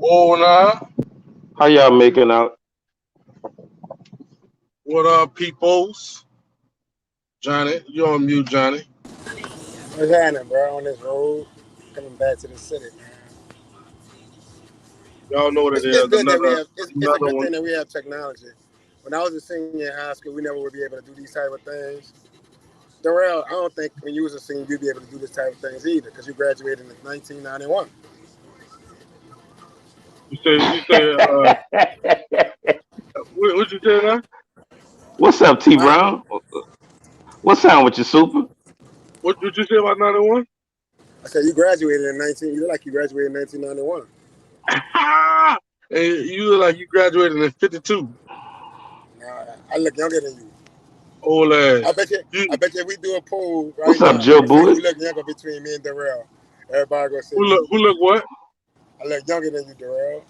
Hola, How y'all making out? what up, peoples? Johnny, you on mute, Johnny? What's happening, bro? On this road, coming back to the city, man. Y'all know what it It's is. good that we Another, have. It's a another good one. thing that we have technology. When I was a senior in high school, we never would be able to do these type of things. Darrell, I don't think when you was a senior you'd be able to do this type of things either, because you graduated in 1991. You say, what you say now? What's up, T I, Brown? What's up with you, super? What you say about 91? I said you graduated in 19. You look like you graduated in 1991. And you look like you graduated in 52. Nah, I look younger than you. Old I ass. bet you. I You, bet you if we do a poll right What's up, now Joe and say who Boyd? look younger between me and Darrell, everybody gonna say who me. look? Who look what? I look younger than you, Darrell.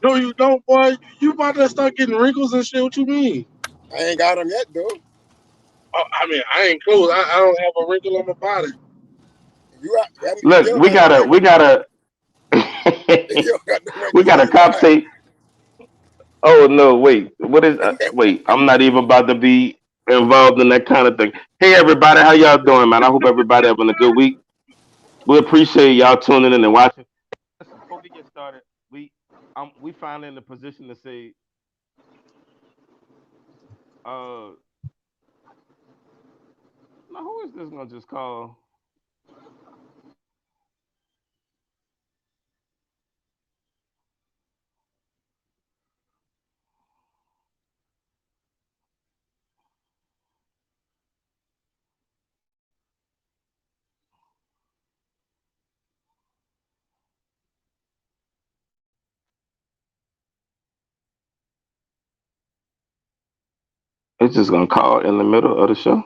No, you don't, boy. You about to start getting wrinkles and shit. What you mean? I ain't got them yet, though. Oh, I mean, I ain't close. I don't have a wrinkle on my body. You Look, don't we have no gotta, we wrinkles. gotta, You don't got no we wrinkles in gotta your body. compensate. Oh no, wait, what is? Wait, I'm not even about to be involved in that kind of thing. Hey, everybody, how y'all doing, man? I hope everybody having a good week. We appreciate y'all tuning in and watching. Listen, before we get started, we finally in the position to say, uh, now who is this gonna just call? It's just gonna call in the middle of the show.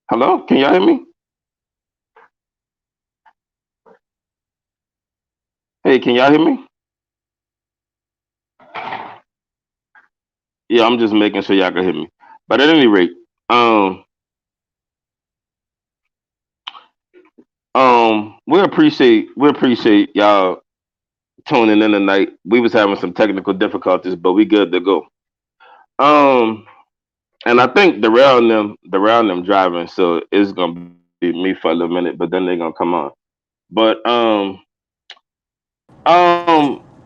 Hello, can y'all hear me? Hey, can y'all hear me? Yeah, I'm just making sure y'all can hear me. But at any rate, um, we appreciate y'all tuning in tonight. We was having some technical difficulties, but we good to go. Um, and I think the round them driving, so it's gonna be me for a little minute, but then they're gonna come on. But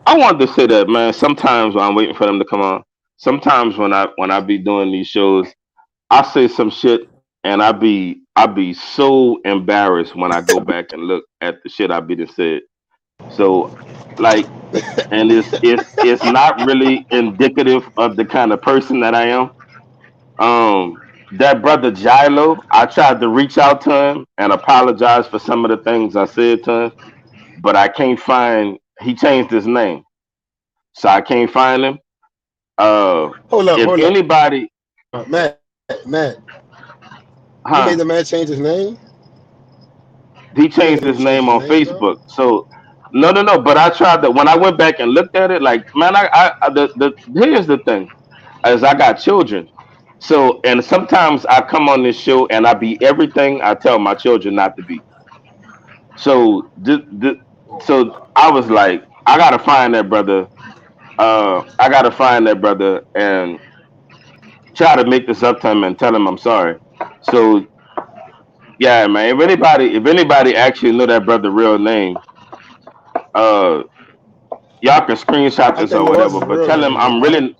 I wanted to say that, man. Sometimes when I'm waiting for them to come on, sometimes when I be doing these shows, I say some shit and I be so embarrassed when I go back and look at the shit I be done said. So like, and it's not really indicative of the kind of person that I am. That brother Jilo, I tried to reach out to him and apologize for some of the things I said to him, but I can't find. He changed his name, so I can't find him. Uh, if Hold up, anybody, Matt. You made huh? the man change his name. He You made changed him his change name his on name, bro. Facebook. So no, no, no. But I tried to when I went back and looked at it. Like, man, the here's the thing: as I got children, so and sometimes I come on this show and I be everything I tell my children not to be. So so I was like, I gotta find that brother. I gotta find that brother and try to make this up to him and tell him I'm sorry. So yeah, man. If anybody actually know that brother real name, uh, y'all can screenshot I this think or that was whatever. his But real tell him name, I'm Matt. really,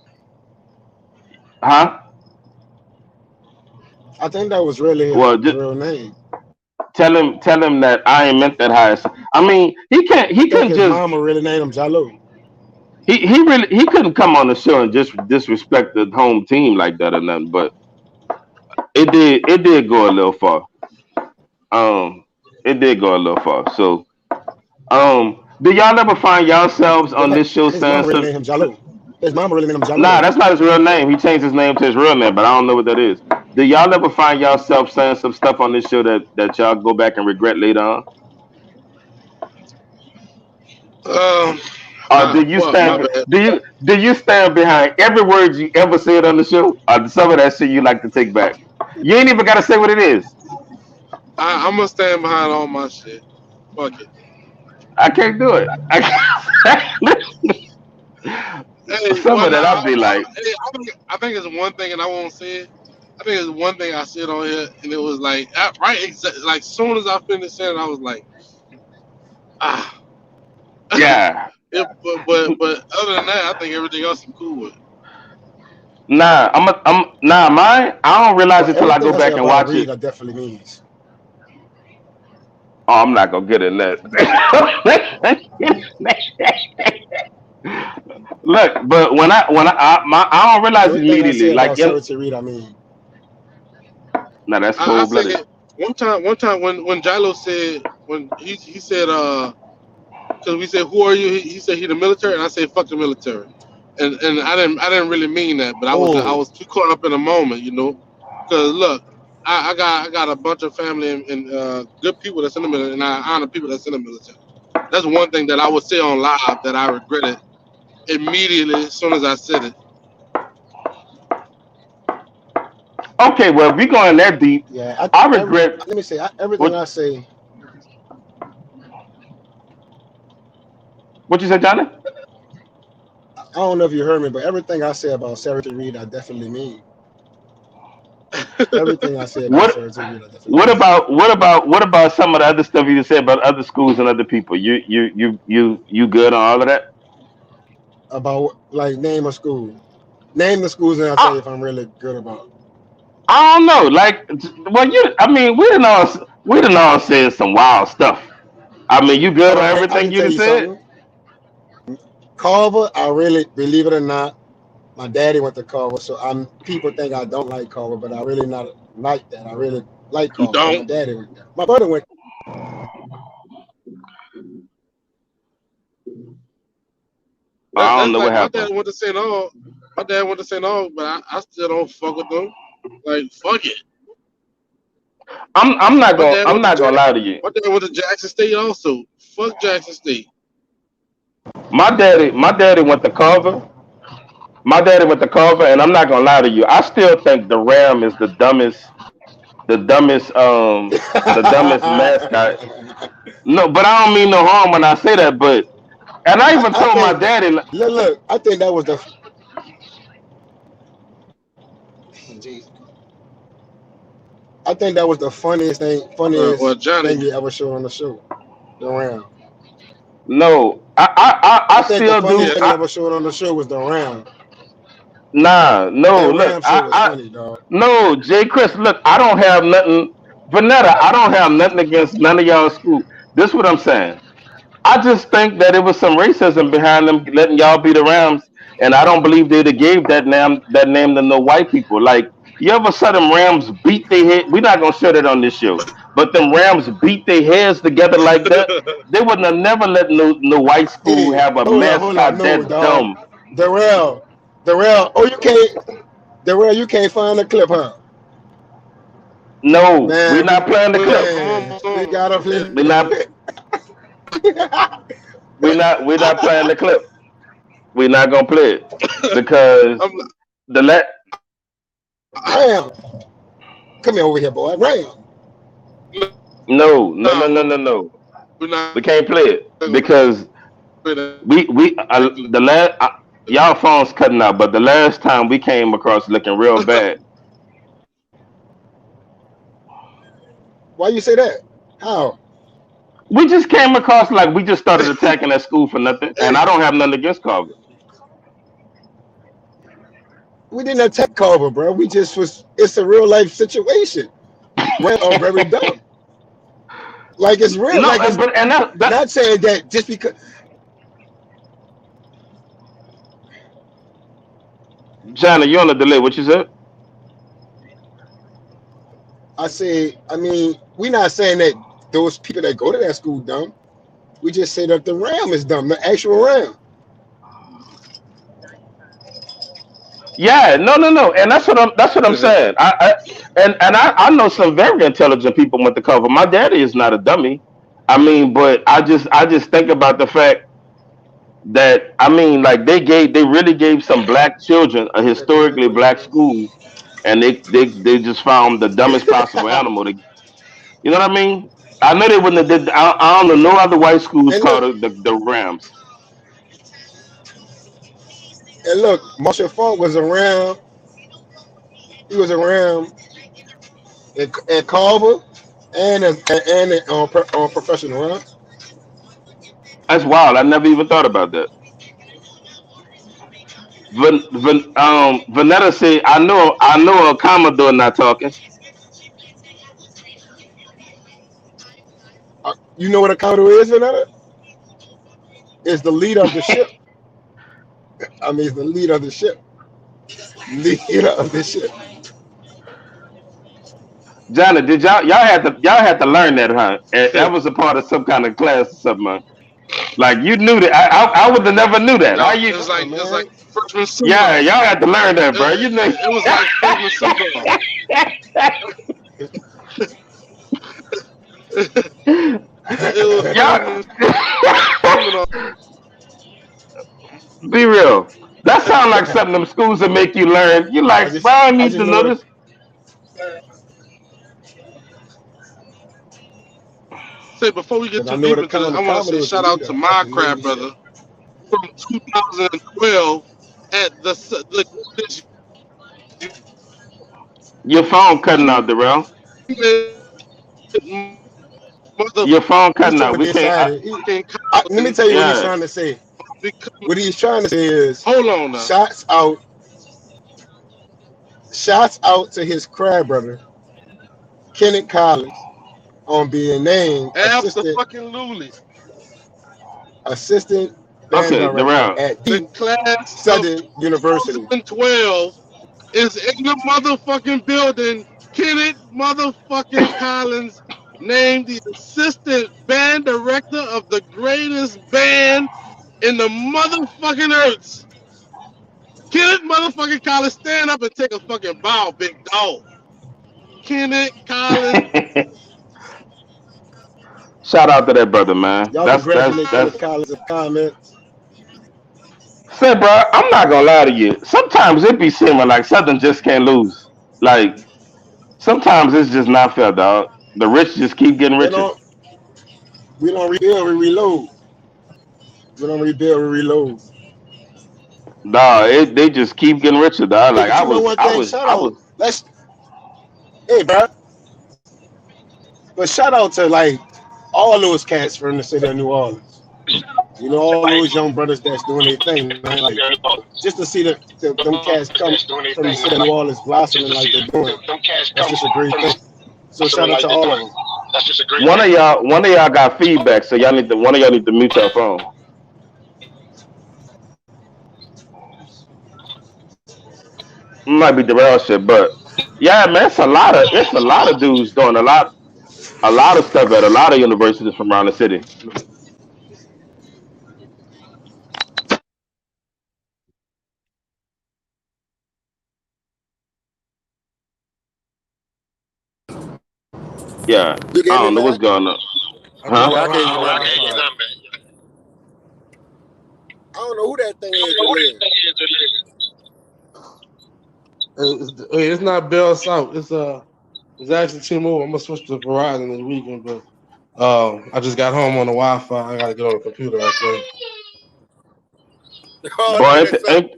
huh? I think that was really his Well, just real name. tell him that I ain't meant that high. I mean, he can't. I He think couldn't his just. mama really named him Jalo. He couldn't come on the show and just disrespect the home team like that or nothing. But it did go a little far. Um, it did go a little far. So do y'all ever find yourselves Look on like this show his mama saying really some? named him Jalo. His mama really named him Nah, Jalil. that's not his real name. He changed his name to his real name, but I don't know what that is. Do y'all never find yourself saying some stuff on this show that y'all go back and regret later on? Or do you Fuck, my stand bad. do you stand behind every word you ever said on the show? Or some of that shit you like to take back? You ain't even gotta say what it is. I'm gonna stand behind all my shit. Fuck it. I can't do it. Hey, Some well, of that now I'll be like, I think it's one thing, and I won't say it. I think it's one thing I said on here, and it was like like soon as I finished saying it, I was like, ah. yeah. But other than that, I think everything else I'm cool with. Nah, mine, I don't realize Well, it till I go everything I say back and about watch Reed, it. I definitely means. Oh, I'm not gonna get in that. Look, but I don't realize it Everything I immediately. say Like about in, Charity Reed, I mean. now that's I cold said blooded. one time when Jilo said when he said because we said who are you, he said he the military, and I said fuck the military, and I didn't really mean that, but I Oh, was too caught up in the moment, you know, because look. I got a bunch of family and good people that's in the military, and I honor people that's in the military. That's one thing that I would say on live that I regretted immediately as soon as I said it. Okay, well, if we going that deep, yeah. I regret Let me say, everything what I say, what you said, Johnny. I don't know if you heard me, but everything I say about Charity Reed, I definitely mean. Everything I say about What Charity Reed, I definitely mean. what about some of the other stuff you just said about other schools and other people? You good on all of that? About, like, name a school. Name the schools, and I'll tell you I if I'm really good about it. I don't know. Like, well, I mean, we done all said some wild stuff. I mean, you good Hold on on, I everything can you tell done you said? something. Carver, I really, believe it or not, my daddy went to Carver, so people think I don't like Carver, but I really not like that. I really like You Carver because my don't. daddy went there. My brother went. I don't That's know what like my dad happened. went to St. Aug. My dad went to St. Aug, but I still don't fuck with them. Like fuck it. I'm not My gonna dad I'm went to not gonna Jack. lie to you. My dad went to Jackson State also. Fuck Jackson State. My daddy went to Carver. My daddy went to Carver, and I'm not gonna lie to you. I still think the Ram is the dumbest mascot. No, but I don't mean no harm when I say that. But and I even I told my think, daddy, look, I think that was the. Jeez, I think that was the Well, funniest thing Johnny, you ever showed on the show. The round. no, I I think the still funniest do. yeah, thing you ever showed on the show was the round. Nah, no, That look, Ram shit was funny, dog. no, Jay Chris, look, I don't have nothing, Vanetta, I don't have nothing against none of y'all school. This what I'm saying. I just think that it was some racism behind them letting y'all be the Rams, and I don't believe they'd have gave that name to no white people. Like, you ever saw them Rams beat their head? We're not gonna show that on this show, but them Rams beat their heads together like that. They wouldn't have never let no white school Hey, have a hold up, mascot no, that dog. dumb. Darrell, Darrell. Oh, you can't, Darrell. You can't find the clip, huh? No, we're Man, not playing the clip. come man, we on, gotta man. play. We're not we're not playing the clip. We're not gonna play it because I'm, the let Ram, come here over here, boy. Ram. no no no no, no no no. we're not We can't play it gonna because play that we the last y'all phone's cutting out, but the last time we came across looking real bad. Why you say that? How? We just came across like we just started attacking that school for nothing, and Hey, I don't have nothing against Carver. We didn't attack Carver, bro. We just was. It's a real life situation. Ram are very dumb. Like it's real. No, Like it's but and that not saying that just because. Johnny, you on the delay? What you said? I say, I mean, we're not saying that those people that go to that school dumb. We just say that the Ram is dumb, the actual Ram. Yeah, no, and that's what I'm saying. I know some very intelligent people went to cover. My daddy is not a dummy. I mean, but I just think about the fact that I mean, like they really gave some black children a historically black school, and they just found the dumbest possible animal. You know what I mean? I know they wouldn't have did. I don't know no other white schools And look, called the Rams. Marshall Falk was around. He was around at Carver and on professional, right? That's wild. I never even thought about that. Vanetta said, I know a Commodore not talking. You know what a commodore is, Vanetta? It's the leader of the ship. I mean, it's the leader of the ship. Leader of the ship. Johnny, did y'all had to learn that, huh? And that was a part of some kind of class or something, man. Like you knew that. I would have never knew that. How No, you? Man, it's like freshman Yeah, syndrome. y'all had to learn that, bro. You know. It was like freshman syndrome. It was y'all freshman syndrome. be real. That sounds like something them schools that make you learn. You I like, bro, just I I need just to know know what a this. Say before we get because I too know what deep a into this, I commodore want to say commodore is the shout out leader to of my the crab Navy ship. brother from 2012 at the Your phone cutting out, Darrell. Your phone He's cutting trying out. to We be can't. excited. Let me collins tell you what he's Yeah. trying to say. becoming. What he's trying to say is Hold on now. shots out, shots out to his crab brother, Kenneth Collins, on being named Absolutely. assistant band Okay, director Darrell. at The the class of Southern University. 2012 is in the motherfucking building. Kenneth motherfucking Collins named the assistant band director of the greatest band in the motherfucking earths. Kenneth motherfucking Collins, stand up and take a fucking bow, big dog. Kenneth Collins. Shout out to that brother, man. Y'all That's congratulate that's. Kenneth Collins in the comments. Say, bro, I'm not gonna lie to you. Sometimes it be seeming like Southern just can't lose. Like sometimes it's just not fair, dog. The rich just keep getting We richer. don't we don't rebuild, we reload. We don't rebuild, we reload. Dog, they just keep getting richer, dog. Hey, Like but I you know was, one I thing? was, Shout I out. was. Let's hey, bro. But shout out to like all those cats from the city of New Orleans. You know, all those young brothers that's doing their thing, man. Like just to see them cats come from the city of New Orleans blossoming like they're doing. That's just a great thing. So shout out to all of them. One of y'all got feedback, so one of y'all need to mute your phone. Might be Darrell shit, but yeah, man, it's a lot of dudes doing a lot of stuff at a lot of universities from around the city. Yeah, You get I me, don't know what's man? going on, I huh? think Yeah, y'all I hot can hear on you my now, man. side. I don't know who that thing is you're living. It's not Bell South. It's actually T-Mobile. I'm gonna switch to Verizon this weekend, but I just got home on the Wi-Fi. I gotta get on the computer. I think. Oh, Boy, look at ain't, that son. ain't,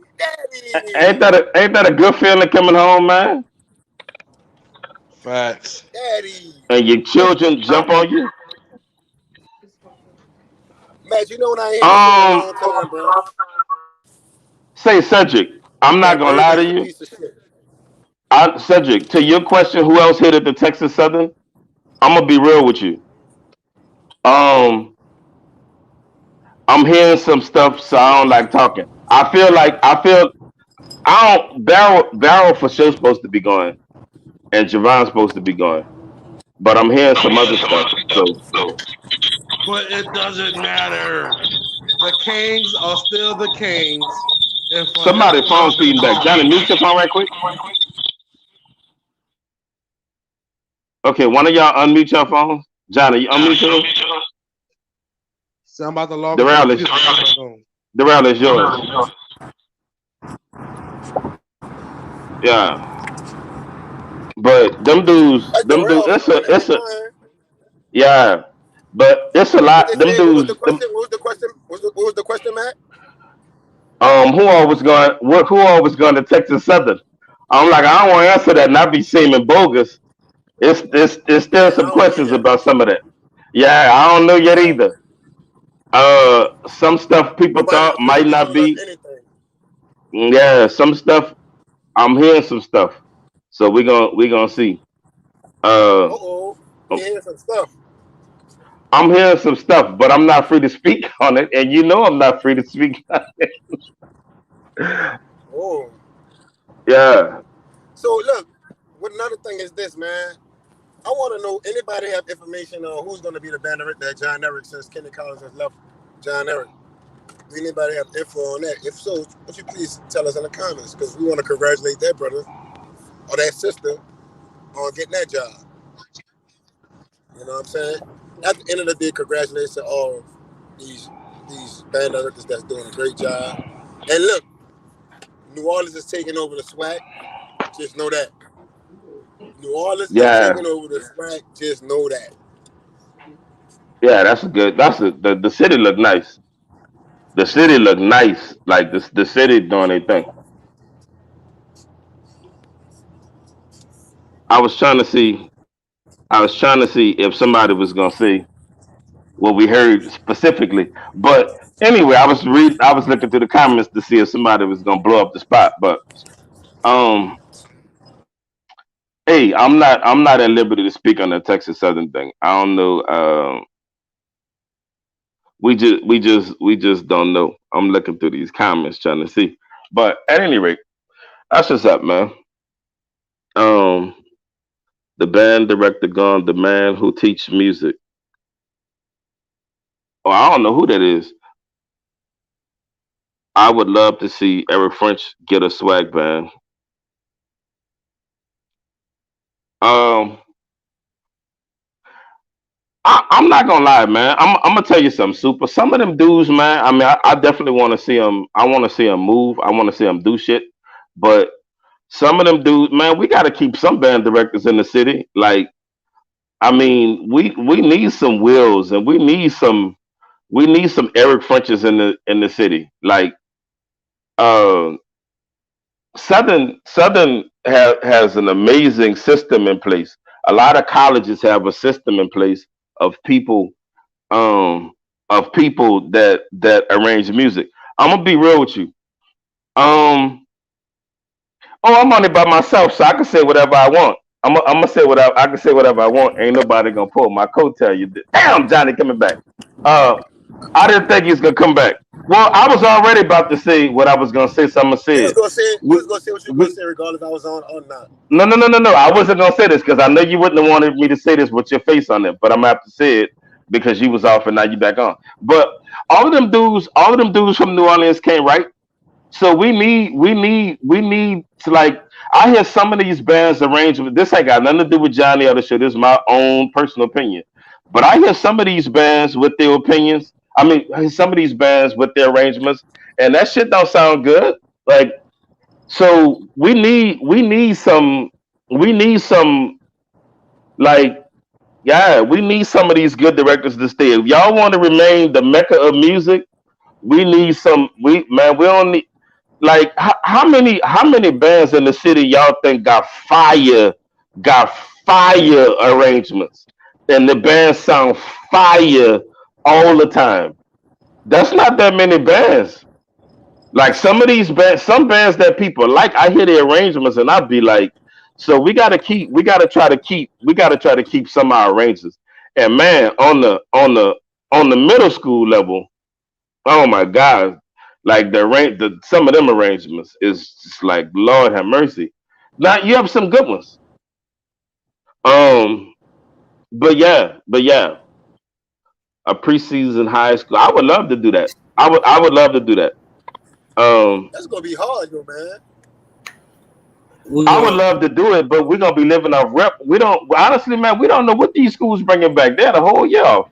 ain't Daddy. that a good feeling coming home, man? Facts. Daddy. And your children jump on you. Matt, you know when I ain't hear you say in a Um, long time, bro? say Cedric. I'm not That gonna lie to Irving's a you. piece of shit. Cedric, to your question, who else hit at the Texas Southern? I'm gonna be real with you. Um, I'm hearing some stuff, so I don't like talking. I don't Barrel for sure supposed to be going, and Javon's supposed to be going, but I'm hearing some other stuff. So But it doesn't matter. The Kings are still the Kings, And for Somebody them phone dudes, feeding back. Johnny, mute your phone right quick. Okay, one of y'all unmute your phones. Johnny, you unmute yours. so I'm about to log into the Darrell is computer. Come back on. Darrell is yours. Yeah. But That's the them dudes, real man. That's it's a fine. yeah. But it's a What they lot. Them said? What was the dudes, them question? What was the question? What was the question, Matt? who all was going to Texas Southern? I'm like, I don't want to answer that, not be seeming bogus. It's still Yeah, I some don't know questions yet. about some of that. Yeah, I don't know yet Right. either. Some stuff people Nobody thought might officially not told us be. anything. Yeah, some stuff I'm hearing some stuff. So we gonna see. Uh, Uh-oh. We hearing some stuff. I'm hearing some stuff, but I'm not free to speak on it, and you know I'm not free to speak. Oh. Yeah, So look, what another thing is this, man. I want to know anybody have information on who's going to be the band director at John Eric since Kenny Collins has left John Eric. Do anybody have info on that? If so, would you please tell us in the comments? Because we want to congratulate that brother or that sister on getting that job. You know what I'm saying? At the end of the day, congratulations to all these these band directors that's doing a great job. And look, New Orleans is taking over the SWAC. Just know that. New Orleans is yeah, taking over the SWAC. Just know that. yeah. That's a good. The city look nice. The city look nice. Like the city doing their thing. I was trying to see. I was trying to see if somebody was gonna see what we heard specifically. But anyway, I was looking through the comments to see if somebody was gonna blow up the spot. But um, hey, I'm not at liberty to speak on the Texas Southern thing. I don't know. We just don't know. I'm looking through these comments trying to see. But at any rate, that's what's up, man. Um, the band director gone, the man who teach music. Oh, I don't know who that is. I would love to see Eric French get a swag band. Um, I'm not gonna lie, man. I'm gonna tell you something, super. Some of them dudes, man. I mean, I definitely want to see them. I want to see them move. I want to see them do shit. But some of them dudes, man, we got to keep some band directors in the city. Like, I mean, we need some Wills and we need some Eric Frenches in the city. Like, uh, has an amazing system in place. A lot of colleges have a system in place of people um that arrange music. I'm gonna be real with you. Um, oh, I'm on it by myself, so I can say whatever I want. I'm gonna say whatever I can say whatever I want. Ain't nobody gonna pull my coattail. You did. Damn, Johnny coming back. Uh, I didn't think he's gonna come back. Well, I was already about to say what I was gonna say, so I'm gonna You say was it. gonna say you We, was gonna say what you were we, gonna say regardless if I was on or not. no. I wasn't gonna say this because I know you wouldn't have wanted me to say this with your face on it, but I'm gonna have to say it because you was off and now you back on. But all of them dudes from New Orleans came, right? So we need to like. I hear some of these bands arrangement. This ain't got nothing to do with Johnny or the shit. This is my own personal opinion. But I hear some of these bands with their opinions. I mean, I hear some of these bands with their arrangements, and that shit don't sound good. Like, so we need some like yeah, we need some of these good directors to stay. If y'all want to remain the mecca of music, we need some. We don't need like how many bands in the city y'all think got fire arrangements and the bands sound fire all the time. That's not that many bands. Like some of these bands, some bands that people like, I hear the arrangements and I'd be like, so we gotta try to keep some of our arrangements. And man, on the middle school level, oh my God, like some of them arrangements is just like Lord have mercy. Now you have some good ones. Um, but yeah, a preseason high school. I would love to do that. I would love to do that. That's gonna be hard, though, man. We I would love to do it, but we're gonna be living off rep. We don't honestly, man. We don't know what these schools bringing back. They're the whole year off.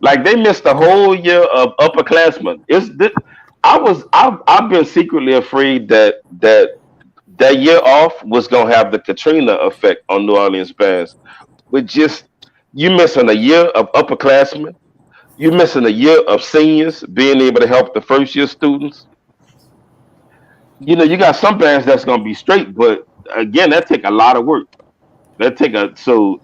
Like they missed the whole year of upperclassmen. It's this, I've been secretly afraid that year off was gonna have the Katrina effect on New Orleans bands. With just you missing a year of upperclassmen, you missing a year of seniors being able to help the first year students. You know, you got some bands that's gonna be straight, but again, that take a lot of work. That take a so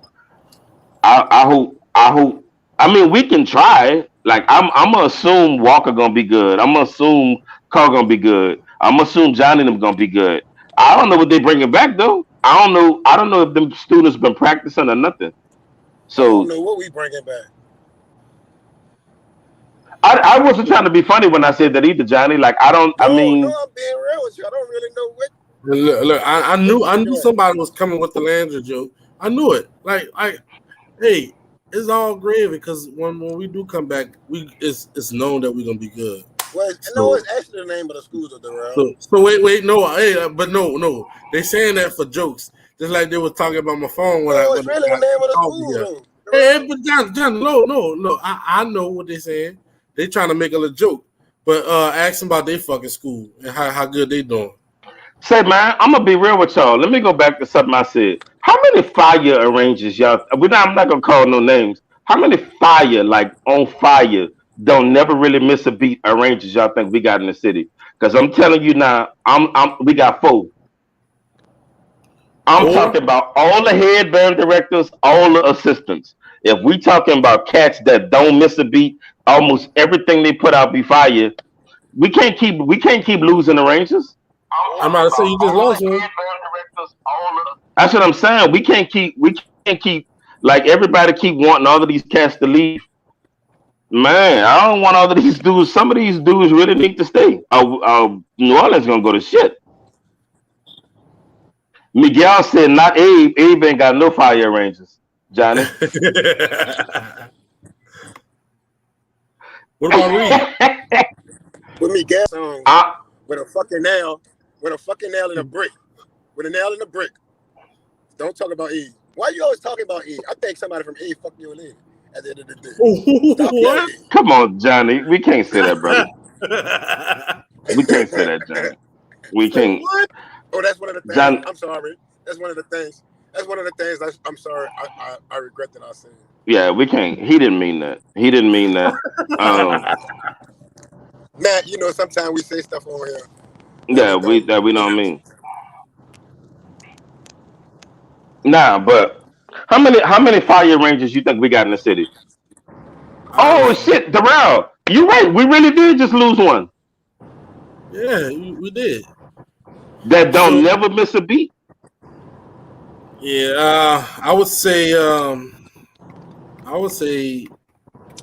I hope I mean we can try. Like I'm gonna assume Walker gonna be good. I'm gonna assume Carl gonna be good. I'm gonna assume Johnny and them gonna be good. I don't know what they bringing back though. I don't know if them students been practicing or nothing. I don't So know what we bringing back. I wasn't trying to be funny when I said that either, Johnny. Like I don't. I No, mean, I'm being real with you. I don't really know what. look, I knew somebody was coming with the Landry joke. I knew it. Hey, it's all gravy because when we do come back, it's known that we're gonna be good. Well, no, it's actually the name of the schools of the world. So wait, no, hey, but no, they saying that for jokes, just like they was talking about my phone when No, it's really the name of the schools, though. Hey, but John, no, I know what they saying. They trying to make it a joke, but ask them about their fucking school and how good they doing. say man, I'm gonna be real with y'all. Let me go back to something I said. How many fire arrangers y'all? I'm not gonna call no names. How many fire, like on fire, don't never really miss a beat arrangers y'all think we got in the city? Because I'm telling you now, we got four. I'm Four? talking about all the head band directors, all the assistants. If we talking about cats that don't miss a beat, almost everything they put out be fire. We can't keep losing arrangers. I'm about to say you just lost one. That's what I'm saying. We can't keep like everybody keep wanting all of these cats to leave. Man, I don't want all of these dudes. Some of these dudes really need to stay. New Orleans gonna go to shit. Miguel said not Abe. Abe ain't got no fire arrangers. Johnny. What about Reed? With me, gas song I, with a fucking nail in a brick, with a nail in a brick. Don't talk about E. Why you always talking about E? I think somebody from E fucked your lady at the end of the day. Stop What? playing. come on, Johnny. We can't say that, brother. We can't say that, Johnny. We Say can't. what? Oh, that's one of the things. John, I'm sorry. That's one of the things. That's one of the things. I'm sorry. I regret that I said. yeah, we can't. He didn't mean that. He didn't mean that. Um, Matt, you know, sometimes we say stuff over here. yeah, we don't mean. Nah, but how many fire rangers you think we got in the city? Oh shit, Darrell, you right. We really did just lose one. Yeah, we did. That don't never miss a beat. Yeah, I would say.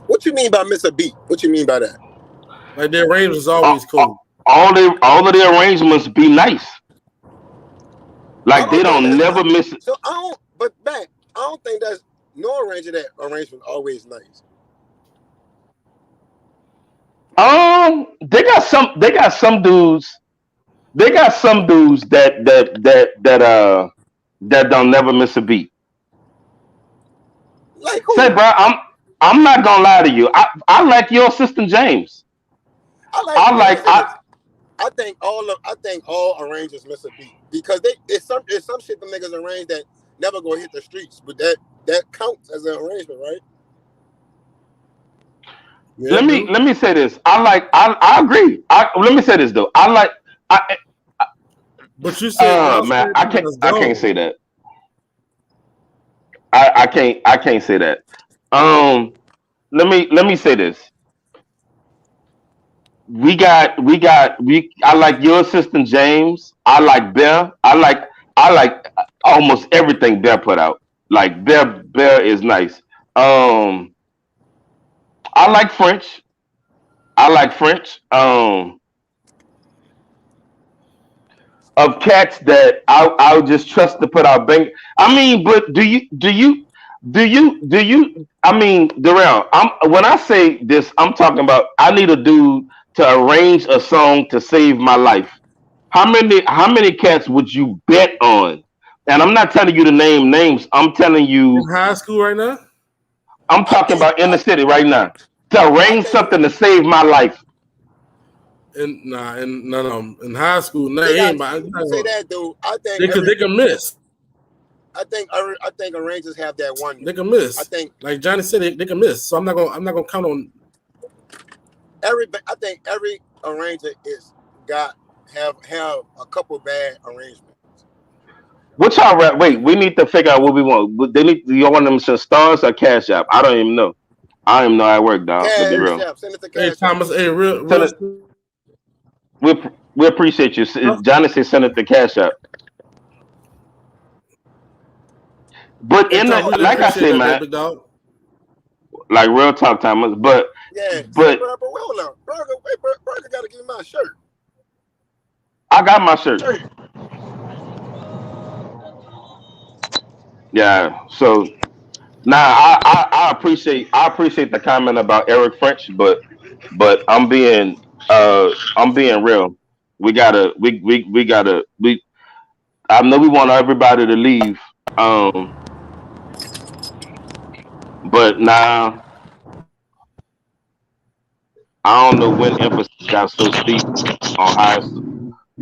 What you mean by miss a beat? What you mean by that? Like their range was always cool. All of the arrangements be nice. Like they don't never miss it. So I don't. But back, I don't think that's no arranger that arrangement always nice. They got some dudes. They got some dudes that don't never miss a beat. Like who? Say, bro, I'm not gonna lie to you. I like your assistant James. I think all arrangers miss a beat because it's some shit the niggas arrange that never gonna hit the streets, but that counts as an arrangement, right? Yeah, let me say this. I agree. Let me say this though. But you said, man, I can't say that. I can't say that. Let me say this. I like your assistant James. I like Bear. I like almost everything Bear put out. Like Bear is nice. I like French. Of cats that I'll just trust to put out bang. I mean, but do you? I mean, Darrell, when I say this, I'm talking about I need a dude to arrange a song to save my life. How many cats would you bet on? And I'm not telling you to name names. I'm telling you, In high school right now? I'm I talking think about in I, the city right now to I arrange think something to save my life. No. In high school, no, they it got ain't. But you say that, dude. they can miss. I think arrangers have that one. They can I miss. think Like Johnny said, they can miss. So I'm not gonna count on. every arranger is got have a couple bad arrangements. What y'all wait? We need to figure out what we want. They need. You want them to stars or cash app? I don't even know. I don't even know how it work, dog. To be Cash real, app, send it to Hey Cash app. Thomas, hey send it. We appreciate you. Huh? Johnny said send it to cash app. But Hey in Tom, the really like I appreciate say, that, though, man, big dog. like real talk timers. Yeah, say, But bro, hold on. Burger got to give me my shirt. I got my shirt. Yeah. So now I appreciate the comment about Eric French, but I'm being real. We I know we want everybody to leave. Um, but now I don't know when emphasis got so steep on high.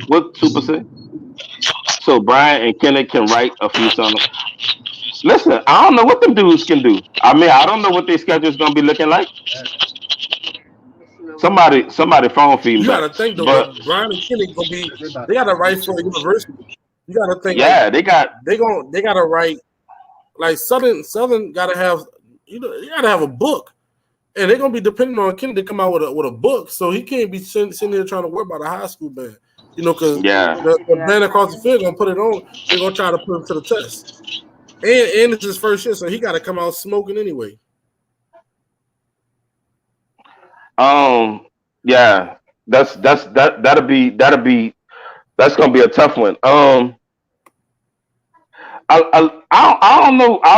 What Super say? So Brian and Kenneth can write a few songs. Listen, I don't know what them dudes can do. I mean, I don't know what their schedule's gonna be looking like. Somebody phone You feedback. got to think though, But Brian and Kenny gonna be. They got to write for the university. You got to think like yeah, they got they got to write like Southern got to have. You got to have a book. And they're gonna be depending on Kenny to come out with a book, so he can't be sitting here trying to worry about a high school band, because yeah. the band across the field gonna put it on. They're gonna try to put him to the test, and it's his first year, so he got to come out smoking anyway. Yeah. That's gonna be a tough one. I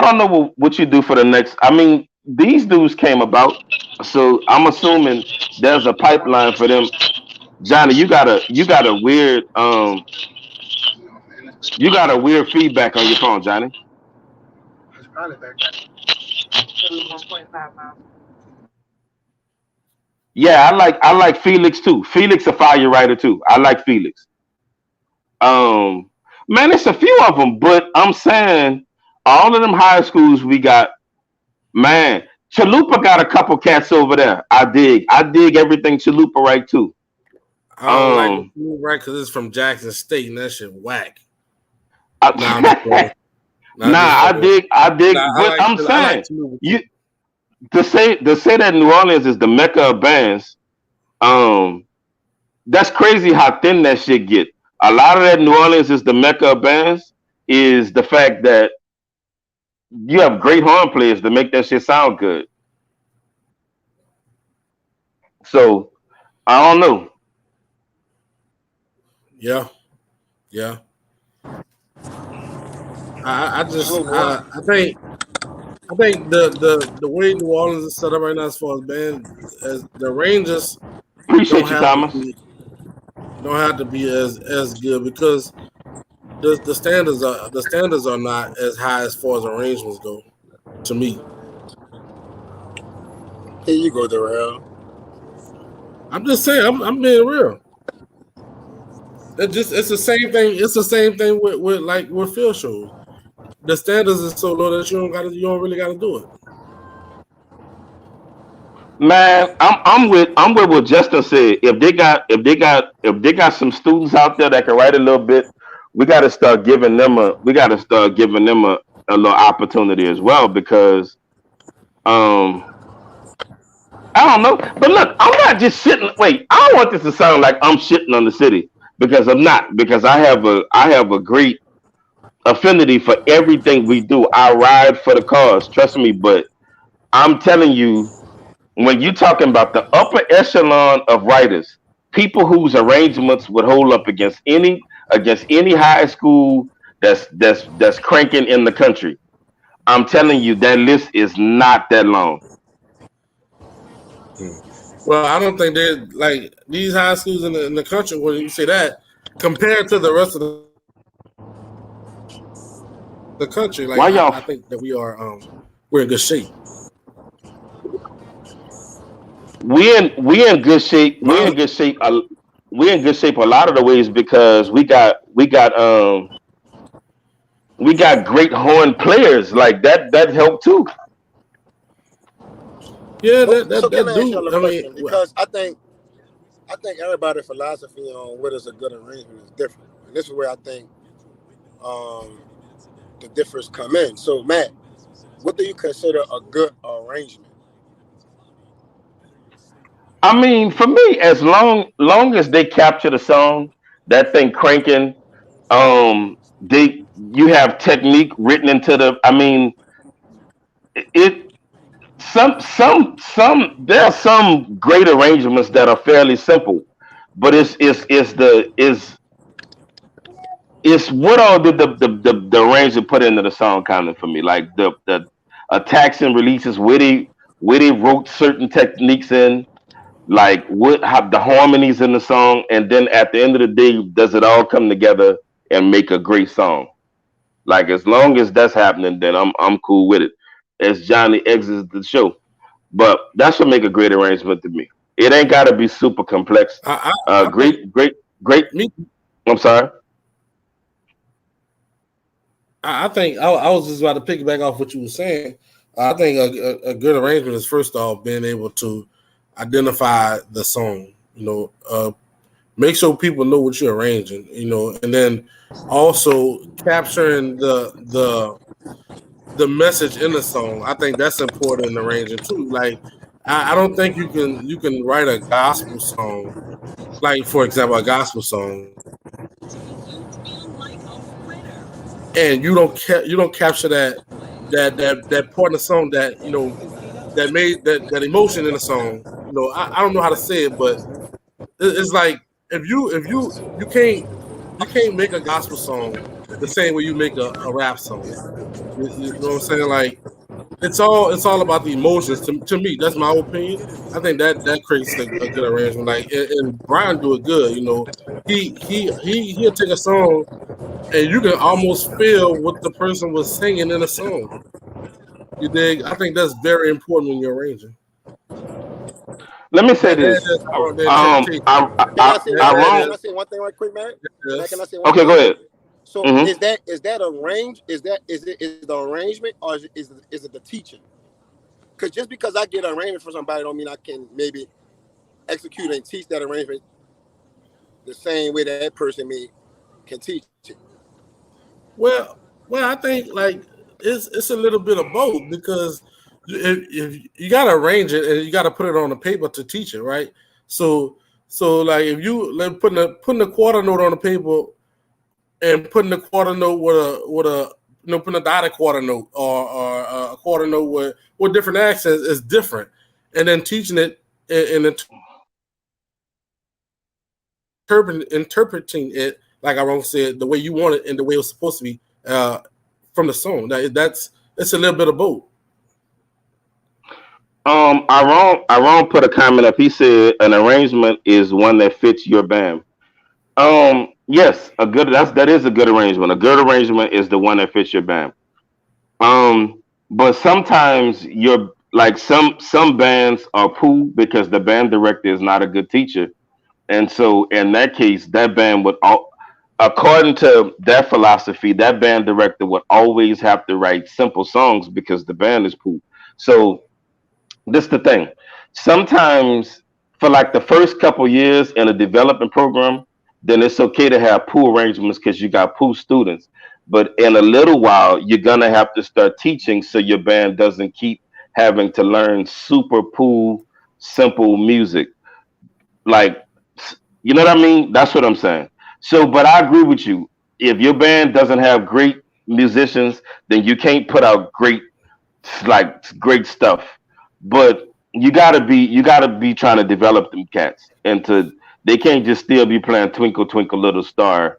don't know what you do for the next. I mean, these dudes came about, so I'm assuming there's a pipeline for them. Johnny, you got a weird feedback on your phone, Johnny. Yeah, I like Felix too. Felix a fire writer too. I like Felix. Um, man, it's a few of them, but I'm saying all of them high schools we got. Man, Chalupa got a couple cats over there. I dig everything Chalupa right too. I don't like Um, it right because it's from Jackson State and that shit whack. Nah, I'm just I, playing. Nah, nah, I'm just I fucking. dig, I dig, Nah, but I'm I like saying Tulu you too. to say that New Orleans is the mecca of bands. Um, that's crazy how thin that shit get. A lot of that New Orleans is the mecca of bands. Is the fact that you have great horn players to make that shit sound good. So I don't know. Yeah, yeah. I I just don't know. I think the way New Orleans is set up right now as far as band as the Rangers don't Appreciate you, have to Thomas. be as good because the standards are not as high as far as arrangements go to me. Here you go, Darrell. I'm just saying I'm being real. It's the same thing. It's the same thing with field shows. The standards is so low that you don't really gotta do it. Man, I'm with what Justin said. If they got some students out there that can write a little bit, we gotta start giving them a little opportunity as well because um I don't know. But look, I'm not just shitting. Wait, I don't want this to sound like I'm shitting on the city because I'm not. Because I have a great affinity for everything we do. I ride for the cause, trust me. But I'm telling you, when you're talking about the upper echelon of writers, people whose arrangements would hold up against any high school that's cranking in the country, I'm telling you that list is not that long. Well, I don't think they're like these high schools in the country. When you say that, compared to the rest of the country, like Why y'all? I think that we're in good shape. We in good shape. My, We're in good shape a lot of the ways because we got great horn players like that. That helped too. yeah, So can that I ask y'all do. a I mean, question? Because I think everybody's philosophy on what is a good arrangement is different, and this is where I think um, the difference come in. So Matt, what do you consider a good arrangement? I mean, for me, as long as they capture the song, that thing cranking, they you have technique written into the. I mean, it some there are some great arrangements that are fairly simple, but it's what all did the arranger put into the song kind of for me, like the attacks and releases, where they wrote certain techniques in, like what how the harmonies in the song, and then at the end of the day, does it all come together and make a great song? Like as long as that's happening, then I'm cool with it. As Johnny exits the show, but that should make a great arrangement to me. It ain't got to be super complex. I think Great. me. I'm sorry. I think I was just about to piggyback off what you were saying. I think a good arrangement is first off being able to identify the song. Make sure people know what you're arranging. And then also capturing the message in the song. I think that's important in arranging too. Like I don't think you can write a gospel song, like for example, a gospel song, and you don't capture that part of the song that that made that emotion in the song. I don't know how to say it, but it's like if you can't make a gospel song the same way you make a rap song. You know what I'm saying? Like it's all about the emotions. To me, that's my opinion. I think that creates a good arrangement. Like and Brian do it good. He'll take a song and you can almost feel what the person was singing in the song. You dig? I think that's very important when you're arranging. Let me say That this. that Um, interpretation. I Can I say I one That thing? wrong. Can I say one thing right quick, man? Can I yes. say one Okay, thing go right quick? ahead. So Hmm. is that arranged? Is the arrangement or is it the teaching? Because just because I get an arrangement for somebody, don't mean I can maybe execute and teach that arrangement the same way that person may can teach it. Well, I think like it's a little bit of both because if you got to arrange it and you got to put it on the paper to teach it, right? So like if you like putting a quarter note on the paper and putting a quarter note with a putting a dotted quarter note or a quarter note with different accents is different, and then teaching it and interpreting it like I wrong said the way you want it and the way it was supposed to be uh, from the song. That's it's a little bit of both. I wrong put a comment up. He said an arrangement is one that fits your band. Yes, that is a good arrangement. A good arrangement is the one that fits your band. But sometimes you're like some bands are poo because the band director is not a good teacher, and so in that case, that band would all, according to that philosophy, that band director would always have to write simple songs because the band is poo. So this the thing. Sometimes for like the first couple years in a development program, then it's okay to have pool arrangements because you got pool students. But in a little while, you're gonna have to start teaching so your band doesn't keep having to learn super pool simple music. Like you know what I mean? That's what I'm saying. So, but I agree with you. If your band doesn't have great musicians, then you can't put out great stuff. But you gotta be trying to develop them cats into they can't just still be playing Twinkle Twinkle Little Star.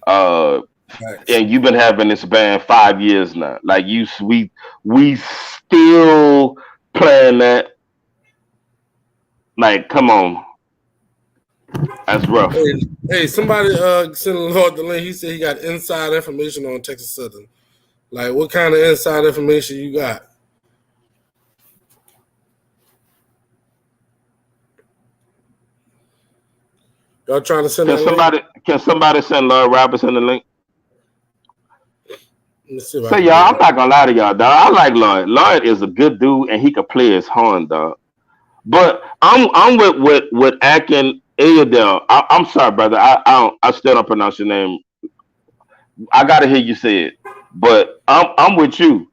Uh, Facts. and you've been having this band 5 years now. Like we still playing that. Like, come on, that's rough. Hey, somebody sent Lord the link. He said he got inside information on Texas Southern. Like, what kind of inside information you got? Y'all trying to send Can that somebody link? can somebody send Lloyd Robinson the link? Let me see if I So can y'all, do I'm not gonna lie to y'all, dog. I like Lloyd. Lloyd is a good dude, and he can play his horn, dog. But I'm with Akin Ayadel. I'm sorry, brother. I still don't pronounce your name. I gotta hear you say it. But I'm with you.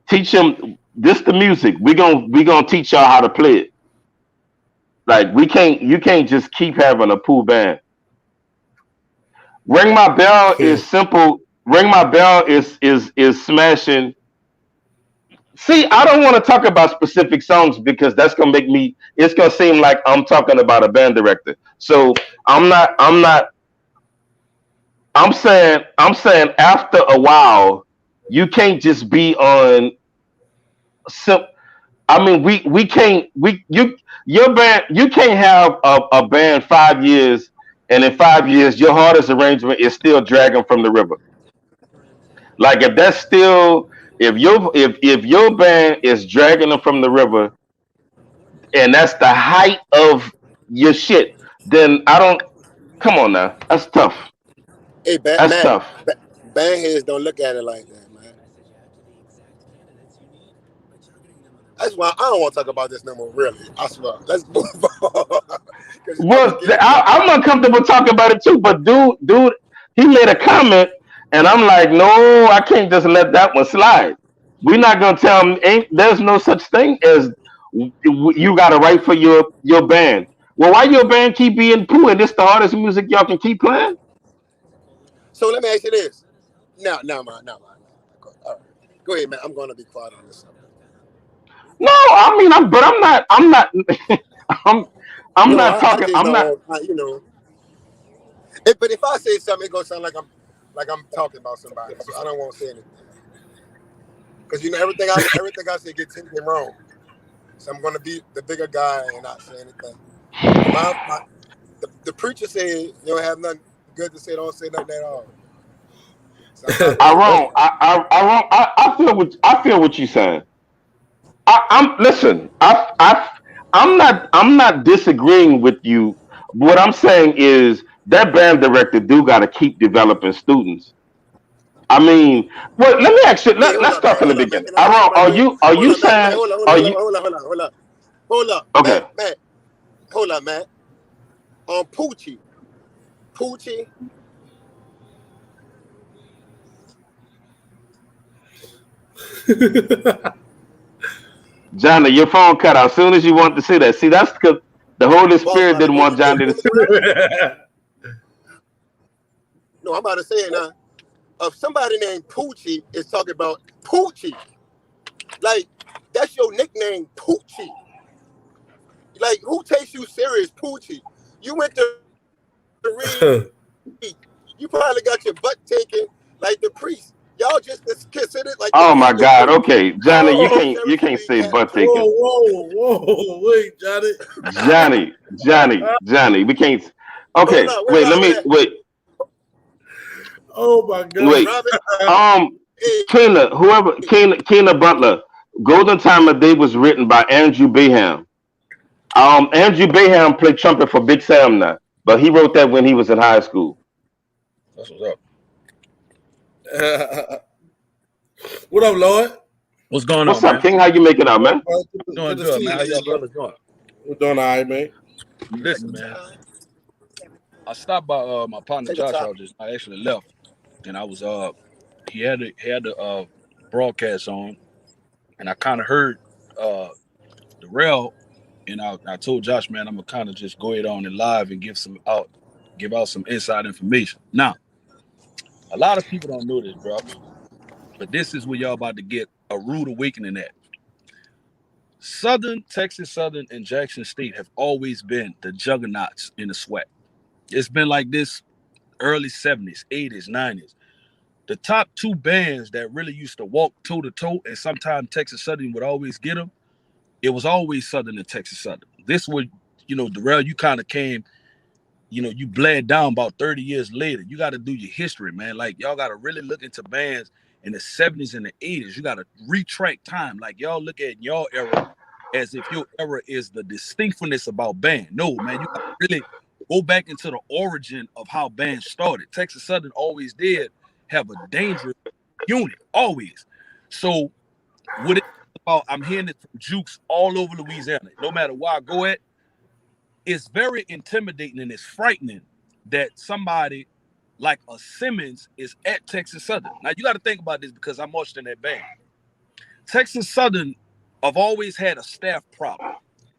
Teach him this the music. We gonna teach y'all how to play it. Like you can't just keep having a pool band. Ring My Bell that. is simple. Ring My Bell is smashing. See, I don't want to talk about specific songs because that's gonna make me. It's gonna seem like I'm talking about a band director. So I'm not. I'm not. I'm saying after a while, you can't just be on. Sim- I mean, we can't. We you your band. You can't have a band 5 years, and in 5 years, your hardest arrangement is still dragging from the river. Like if that's still if your band is dragging them from the river and that's the height of your shit, then I don't. Come on now, that's tough. Hey, That's Matt, tough. band heads don't look at it like that, man. That's why I don't want to talk about this no more. Really, I swear. Let's move on because I'm gonna Well, get in trouble. I'm uncomfortable talking about it too. But dude, he made a comment, and I'm like, no, I can't just let that one slide. We're not gonna tell him. Ain't there's no such thing as you got to write for your band. Well, why your band keep being poo and this the hardest music y'all can keep playing? So let me ask you this. No. All right, go ahead, man. I'm gonna be quiet on this subject. No, I mean, I'm not. I'm, I'm No, not I talking. just I'm don't not. want, But if I say something, it's gonna sound like I'm talking about somebody. So I don't want to say anything because everything I say gets taken wrong. So I'm gonna be the bigger guy and not say anything. And the preacher said you don't have nothing good to say, don't say nothing at all. So I'm not gonna I say Oh, wrong. nothing. I wrong. I feel what you're saying. I'm listen. I'm not disagreeing with you. What I'm saying is that band director do got to keep developing students. I mean, well, let me ask you. Hey, Let's start from the hold up, man. beginning. Can I I say wrong. something right quick? Are Hold you up, Matt. Man, saying? Are you hold up, okay? Matt. Hold up, Matt. On Poochie. Johnny, your phone cut out as soon as you want to see that. See, that's because the Holy Boss Spirit about to didn't go. want You Johnny to hear see. me, bro? No, I'm about to say it now. If somebody named Poochie is talking about Poochie, like that's your nickname, Poochie. Like who takes you serious, Poochie? You went to read. You probably got your butt taken like the priest. Y'all just considered like the Oh my elder God. group. Okay, Johnny, Y'all you seriously can't say have butt church. taken. wait, Johnny. Johnny. We can't. Hold Okay, on, where wait. Let Robert me at? Oh my God. wait. Robert, Um, hey, Keena Butler. Golden Time of Day was written by Andrew Baham. Andrew Baham played trumpet for Big Sam now, but he wrote that when he was in high school. That's what's up. What up, Lord? What's going What's on, up, man? King? How you making out, man? Good Doing to good, see man. How y'all you. brothers doing? We're doing all right, man. Listen, man. I stopped by my partner take a Josh top. house. I actually left, and I was he had the broadcast on, and I kind of heard the rail, and I told Josh, man, I'm gonna kind of just go ahead on and live and give out some inside information. Now, a lot of people don't know this, bro, but this is where y'all about to get a rude awakening at. Southern, Texas Southern, and Jackson State have always been the juggernauts in the sweat. It's been like this early 70s, 80s, 90s. The top two bands that really used to walk toe to toe, and sometimes Texas Southern would always get them, it was always Southern and Texas Southern. This was Darrell, you kind of came, you bled down about 30 years later. You got to do your history, man. Like, y'all got to really look into bands in the 70s and the 80s. You got to retract time. Like, y'all look at your era as if your era is the distinctness about band. No, man, you got to really go back into the origin of how bands started. Texas Southern always did have a dangerous unit, always. So what it's about, I'm hearing it from Jukes all over Louisiana. No matter where I go at, it's very intimidating and it's frightening that somebody like a Simmons is at Texas Southern. Now, you got to think about this because I marched in that band. Texas Southern have always had a staff problem.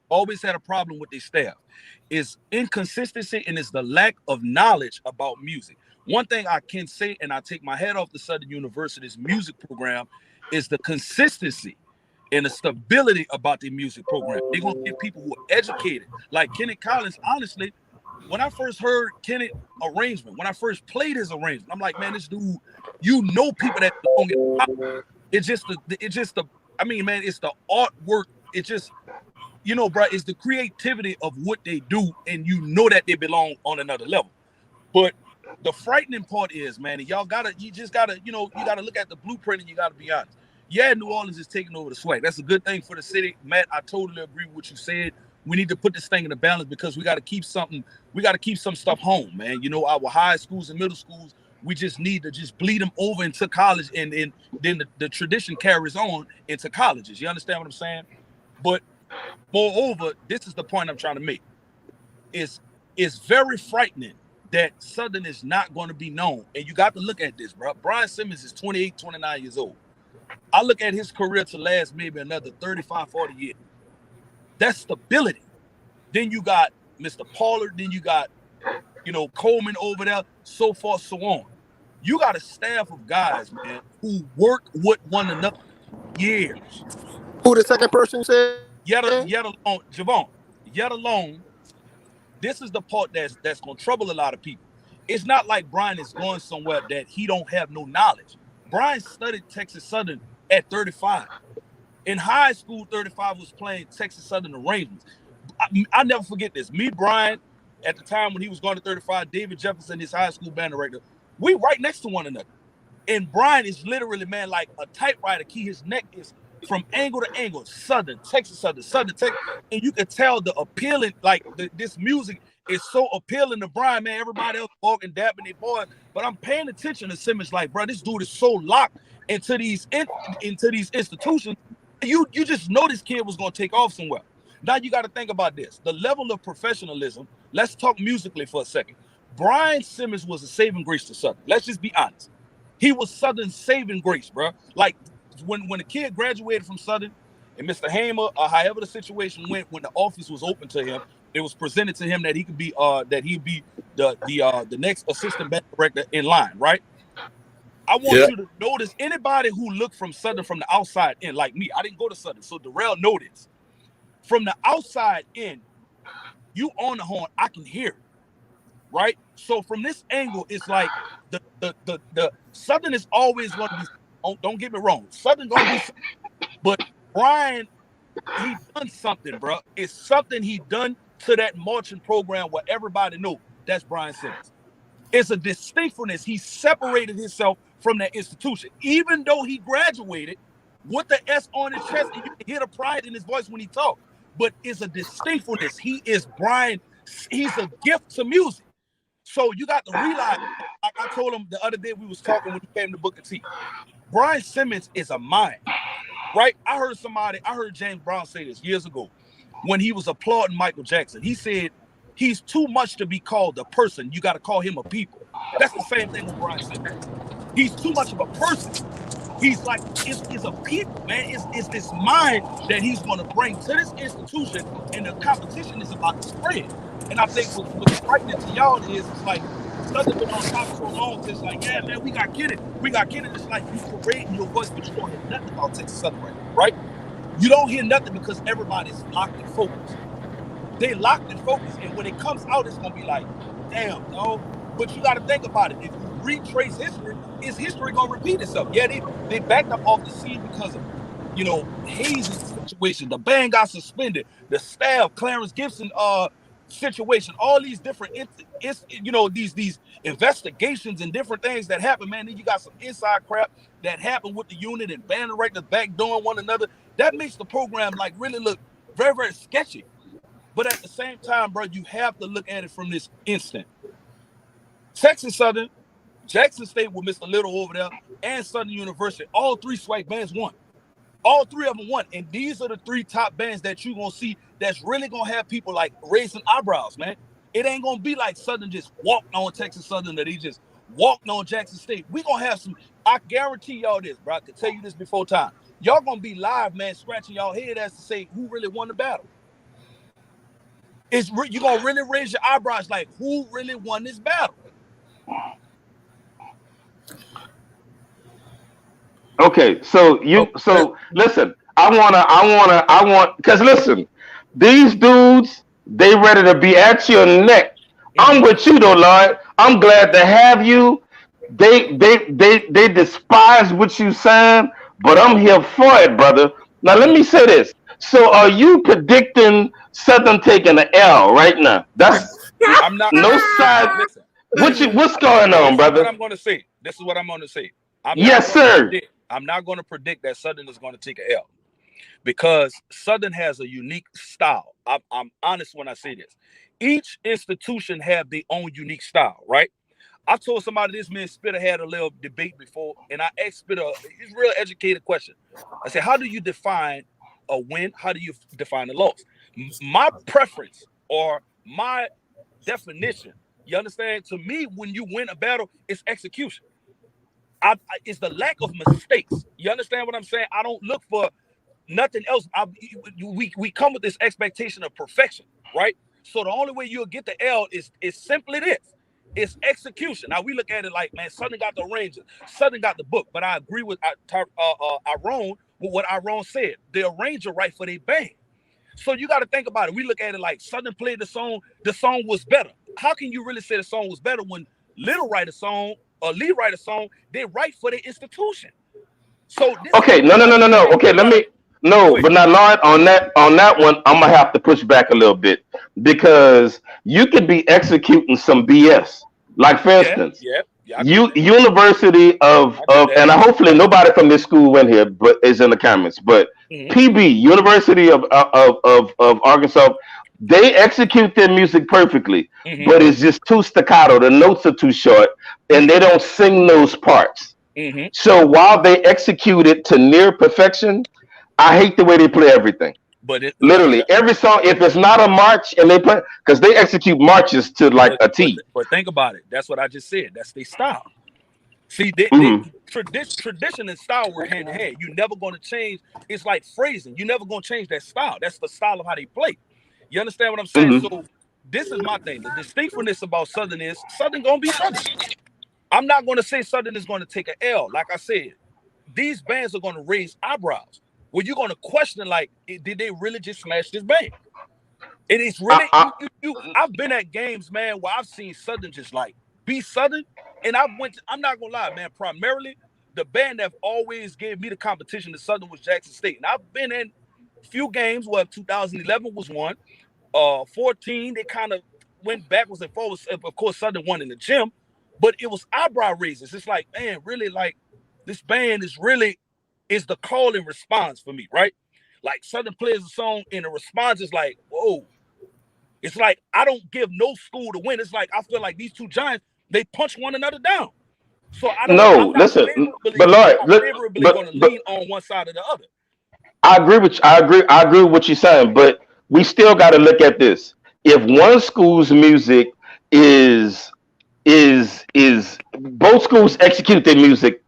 Always had a problem with their staff. It's inconsistency and it's the lack of knowledge about music. One thing I can say, and I take my hat off to Southern University's music program, is the consistency and the stability about the music program. They're going to get people who are educated. Like Kenny Collins, honestly, when I first heard Kenny arrangement, when I first played his arrangement, I'm like, man, this dude, people that don't get it's just the artwork. It's just, bro, it's the creativity of what they do, and that they belong on another level. But the frightening part is, man, you just gotta look at the blueprint and you gotta be honest. Yeah, New Orleans is taking over the swag. That's a good thing for the city. Matt, I totally agree with what you said. We need to put this thing in the balance because we got to keep some stuff home, man. Our high schools and middle schools, we just need to just bleed them over into college, and then the tradition carries on into colleges. You understand what I'm saying? But moreover, this is the point I'm trying to make. It's very frightening that Southern is not going to be known. And you got to look at this, bro. Brian Simmons is 28, 29 years old. I look at his career to last maybe another 35, 40 years. That's stability. Then you got Mr. Pollard. Then you got, Coleman over there, so forth, so on. You got a staff of guys, man, who work with one another years. Who the second person said? Yet alone, Javon. Yet alone, this is the part that's going to trouble a lot of people. It's not like Brian is going somewhere that he don't have no knowledge. Brian studied Texas Southern at 35. In high school, 35 was playing Texas Southern arrangements. I never forget this. Me, Brian, at the time when he was going to 35, David Jefferson, his high school band director, we right next to one another. And Brian is literally, man, like a typewriter key. His neck is from angle to angle, Southern, Texas Southern, Texas. And you can tell the appealing, like this music is so appealing to Brian, man. Everybody else walking, dabbing their boy. But I'm paying attention to Simmons like, bro, this dude is so locked into these institutions. You just know this kid was going to take off somewhere. Now you got to think about this. The level of professionalism, let's talk musically for a second. Brian Simmons was a saving grace to Southern. Let's just be honest. He was Southern's saving grace, bro. Like when the kid graduated from Southern and Mr. Hamer, or however the situation went, when the office was open to him, it was presented to him that he could be the next assistant band director in line, right? I want you to notice anybody who looked from Southern from the outside in, like me. I didn't go to Southern, so Darrell noticed. From the outside in, you on the horn, I can hear it, right? So from this angle, it's like the Southern is always going to be. Don't get me wrong, Southern going to be, but Brian, he done something, bro. It's something he done to that marching program where everybody know that's Brian Simmons. It's a distinctness. He separated himself from that institution, even though he graduated with the S on his chest, and you can hear the pride in his voice when he talks. But it's a distinctness. He is Brian. He's a gift to music. So you got to realize, like I told him the other day we was talking when he came to Booker T. Brian Simmons is a mind, right? I heard James Brown say this years ago when he was applauding Michael Jackson. He said, he's too much to be called a person. You got to call him a people. That's the same thing with Brian Simmons. He's too much of a person. He's like, it's a people, man. It's this mind that he's going to bring to this institution, and the competition is about to spread. And I think what's frightening to y'all is, it's like, Southern been on top so long, it's like, yeah, man, we got Kennedy. It's like you parading your voice, but you don't hear nothing about Texas Southern right? You don't hear nothing because everybody's locked and focused. They locked and focused, and when it comes out, it's going to be like, damn, no. But you got to think about it. If you retrace history, is history going to repeat itself? Yeah, they backed up off the scene because of, Hayes' situation. The band got suspended. The staff, Clarence Gibson, situation, all these different, these investigations and different things that happen, man. Then you got some inside crap that happened with the unit and band directors backdooring one another. That makes the program like really look very, very sketchy. But at the same time, bro, you have to look at it from this instant. Texas Southern, Jackson State with Mr. Little over there, and Southern University, all three SWAC bands won. All three of them won. And these are the three top bands that you're going to see that's really going to have people like raising eyebrows, man. It ain't going to be like Southern just walked on Texas Southern, that he just walked on Jackson State. We're going to have some, I guarantee y'all this, bro. I can tell you this before time. Y'all going to be live, man, scratching y'all head as to say who really won the battle. You're going to really raise your eyebrows like, who really won this battle? Okay, so listen, because listen, these dudes, they ready to be at your neck. I'm with you though, Lord. I'm glad to have you. They despise what you saying, but I'm here for it, brother. Now let me say this. So are you predicting Southern taking an L right now? I'm not no side. Listen, what's going on, brother? This is what I'm going to say. Yes, sir. I'm not going to predict that Southern is going to take an L, because Southern has a unique style. I'm honest when I say this. Each institution have their own unique style, right? I told somebody this, man, Spitter had a little debate before, and I asked Spitter, it's a real educated question. I said, how do you define a win? How do you define a loss? My preference or my definition, you understand? To me, when you win a battle, it's execution. It's the lack of mistakes. You understand what I'm saying? I don't look for nothing else. We come with this expectation of perfection, right? So the only way you'll get the L is simply this. It's execution. Now we look at it like, man, Southern got the arranger, Southern got the book, but I agree with Iron with what Iron said. The arranger right for their band. So you got to think about it. We look at it like Southern played the song was better. How can you really say the song was better when Little write a song or Lee write a song, they write for the institution? So okay, no. Okay, but now, Lord, on that one, I'm gonna have to push back a little bit, because you could be executing some BS. Like for instance, University of and hopefully nobody from this school went here, but is in the comments. But PB, University of Arkansas, they execute their music perfectly, but it's just too staccato. The notes are too short, and they don't sing those parts. So while they execute it to near perfection, I hate the way they play everything. But literally every song, if it's not a march, and they play, because they execute marches to like a T. But think about it. That's what I just said. That's their style. See, tradition and style work hand in hand. You're never going to change. It's like phrasing. You're never going to change that style. That's the style of how they play. You understand what I'm saying? So this is my thing. The distinctness about Southern is Southern going to be Southern. I'm not going to say Southern is going to take an L. Like I said, these bands are going to raise eyebrows. Well, you're going to question, like, did they really just smash this band? It is really, I've been at games, man, where I've seen Southern just like be Southern. And I'm not going to lie, man, primarily the band that always gave me the competition to Southern was Jackson State. And I've been in a few games where 2011 was one. 14, they kind of went backwards and forwards. Of course, Southern won in the gym, but it was eyebrow raisers. It's like, man, really, like, this band is the call and response for me, right? Like Southern plays a song and the response is like, whoa. It's like I don't give no school to win. It's like I feel like these two giants, they punch one another down. So I don't but Lord, going to lean on one side or the other. I agree with what you're saying, but we still got to look at this. If one school's music is both schools execute their music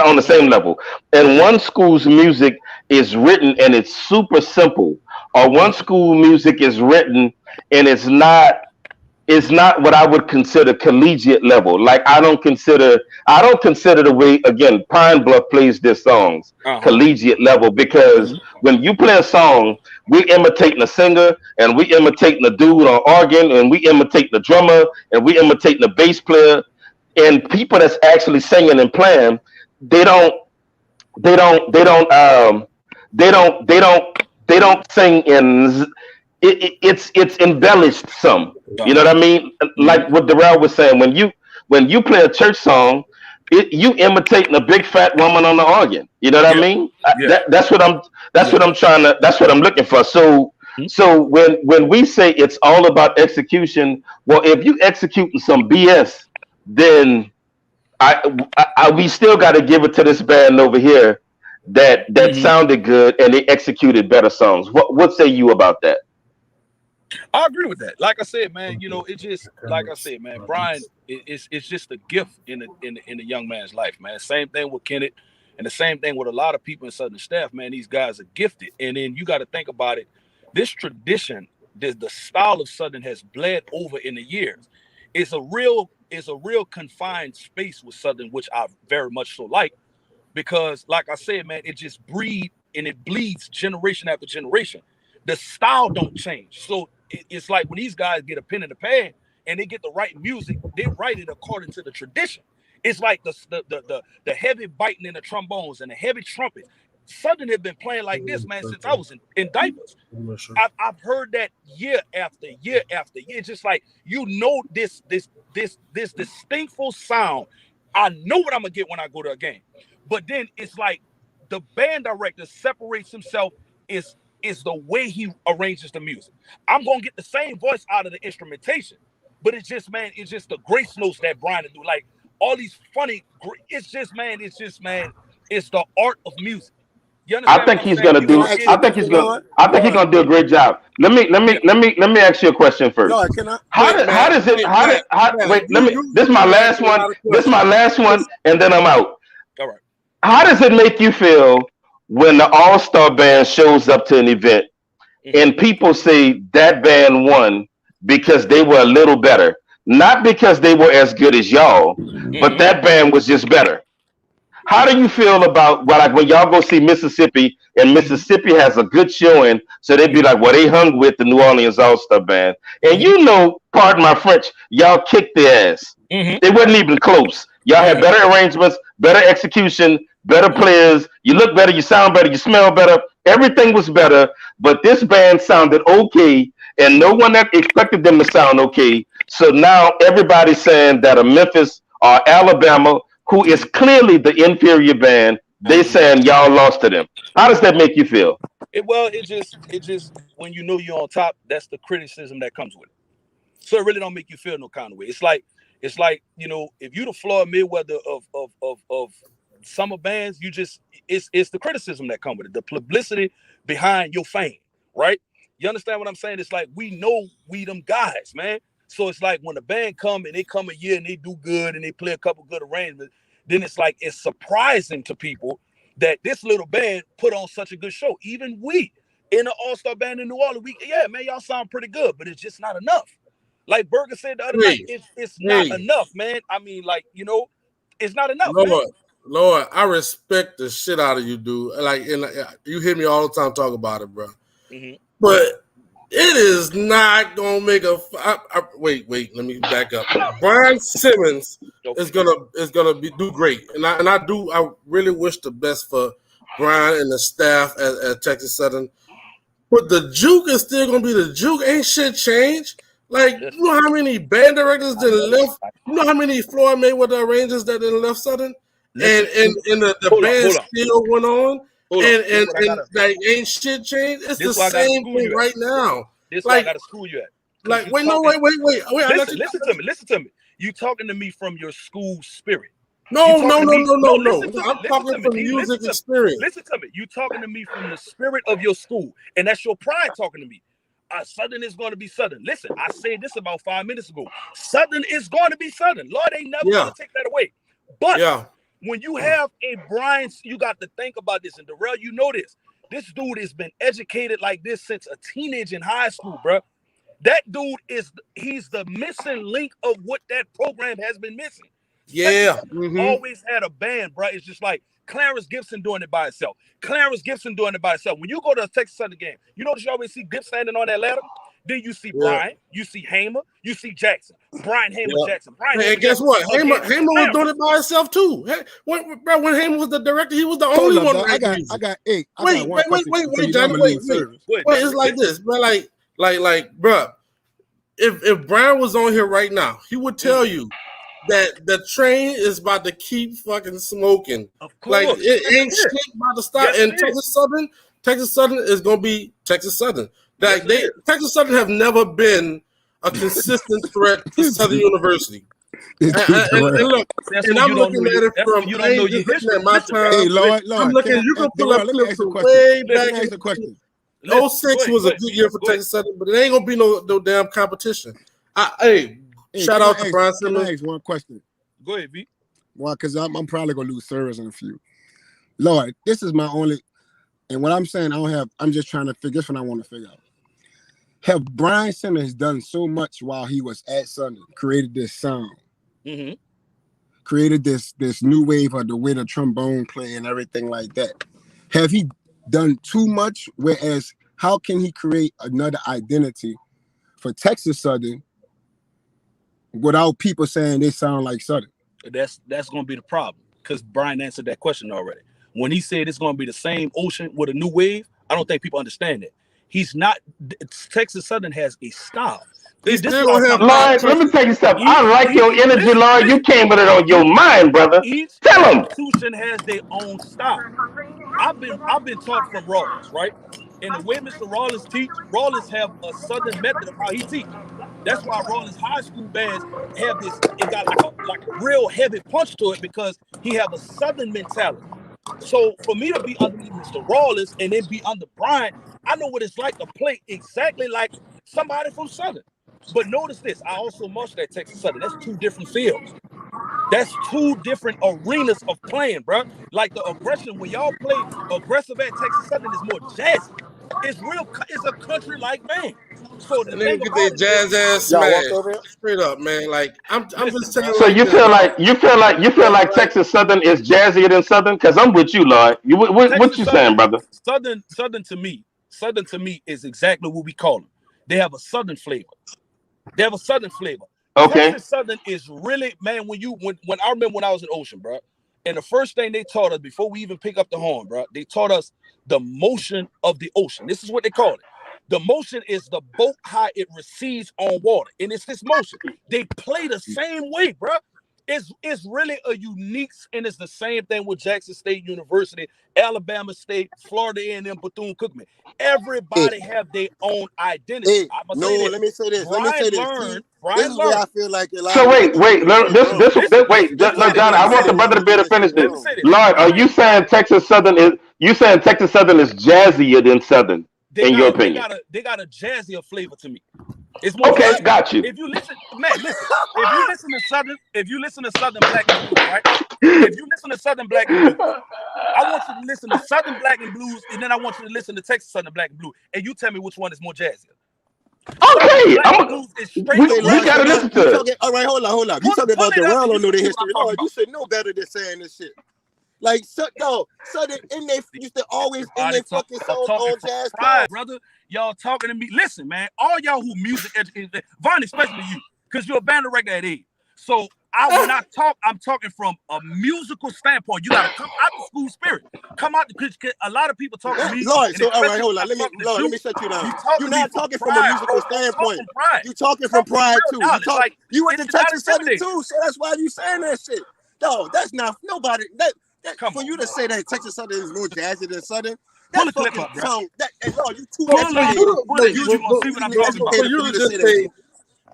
on the same level, and one school's music is written and it's super simple, or one school music is written and it's not what I would consider collegiate level. Like I don't consider the way, again, Pine Bluff plays their songs collegiate level, because when you play a song, we're imitating a singer and we imitating the dude on organ and we imitate the drummer and we imitating the bass player, and people that's actually singing and playing, they don't they don't sing in. It's embellished some. You know what I mean? Like what Darrell was saying, when you play a church song, you imitating a big fat woman on the organ. You know what I mean? That's what I'm trying to. That's what I'm looking for. So when we say it's all about execution, well, if you executing some BS, then we still got to give it to this band over here that sounded good and they executed better songs. What say you about that? I agree with that. Like I said, man, you know, it just like I said, man, Brian, it's just a gift in the young man's life, man. Same thing with Kenneth, and the same thing with a lot of people in Southern Staff, man. These guys are gifted, and then you got to think about it. This tradition, the style of Southern has bled over in the years. It's a real confined space with Southern, which I very much so like, because, like I said, man, it just breeds and it bleeds generation after generation. The style don't change, so it's like when these guys get a pen and a pad and they get the right music, they write it according to the tradition. It's like the heavy biting in the trombones and the heavy trumpet. Southern have been playing like this, man, since I was in diapers. I've heard that year after year after year. Just like, you know, this distinctful sound. I know what I'm gonna get when I go to a game. But then it's like the band director separates himself is the way he arranges the music. I'm gonna get the same voice out of the instrumentation, but it's just the grace notes that Brian do. Like all these funny, it's the art of music. I think he's gonna do a great job. Let me ask you a question first. No, this is my last one. This is my last one, and then I'm out. All right. How does it make you feel when the All-Star band shows up to an event and people say that band won because they were a little better, not because they were as good as y'all, but that band was just better? How do you feel about when y'all go see Mississippi and Mississippi has a good showing, so they'd be like, well, they hung with the New Orleans All-Star band, and you know, pardon my French, y'all kicked their ass. They wasn't even close. Y'all had better arrangements, better execution, better players. You look better, you sound better, you smell better. Everything was better, but this band sounded okay, and no one expected them to sound okay. So now everybody's saying that a Memphis or Alabama, who is clearly the inferior band, they saying y'all lost to them. How does that make you feel? It just when you know you're on top, that's the criticism that comes with it. So it really don't make you feel no kind of way. It's like, you know, if you the Floyd Mayweather of summer bands, it's the criticism that come with it, the publicity behind your fame, right? You understand what I'm saying? It's like, we know we them guys, man. So it's like when the band come and they come a year and they do good and they play a couple good arrangements, then it's like it's surprising to people that this little band put on such a good show. Even we in the All-Star band in New Orleans, y'all sound pretty good, but it's just not enough. Like Berger said the other night, it's not enough, man. I mean, like, you know, it's not enough. Lord, I respect the shit out of you, dude. Like, and you hear me all the time talk about it, bro. But it is not gonna make wait. Let me back up. Brian Simmons is gonna do great, and I really wish the best for Brian and the staff at Texas Southern. But the juke is still gonna be the juke. Ain't shit changed. Like, you know how many band directors didn't left? You know how many Floyd Mayweather arrangers that didn't left Southern? And the band still went on. And like, ain't shit changed. It's the same thing right now. This like, I gotta school you at. Like, wait. Listen to me. You talking to me from your school spirit. No. I'm talking from music experience. Listen to me. You talking to me from the spirit of your school. And that's your pride talking to me. Southern is going to be Southern. Listen, I said this about 5 minutes ago. Southern is going to be Southern. Lord ain't never going to take that away. But when you have a Brian, you got to think about this. And Darrell, you know this. This dude has been educated like this since a teenage in high school, bro. That dude he's the missing link of what that program has been missing. Yeah. Always had a band, bro. It's just like Clarence Gibson doing it by itself. When you go to a Texas Southern game, you notice you always see Gibbs standing on that ladder. Then you see Yeah. Brian, you see Hamer, you see Jackson. Brian Hamer Yeah. Jackson. Brian And Hamer guess Jackson what? Hamer against was Cameron. doing it by himself too. When Hamer was the director, he was the only Hold up, one dog. I writing got music. one Wait, question because you know I'm Johnny, gonna wait. lose service. Go ahead, Wait, Johnny. it's like this, man. Like, bruh, if Brian was on here right now, he would tell you that the train is about to keep fucking smoking. Of course. Like it ain't shit about to stop. Yes, And it is. Texas Southern is gonna be Texas Southern. Like Yes, it is. Texas Southern have never been a consistent threat to Southern University. And look, That's and when I'm you don't looking know at your, it that's from when you don't know your looking history. at my Listen, time. Hey, Lord, I'm looking. You can pull up Let me clips ask you a from question. way Let back. me ask you a question. 06 was a good year for Texas Southern, but it ain't gonna be no damn competition. Hey, shout out to Brian Can I Simmons. ask one question? Go ahead, V. Well, because I'm probably gonna lose service in a few. Lord, this is my only, and what I'm saying, I'm just trying to figure this one I want to figure out. Have Brian Simmons done so much while he was at Southern, created this sound, Mm-hmm. created this new wave of the way the trombone play and everything like that? Have he done too much? Whereas, how can he create another identity for Texas Southern without people saying they sound like Southern? That's going to be the problem because Brian answered that question already. When he said it's going to be the same ocean with a new wave, I don't think people understand it. He's not. Texas Southern has a style. They This still is have Lord, let me tell you something. I like your energy, Lord. You came with it on your mind, brother. Each Tell him. institution has their own style. I've been taught from Rawlins, right? And the way Mr. Rawlins teach, Rawlins have a Southern method of how he teach. That's why Rawlins high school bands have this. It got like a real heavy punch to it because he have a Southern mentality. So for me to be underneath Mr. Rawlins and then be under Brian, I know what it's like to play exactly like somebody from Southern. But notice this, I also marshaled at Texas Southern. That's two different fields. That's two different arenas of playing, bro. Like the aggression, when y'all play aggressive at Texas Southern, is more jazzy. It's real. It's a country-like band. So the and they thing get about their it jazz is, ass Y'all walk smashed. over here? Straight up, man. Like I'm just telling you. So you feel like Texas Southern is jazzier than Southern? Because I'm with you, Lord. What you saying, brother? Southern to me is exactly what we call them. They have a Southern flavor. Okay. Texas Southern is really, man, when I remember when I was in Ocean, bro, and the first thing they taught us before we even pick up the horn, bro, they taught us the motion of the ocean. This is what they call it. The motion is the boat, how it recedes on water, and it's this motion. They play the same way, bro. It's really a unique, and it's the same thing with Jackson State University, Alabama State, Florida A&M, Bethune-Cookman. Everybody have their own identity. Hey, no, let me say this. Brian This learned. is where I feel like a lot So of wait. wait. No, John, I want the brother to be able to finish this. Lord, are you saying Texas Southern is jazzier than Southern in your opinion? They got a jazzier flavor to me. It's more Okay, jazzy. got you. If you listen, man, listen. If you listen to Southern Black and Blues, right? If you listen to Southern Black and Blues, I want you to listen to Southern Black and Blues, and then I want you to listen to Texas Southern Black and Blues, and you tell me which one is more jazzy. Okay, we gotta listen to it. All right, hold on. You talking about the world don't know the history. Lord, you should know better than saying this shit. Like, Southern, and they used to always in their fucking songs on jazz pride, brother. Y'all talking to me. Listen, man, all y'all who music educated, Von, especially you, because you're a band director at age. So when I talk, I'm talking from a musical standpoint. You gotta come out the school spirit. Come out because a lot of people talk to me. Lord, so all right, hold on. Let me shut you down. You're not talking from a musical standpoint. You're talking from pride too. You went to Texas Southern too, so that's why you saying that shit. No, that's not nobody. For you to say that Texas Southern is more jazzy than Southern. That's fucking song. Lord, you too educated.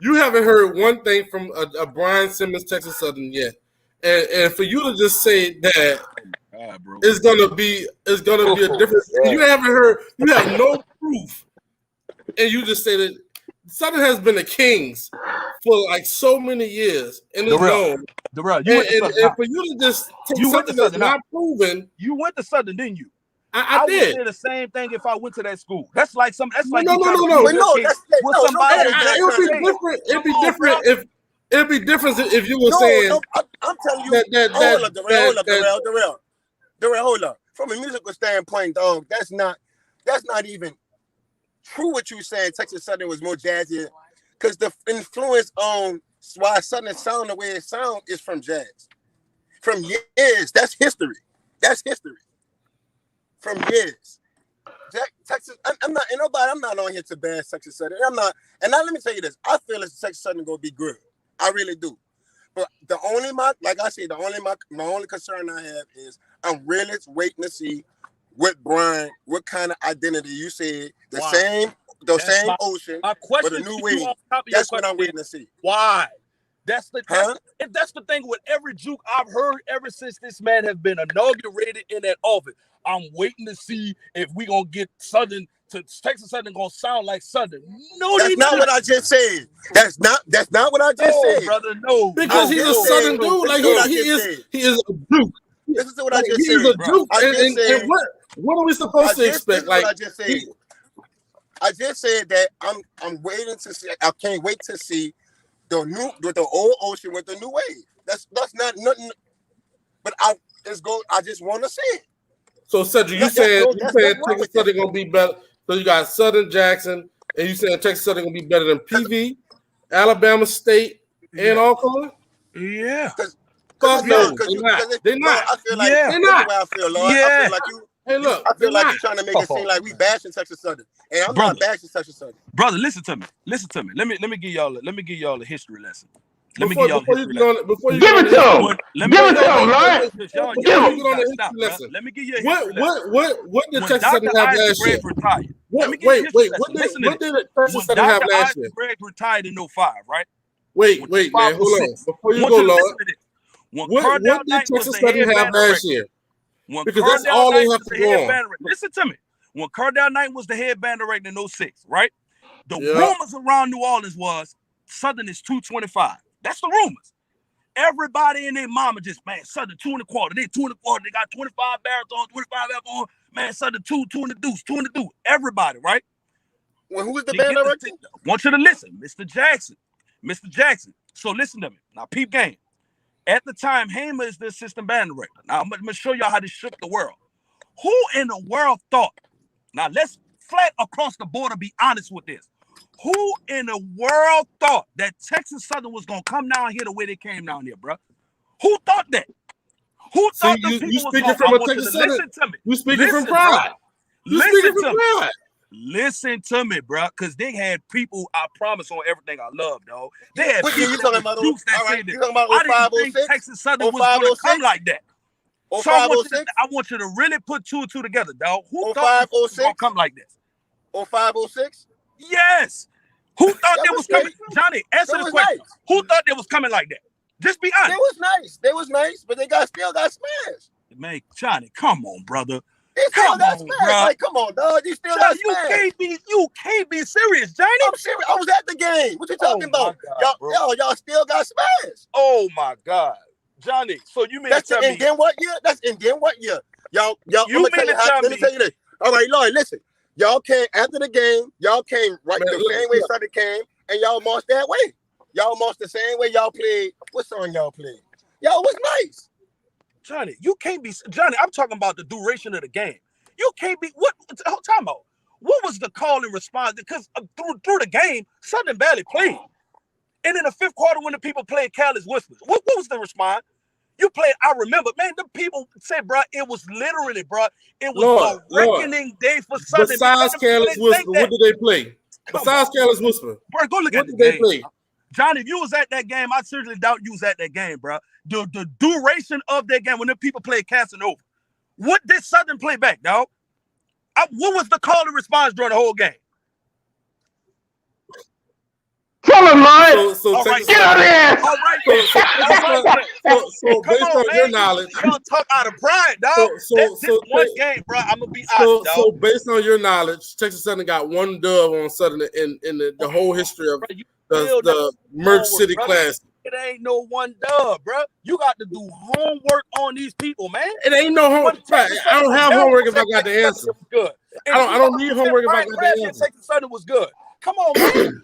You haven't heard one thing from a Brian Simmons Texas Southern yet, and for you to just say that it's gonna be a difference. You haven't heard. You have no proof, and you just say that Southern has been the Kings for like so many years, and it's known. And for you to just take something that's not proven, you went to Southern, didn't you? I did. Would say the same thing if I went to that school. That's like no. It would be different. It'd be different it'd be different if you were saying. I'm telling you. Hold up. From a musical standpoint, dog, that's not even. true what you saying. Texas Southern was more jazzy because the influence on why Southern sound the way it sounds is from jazz. From years, that's history. That's history. From years. Texas, I'm not on here to ban Texas Southern. I'm not, and now let me tell you this. I feel that Texas Southern gonna be good. I really do. But the only my only concern I have is I'm really waiting to see what kind of identity you said. The same ocean, my but question a new to wave. you off the top of your That's what I'm question waiting to see. Why? That's the thing with every juke I've heard ever since this man has been inaugurated in that office. I'm waiting to see if we gonna get Southern to Texas Southern gonna sound like Southern. No, That's not what I just said. That's not what I just said, brother. No, Because he's a Southern dude. Like he is a duke. This is what I just He said. is a duke. And what are we supposed to expect? Like I just said. I just said that I'm waiting to see. I can't wait to see the old ocean with the new wave. That's not nothing. But I just want to see it. So Cedric, you said Texas Southern gonna be better. So you got Southern Jackson, and you saying Texas Southern gonna be better than PV, Alabama State, and Alcorn? Yeah. Fuck no, they're not. I feel like they're not. I feel, Lord. Yeah. I feel like you. Hey, look, I feel like you're trying to make it seem like we bashing Texas Southern, and I'm not bashing Texas Southern. Brother, listen to me. Let me give y'all a history lesson. Before you give it to him. Give it to him, Lord. Let me give you a What history did Texas Southern have last year? Wait, what did Texas Southern have last year? Greg retired in 05, right? Wait, man, hold on. Before you go, Lord, what did Texas Southern have last year? Because that's all they have to go on. Listen to me. When Cardell Knight was the head band director in 06, right? The rumors around New Orleans was Southern is 225. That's the rumors. Everybody and their mama just, man, Southern 2 1/4. They 2 1/4. They got 25 baritone, 25 alcohol. Man, Southern 2 in the deuce, 2 in the deuce. Everybody, right? Well, who was the band director? Want you to listen, Mr. Jackson. So listen to me. Now, peep game. At the time, Hamer is the assistant band director. Now, I'm going to show y'all how this shook the world. Who in the world thought? Now, let's flat across the border be honest with this. Who in the world thought that Texas Southern was going to come down here the way they came down here, bro? Who thought that? Who thought the people was going to come? Listen to me. You speaking from pride. Listen to me, bro, because they had people, I promise, on everything I love, dog. They had what year you talking about? You talking about I didn't think Texas Southern was going to come like that. So I want you to really put 2 and 2 together, dog. Who thought it was going to come like this? 05, 06? Yes. Who thought they was coming? Johnny, answer the question. Nice. Who thought they was coming like that? Just be honest. They was nice, but they still got smashed. Man, Johnny, come on, brother. They still got smashed. Like, come on, dog. You still got smashed. You can't be serious, Johnny. I'm serious. I was at the game. What you talking about? God, y'all still got smashed. Oh my God. Johnny, so you mean to tell me? And then what year? Y'all, let me tell you this. All right, Lloyd, listen. Y'all came after the game. Y'all came the same way Southern came, and y'all marched that way. Y'all marched the same way y'all played. What song y'all played? Y'all was nice. Johnny, you can't be. Johnny, I'm talking about the duration of the game. You can't be. What? Time out. What was the call and response? Because through the game, Southern barely played. And in the 5th quarter, when the people played Careless Whispers, what was the response? You played, I remember, man, the people said, bro, it was literally, bro, it was a reckoning day for Southern. Besides Careless Whisper, what did they play? Besides Careless Whisper. Bro, go look at the game. Play? Johnny, if you was at that game, I seriously doubt you was at that game, bro. The duration of that game, when the people played Casanova, what did Southern play back, dog? What was the call and response during the whole game? Tell him, Lloyd. Get out of here. All right. So based on your knowledge, you don't talk out of pride, dog. This one game, bro. I'm gonna be honest, dog. So based on your knowledge, Texas Southern got 1 dub on Southern in the whole history of the Merch City Classic. It ain't no 1 dub, bro. You got to do homework on these people, man. It ain't no homework. I don't have homework if I got the answer. Good. I don't need homework if I got the answer. Texas Southern was good. Come on, man.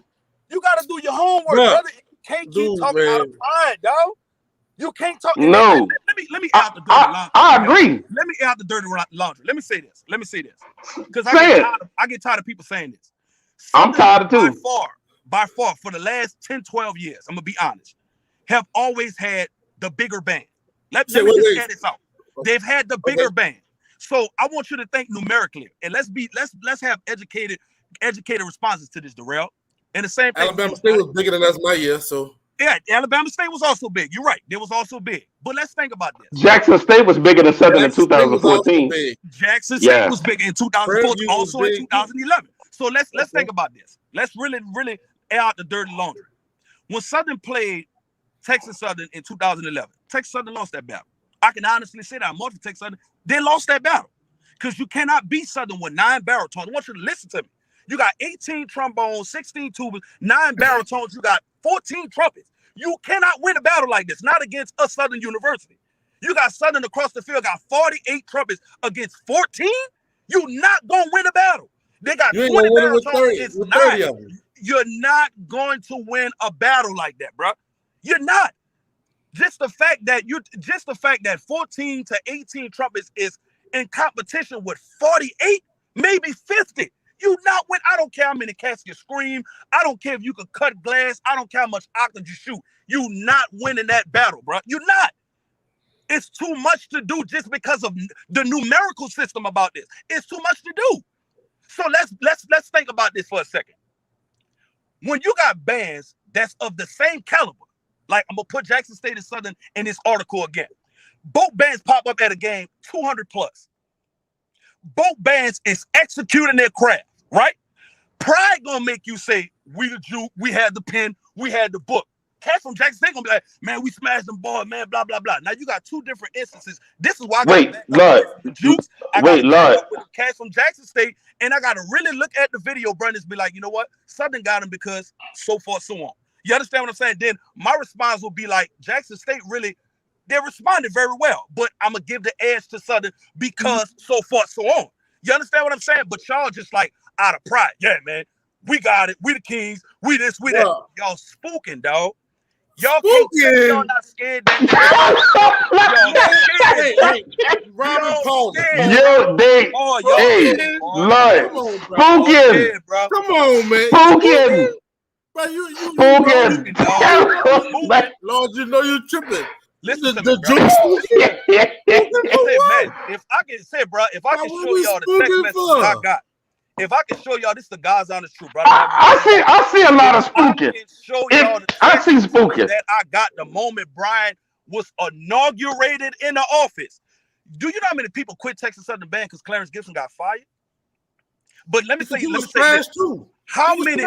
You got to do your homework, brother. You can't keep talking out of pride, dog. You can't talk. No. Let me out the dirty laundry. I agree. Let me out the dirty laundry. Let me say this. Because I get tired of people saying this. I'm tired by too. far, for the last 10, 12 years, I'm gonna be honest, have always had the bigger band. Let me just get this out. They've had the bigger band. So I want you to think numerically, and let's have educated responses to this, Darrell. And the same thing. Alabama State was bigger than us my year, so yeah, Alabama State was also big. You're right. It was also big. But let's think about this. Jackson State was bigger than Southern in 2014. Jackson State was big in 2014, also in 2011. So let's think about this. Let's really air out the dirty laundry. When Southern played Texas Southern in 2011, Texas Southern lost that battle. I can honestly say that most of Texas Southern, they lost that battle. Because you cannot beat Southern with 9 baritones. I want you to listen to me. You got 18 trombones, 16 tubas, 9 baritones. You got 14 trumpets. You cannot win a battle like this, not against a Southern University. You got Southern across the field, got 48 trumpets against 14. You not going to win a battle. They got 20 baritones against 9. You're not going to win a battle like that, bro. You're not. Just the fact that 14 to 18 trumpets is in competition with 48, maybe 50. You not win. I don't care how many cats you scream. I don't care if you can cut glass. I don't care how much octave you shoot. You not winning that battle, bro. You're not. It's too much to do just because of the numerical system about this. It's too much to do. So let's think about this for a second. When you got bands that's of the same caliber, like I'm gonna put Jackson State and Southern in this article again. Both bands pop up at a game 200 plus. Both bands is executing their craft, right? Pride gonna make you say, we the Jew, we had the pen, we had the book. Cats from Jackson State gonna be like, man, we smashed them boys, man, blah, blah, blah. Now you got two different instances. This is why I got cats from Jackson State, and I gotta really look at the video, brothers, be like, you know what? Southern got him because so forth, so on. You understand what I'm saying? Then my response will be like, Jackson State really, they responded very well, but I'm gonna give the edge to Southern because so forth, so on. You understand what I'm saying? But y'all just like out of pride. Yeah, man, we got it. We the kings. We this, we that. Y'all spooking, dog. Y'all can't say y'all not scared. Spooking. Come on, man. Spooking. But you Lord, you know you tripping. Listen to me, bro. Man, if I can say, bro, if I can show y'all the text messages I got, if I can show y'all, this is the God's honest truth, bro. I see a lot of spooking. I see spooking that I got the moment Brian was inaugurated in the office. Do you know how many people quit Texas Southern Band because Clarence Gibson got fired? But let me say this. How many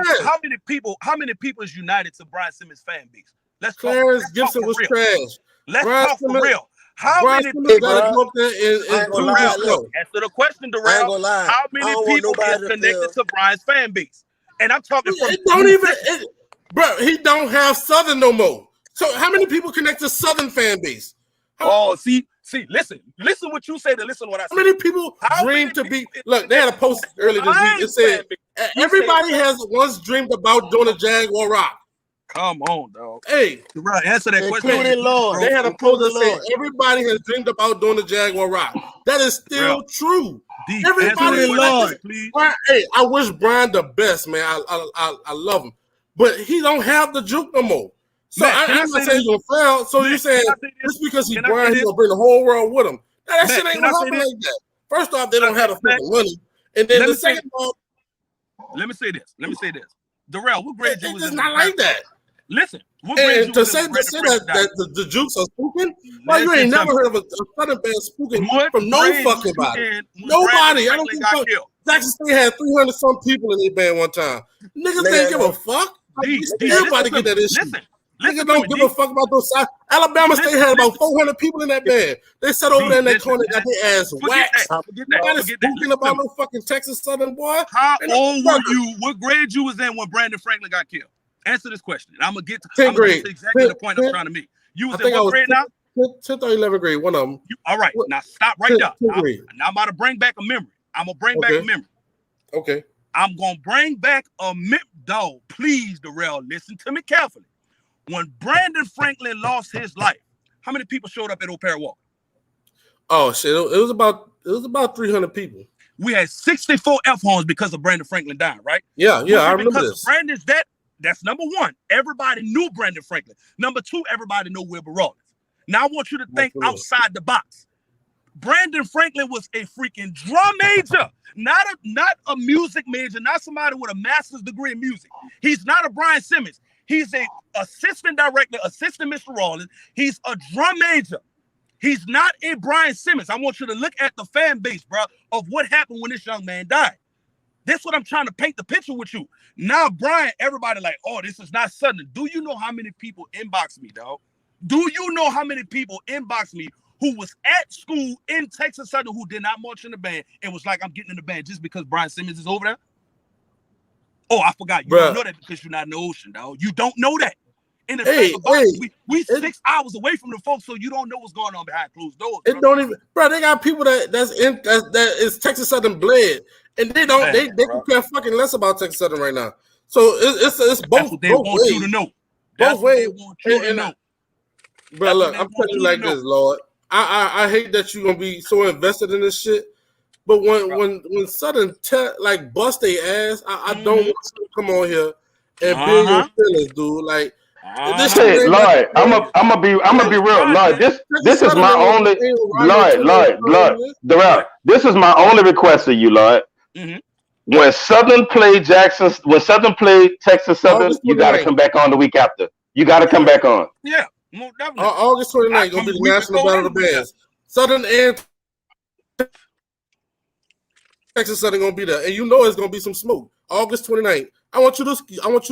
people is united to Brian Simmons fan base? Clarence Gibson was trash. Let's talk for real. How many people answer the question, Darrell? How many people is connected to Brian's fan base? And I'm talking from bro, he don't have Southern no more. So how many people connect to Southern fan base? See, listen what you say to listen to what I say. How many people dream to be? Look, they had a post earlier this week. It said everybody has once dreamed about doing a Jaguar rock. Come on, dog. Hey, answer that question. They had a post that said everybody has dreamed about doing the Jaguar rock. That is still true. Everybody, Lord. Hey, I wish Brian the best, man. I love him, but he don't have the juke no more. So I'm not saying he's gonna fail. So you saying just because he's Brian, he's gonna bring the whole world with him? That shit ain't gonna happen like that. First off, they don't have the fucking money, and then the second off. Let me say this. Darrell, what grade you was in? It's not like that. Listen, and to say that the jukes are spooking, well, you ain't never heard of a Southern band spooking from no fucking body. Nobody. I don't give a fuck. Jackson State had 300 some people in their band one time. Niggas didn't give a fuck. Everybody get that issue. Niggas don't give a fuck about those. Alabama State had about 400 people in that band. They sat over there in that corner, got their ass waxed. Nobody spooking about no fucking Texas Southern boy. How old were you? What grade you was in when Brandon Franklin got killed? Answer this question. And I'm gonna get to exactly the point I'm trying to make. You was in what grade now? 10th or 11th grade, one of them. All right, now stop right there. Now I'm about to bring back a memory. I'm gonna bring back a memory. Okay. I'm gonna bring back a memory. Dog, please, Darrell, listen to me carefully. When Brandon Franklin lost his life, how many people showed up at O'Para Walker? Oh shit! It was about 300 people. We had 64 F horns because of Brandon Franklin dying, right? Yeah, Was it I remember because this. of Brandon's death? That's number one. Everybody knew Brandon Franklin. Number two, everybody knew Wilbur Rawlins. Now I want you to think outside the box. Brandon Franklin was a freaking drum major, not a music major, not somebody with a master's degree in music. He's not a Brian Simmons. He's a assistant director, assistant Mr. Rawlins. He's a drum major. He's not a Brian Simmons. I want you to look at the fan base, bro, of what happened when this young man died. That's what I'm trying to paint the picture with you. Now, Brian, everybody like, oh, this is not Southern. Do you know how many people inbox me, dog? Do you know how many people inbox me who was at school in Texas Southern who did not march in the band and was like, I'm getting in the band just because Brian Simmons is over there? Oh, I forgot. You don't know that because you're not in the ocean, dog. You don't know that. In the we 6 hours away from the folks, so you don't know what's going on behind closed doors. Bro. It don't even, bro. They got people that is Texas Southern bled, and they don't. They care fucking less about Texas Southern right now. So it's both. That's what they want you to know. Both ways. Want you to know. Bro, look, I'm telling you like this, Lord. I hate that you're gonna be so invested in this shit. But when Southern bust their ass, I don't want you to come on here and build your feelings, dude. Like. Hey, Lloyd, I'm gonna be real, Lloyd. This is my only Lloyd, Darrell. This is my only request to you, Lloyd. When Southern played Texas Southern, you gotta come back on the week after. You gotta come back on. Yeah, more definitely. August 29th gonna be the National Battle of the Bands. Southern and Texas Southern gonna be there, and you know it's gonna be some smoke. August 29th. I want you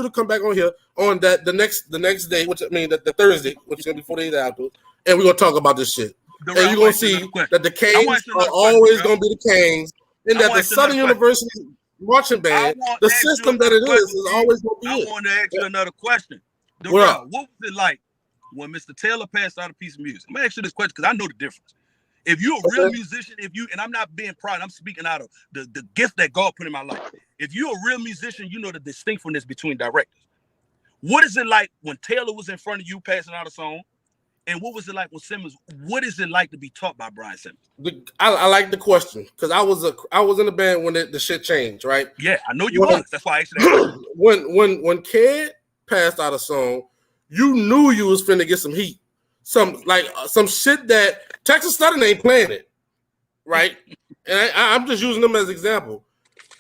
to come back on here on the next day, which I mean the Thursday, which is gonna be 4 days after, and we're gonna talk about this shit. And you're gonna see that the Canes are always gonna be the Canes, and that the Southern University marching band, the system that it is always gonna be. I want to ask you another question. What was it like when Mr. Taylor passed out a piece of music? I'm gonna ask you this question because I know the difference. If you're a real musician, and I'm not being proud, I'm speaking out of the gift that God put in my life. If you're a real musician, you know the distinctness between directors. What is it like when Taylor was in front of you passing out a song? And what was it like when Simmons? What is it like to be taught by Brian Simmons? I like the question because I was in the band when the shit changed, right? Yeah, I know you was. That's why I asked that. When Kid passed out a song, you knew you was finna get some heat. Some shit that Texas Southern ain't playing it, right? And I'm just using them as an example.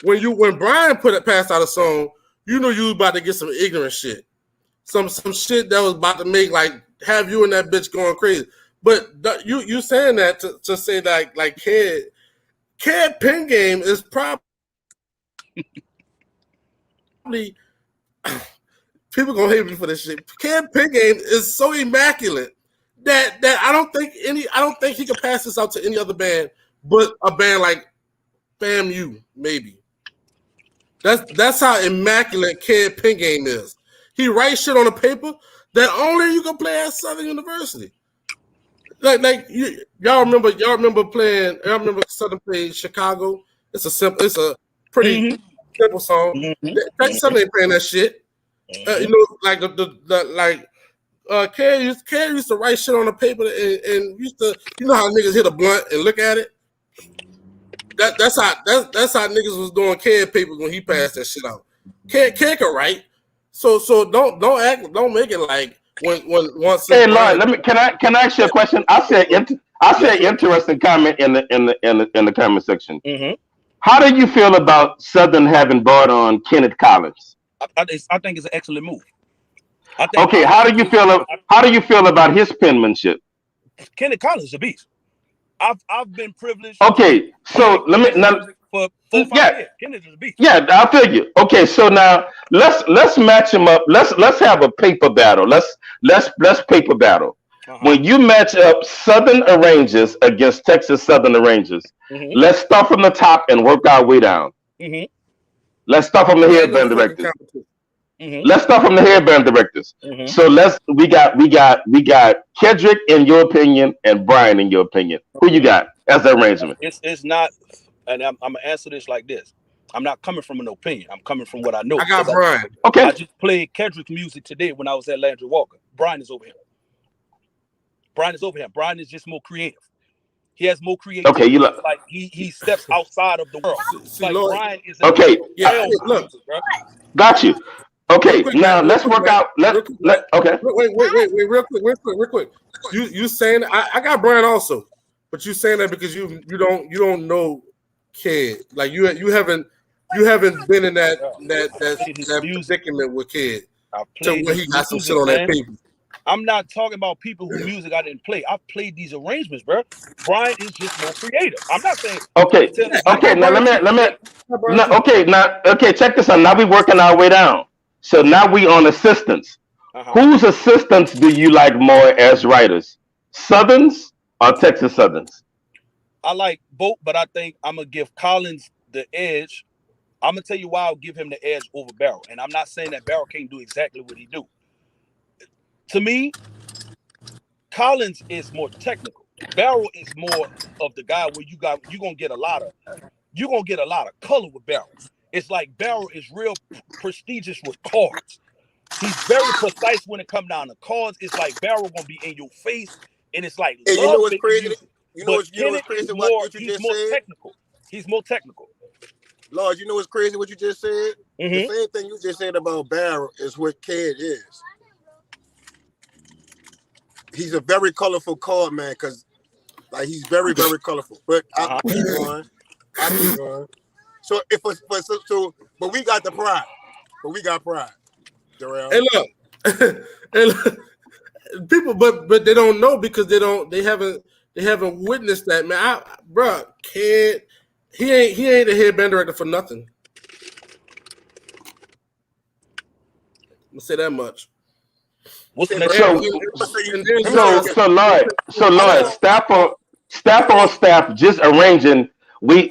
When Brian passed out a song, you knew you was about to get some ignorant shit, some shit that was about to have you and that bitch going crazy. But you saying that to say that like Kid pen game is probably people gonna hate me for this shit. Kid pen game is so immaculate. That I don't think he could pass this out to any other band but a band like FAMU, maybe. That's how immaculate Kid pen game is. He writes shit on a paper that only you can play at Southern University. Y'all remember Southern played Chicago. It's a pretty simple song. Texas Southern ain't playing that shit. Kid used to write shit on the paper and used to, you know how niggas hit a blunt and look at it. That's how niggas was doing Kid papers when he passed that shit out. Kid can write, so don't make it like when once. Hey Lloyd, can I ask you a question? I said interesting comment in the comment section. How do you feel about Southern having brought on Kenneth Collins? I think it's an excellent move. Okay, how do you feel about his penmanship? Kenneth Collins is a beast. I've been privileged. Okay, so let me now. For 4-5 years. Kenneth is a beast. Yeah, I feel you. Okay, so now let's match him up. Let's have a paper battle. Let's paper battle. When you match up Southern arrangers against Texas Southern arrangers, let's start from the top and work our way down. Let's start from the headband directors. Let's start from the headband directors. So we got Kedrick in your opinion and Brian in your opinion. Who you got as the arrangement? It's not, and I'm gonna answer this like this. I'm not coming from an opinion. I'm coming from what I know. I got Brian. Okay. I just played Kedrick's music today when I was at Landry Walker. Brian is over him. Brian is just more creative. He has more Okay, creativity. you look. Like he steps outside of the world. See, Like Lord, Brian is in Okay, the yeah. realm of Look, music, bro. got you. real Okay, quick, now Matt. Real let's quick, work Matt. out. Real quick, Matt. Okay. Wait. Real quick. You saying I got Brian also, but you saying that because you don't know Kid. Like you haven't been in that Bro, played his that music. predicament with Kid I to played where his he got some shit music, on that man. paper. I'm not talking about people who music I didn't play. I've played these arrangements, bro. Brian is just more creative. I'm not saying. Okay. Yeah, I Okay. got Now Brian too. let I me. got Brian No, too. okay. Now okay. Check this out. Now we working our way down. So now we on assistants. Uh-huh. Whose assistants do you like more as writers? Southerns or Texas Southerns? I like both, but I think I'm gonna give Collins the edge. I'm gonna tell you why I'll give him the edge over Barrel. And I'm not saying that Barrel can't do exactly what he do. To me, Collins is more technical. Barrel is more of the guy where you're gonna get a lot of color with Barrel. It's like Barrel is real prestigious with cards. He's very precise when it come down to cards. It's like Barrel gonna be in your face, and it's like Hey, you know love what's making crazy? music. You know But what's Kenneth crazy? is What more you he's just more said, technical. He's more technical. Lord. You know what's crazy? What you just said. The Mm-hmm. same thing you just said about Barrel is what Kid is. He's a very colorful card man, because like he's very colorful. But Uh-huh. I keep going. So if it's, but we got the pride. But we got pride, Darrell. And look, and look, people, but they don't know because they haven't witnessed that, man. Bro, Kid, he ain't a head band director for nothing. I'm gonna say that much. What's the And next Brandon, So question? And then let me say this. so I Lloyd, know. staff on staff, just arranging. We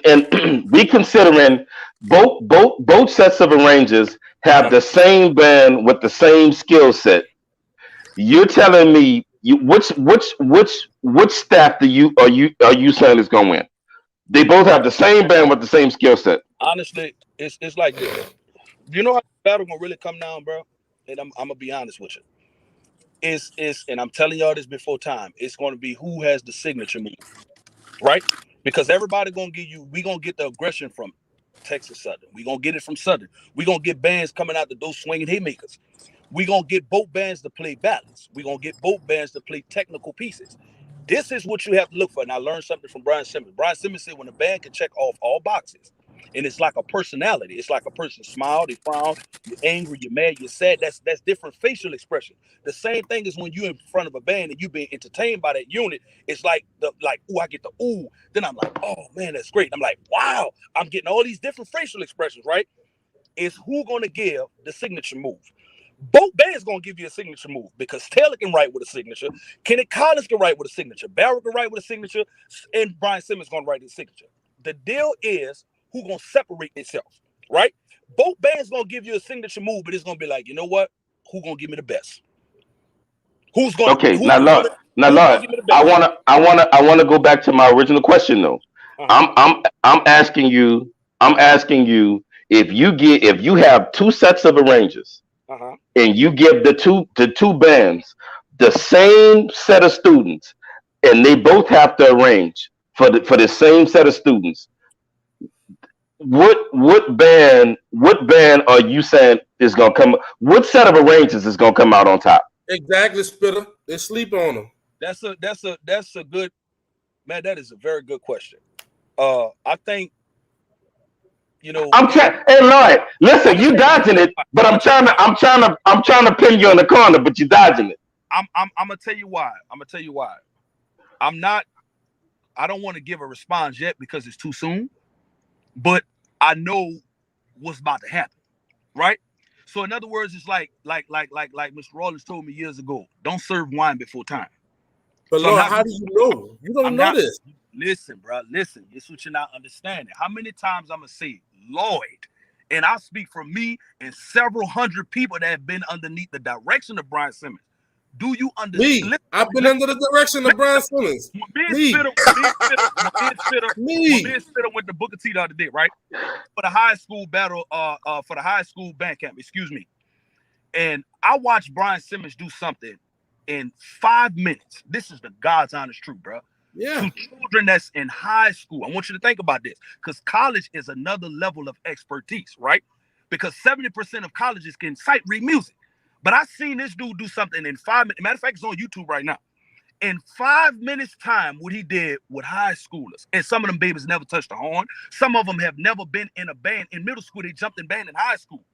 and we considering both sets of arrangers have the same band with the same skill set. You're telling me which staff are you saying is going to win? They both have the same band with the same skill set. Honestly, it's like this. You know how the battle gonna really come down, bro? And I'm gonna be honest with you. It's and I'm telling y'all this before time. It's gonna be who has the signature move, right? Because everybody gonna we gonna get the aggression from Texas Southern. We gonna get it from Southern. We gonna get bands coming out the door swinging haymakers. We gonna get both bands to play ballads. We gonna get both bands to play technical pieces. This is what you have to look for. And I learned something from Brian Simmons. Brian Simmons said when a band can check off all boxes, and it's like a personality. It's like a person smile, they frown, you're angry, you're mad, you're sad. That's different facial expression. The same thing is when you're in front of a band and you're being entertained by that unit. It's like ooh, I get the ooh. Then I'm like, oh man, that's great. I'm like, wow, I'm getting all these different facial expressions, right? Is who gonna give the signature move? Both bands gonna give you a signature move because Taylor can write with a signature, Kenny Collins can write with a signature, Barrett can write with a signature, and Brian Simmons gonna write his signature. The deal is who gonna separate itself, right? Both bands gonna give you a signature move, but it's gonna be like, you know what? Who gonna give me the best? Who's gonna Okay, who's gonna Lord, give me the best? I wanna go back to my original question though. Uh-huh. I'm asking you if you have two sets of arrangers Uh-huh. and you give the two bands the same set of students and they both have to arrange for the same set of students, what band are you saying is gonna come? What set of arrangers is gonna come out on top? exactly, Spitter. They sleep on them. That's a good man. That is a very good question. I think Hey Lloyd, listen, you dodging it, but I'm trying to pin you in the corner, but you dodging it. I'm gonna tell you why. I don't want to give a response yet because it's too soon, but I know what's about to happen, right? So in other words, it's like Mr. Rollins told me years ago, don't serve wine before time. But So Lord, how do you know? You don't know this. Listen, bro. Listen. This is what you're not understanding. How many times I'm gonna say Lloyd, and I speak for me and several hundred people that have been underneath the direction of Brian Simmons. Do you understand? Me, I've been under the direction of Brian Simmons. Me, Spitter went to Booker T the other day, right? For the high school battle, for the high school band camp, excuse me. And I watched Brian Simmons do something in 5 minutes. This is the God's honest truth, bro. Yeah. to children that's in high school. I want you to think about this, because college is another level of expertise, right? Because 70% of colleges can sight read music. But I seen this dude do something in 5 minutes. Matter of fact, it's on YouTube right now. In 5 minutes time, what he did with high schoolers, and some of them babies never touched a horn. Some of them have never been in a band. In middle school, they jumped in band in high school.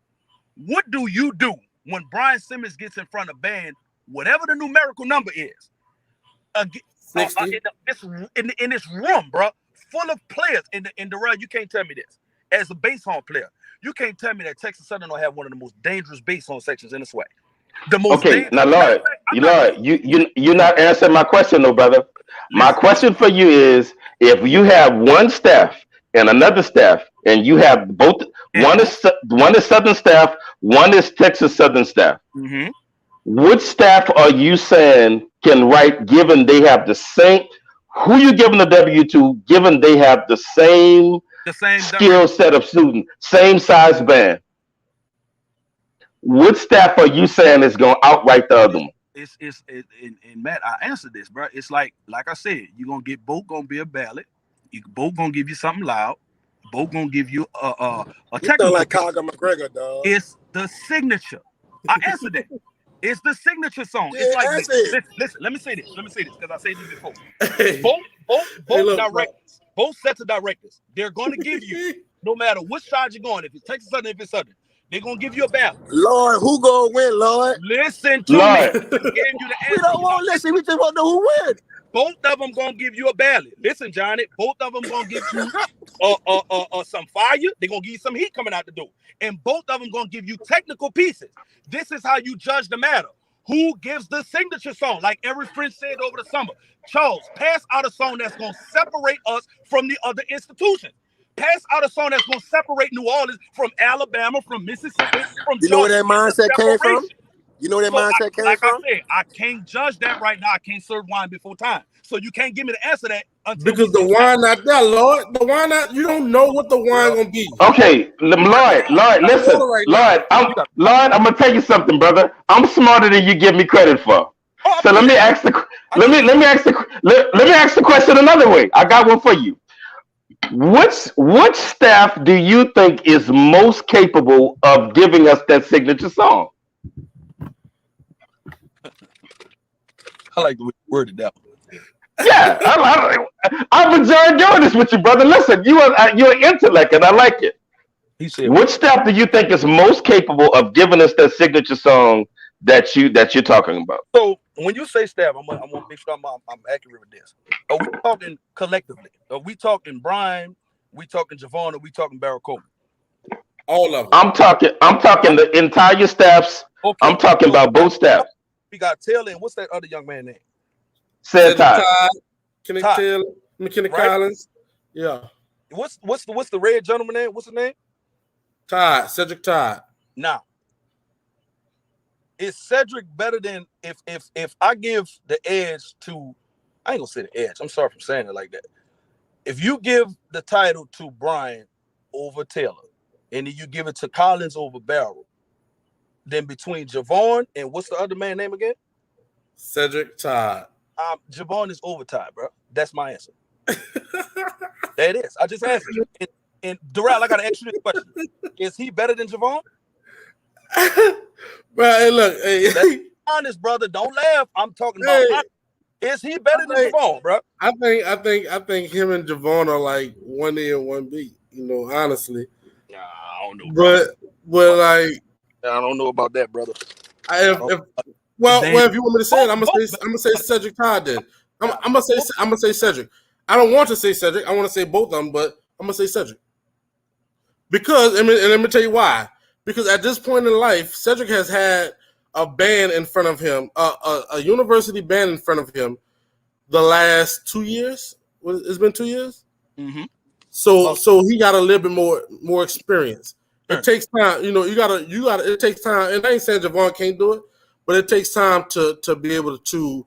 What do you do when Brian Simmons gets in front of band, whatever the numerical number is, in this room, bro, full of players? In Darrell, you can't tell me this. As a bass horn player, you can't tell me that Texas Southern don't have one of the most dangerous bass horn sections in this way. The most Okay, now, Lord, you're not answering my question, though, brother. My question for you is, if you have one staff and another staff, and you have both, one is Southern staff, one is Texas Southern staff. Mm-hmm. Which staff are you saying can write, given they have the same? Who you giving the W to, given they have the same skill set of students, same size band? What staff are you saying is going to outright the other one? And Matt, I answered this, bro. It's like I said, you're gonna get both gonna be a ballad. You both gonna give you something loud. Both gonna give you a technical. Like Conor McGregor, dog. It's the signature. I answered that. It's the signature song. Yeah, it's like listen. Let me say this because I said this before. Both directors, both sets of directors, they're going to give you, no matter which side you're going. If it's Texas Southern, if it's Southern, they're gonna give you a ballot. Lord, who gonna win, Lord? Listen to me. I gave you the answer. We don't want to listen. We just want to know who wins. Both of them gonna give you a ballot. Listen, Johnny. Both of them gonna give you some fire. They're gonna give you some heat coming out the door, and both of them gonna give you technical pieces. This is how you judge the matter. Who gives the signature song? Like every friend said over the summer, Charles, pass out a song that's gonna separate us from the other institutions. Pass out a song that's gonna separate New Orleans from Alabama, from Mississippi, from Georgia. You know where that mindset came from? You know where that mindset came from? I said, I can't judge that right now. I can't serve wine before time. So you can't give me the answer to that until because the wine not there, Lord. The wine not, you don't know what the wine gonna be. Okay, Lord, listen. Lord, I'm gonna tell you something, brother. I'm smarter than you give me credit for. So let me ask the question another way. I got one for you. Which staff do you think is most capable of giving us that signature song? I like the way you worded that one. Yeah, I've enjoyed doing this with you, brother. Listen, you're an intellect, and I like it. He said, which staff do you think is most capable of giving us that signature song that you're talking about? So when you say staff, I'm gonna make sure I'm accurate with this. Are we talking collectively? Are we talking Brian? We talking Javon? Or we talking Barrett Coleman? All of them. I'm talking the entire staffs. Okay. I'm talking about both staffs. We got Taylor and what's that other young man name? Said Todd. Kenneth Taylor, McKenna Collins. Yeah. What's the red gentleman name? What's his name? Todd. Cedric Todd. Now, is Cedric better than if I give the edge to? I ain't gonna say the edge. I'm sorry for saying it like that. If you give the title to Brian over Taylor, and then you give it to Collins over Barrel, then between Javon and what's the other man name again? Cedric Todd. Javon is over Todd, bro. That's my answer. That is. I just answered you. And Darrell, I gotta ask you this question: is he better than Javon? Bro, hey, look, hey. Let's be honest, brother. Don't laugh. I'm talking about. Is he better than Javon, bro? I think him and Javon are like 1A and 1B. You know, honestly. Nah, I don't know. But like, I don't know about that, brother. If you want me to say it, I'm gonna say Cedric Todd. Then I'm gonna say Cedric. I don't want to say Cedric. I want to say both of them, but I'm gonna say Cedric because and let me tell you why. Because at this point in life, Cedric has had a band in front of him, a university band in front of him, the last 2 years. It's been 2 years. Mm-hmm. So he got a little bit more experience. It takes time, you gotta. It takes time, and I ain't saying Javon can't do it, but it takes time to be able to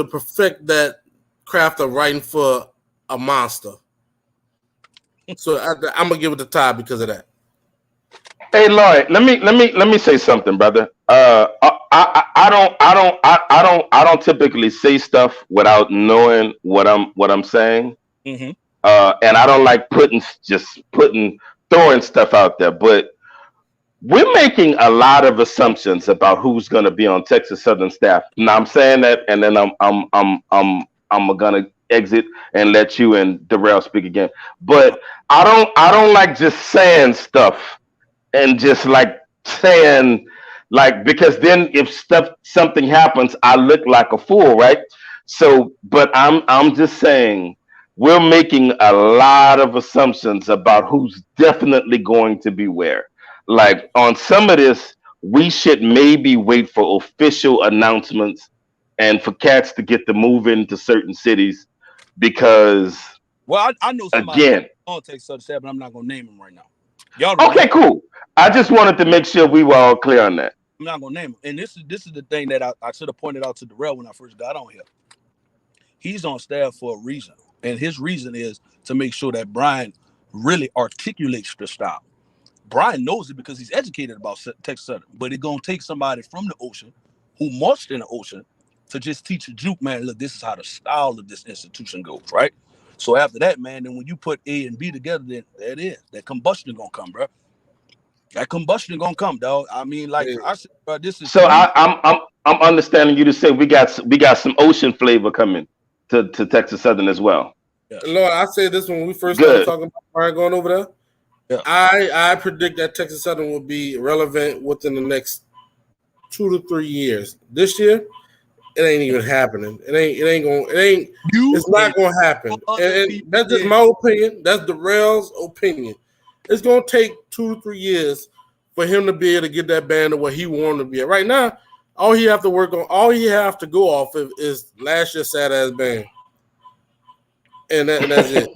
perfect that craft of writing for a monster. So I'm gonna give it to Todd because of that. Hey Lloyd, let me say something, brother. I I don't typically say stuff without knowing what I'm saying. Mm-hmm. And I don't like throwing stuff out there, but we're making a lot of assumptions about who's going to be on Texas Southern staff. Now I'm saying that, and then I'm gonna exit and let you and Darrell speak again. But I don't like just saying stuff and just like saying like, because then if something happens, I look like a fool, right? So, but I'm just saying we're making a lot of assumptions about who's definitely going to be where. Like on some of this, we should maybe wait for official announcements and for cats to get to move into certain cities because, well, I know somebody again, on Texas Southern staff, but I'm not gonna name him right now. Y'all okay, cool. I just wanted to make sure we were all clear on that. I'm not gonna name him. And this is the thing that I should have pointed out to Darrell when I first got on here. He's on staff for a reason, and his reason is to make sure that Brian really articulates the style. Brian knows it because he's educated about Texas Southern, but it's gonna take somebody from the ocean who marched in the ocean to just teach a juke, man, look, this is how the style of this institution goes, right? So after that, man, then when you put A and B together, then there it is. That combustion gonna come, bro. That combustion gonna come, dog. I mean, like I said, bro, this is so I'm understanding you to say we got some ocean flavor coming to Texas Southern as well. Yeah. Lord, I said this when we first started talking about Brian going over there. Yeah. I predict that Texas Southern will be relevant within the next 2 to 3 years. This year, it ain't even happening. It's not gonna happen. And that's just my opinion. That's Darrell's opinion. It's gonna take 2 to 3 years for him to be able to get that band to where he wanted to be at. Right now, all he have to go off of is last year's sad ass band. And that's it.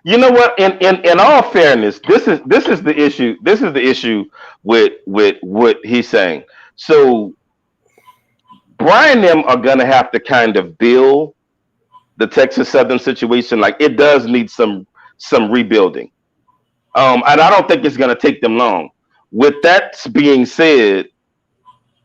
You know what? In all fairness, this is the issue. This is the issue with what he's saying. So Brian and them are gonna have to kind of build the Texas Southern situation. Like it does need some rebuilding. And I don't think it's gonna take them long. With that being said,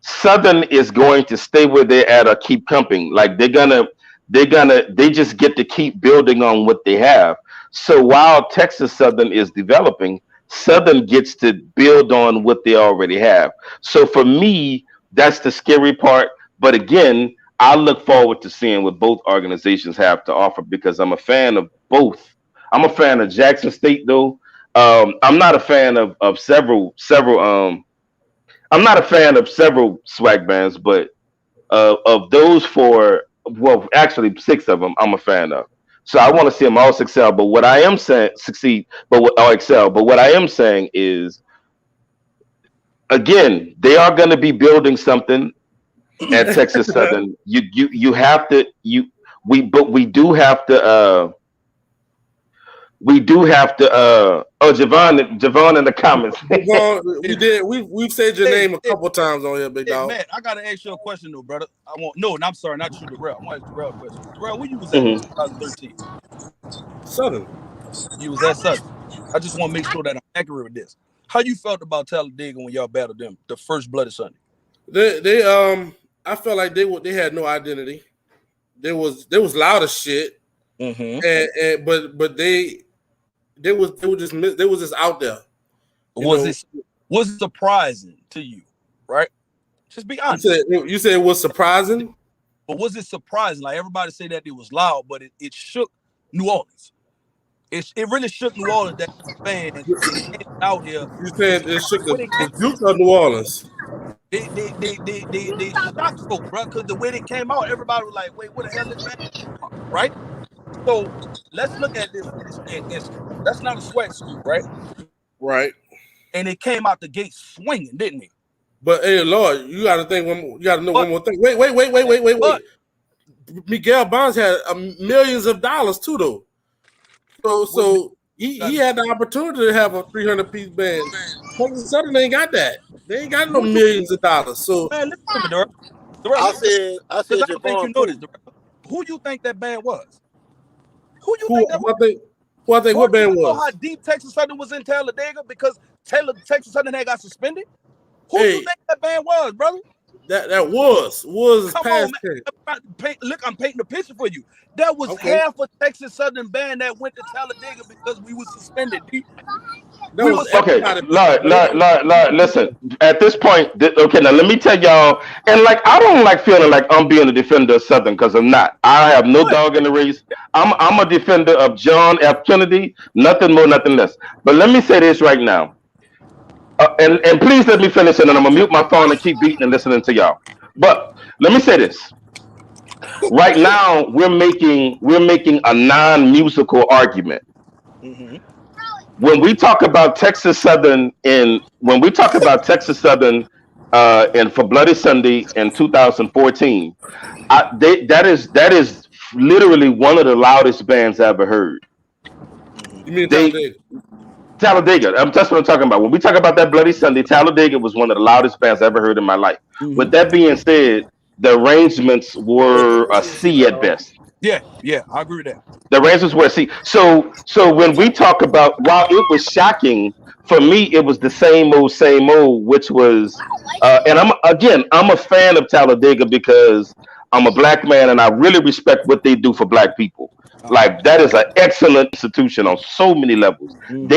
Southern is going to stay where they're at or keep coming. Like they just get to keep building on what they have. So while Texas Southern is developing, Southern gets to build on what they already have. So for me, that's the scary part. But again, I look forward to seeing what both organizations have to offer because I'm a fan of both. I'm a fan of Jackson State, though. I'm not a fan of several. I'm not a fan of several swag bands, but of those four, well, actually 6 of them, I'm a fan of. So I want to see them all excel. But what I am saying, excel. But what I am saying is, again, they are going to be building something at Texas Southern. We do have to. Javon in the comments. We've said your name a couple times on here, big dog. Man, I gotta ask you a question though, brother. I'm sorry, not you, Darrell. I want to ask Darrell a question. Darrell, where you was at in 2013? Southern. You was at Southern. I just want to make sure that I'm accurate with this. How you felt about Talladega when y'all battled them the first Bloody Sunday? I felt like they had no identity. They was loud as shit. Mm-hmm. But they were just out there. Was it surprising to you? Right? Just be honest. You said it was surprising? But was it surprising? Like everybody say that it was loud, but it shook New Orleans. It really shook New Orleans that fans came out here. You said it shook the Duke of New Orleans. They shocked folk, bro, because the way they came out, everybody was like, wait, what the hell is that? Right? So let's look at this instance. That's not a sweat scoop, right? Right. And it came out the gate swinging, didn't it? But hey, Lord, you got to think one more thing. Wait. Miguel Bonds had millions of dollars too, though. So he had the opportunity to have a 300-piece band. Texas Southern ain't got that. They ain't got no millions of dollars. So man, listen to me, Darrell. I said, I don't think you know this, Darrell. Who you think that band was? Who you think that was? I think what band was? You know how deep Texas Southern was in Talladega because Texas Southern had got suspended? Who Hey. you think that band was, brother? That was is Come past on, man. tense. Look, I'm painting a picture for you. That was Okay. half a Texas Southern band that went to Talladega because we were suspended. That We was was- Okay, everybody. Lord, listen. At this point, okay, now let me tell y'all. And like, I don't like feeling like I'm being a defender of Southern because I'm not. I have no dog in the race. I'm a defender of John F. Kennedy. Nothing more, nothing less. But let me say this right now. And please let me finish, and then I'm gonna mute my phone and keep beating and listening to y'all. But let me say this. Right now, we're making a non-musical argument. Mhm. When we talk about Texas Southern and for Bloody Sunday in 2014, that is literally one of the loudest bands I ever heard. You mean They- Talladega? Talladega, that's what I'm talking about. When we talk about that Bloody Sunday, Talladega was one of the loudest bands I ever heard in my life. Mhm. With that being said, the arrangements were a C at best. Yeah, I agree with that. The arrangements were a C. So when we talk about, while it was shocking, for me, it was the same old, which was, and I'm a fan of Talladega because I'm a black man and I really respect what they do for black people. Like, that is an excellent institution on so many levels. Mhm.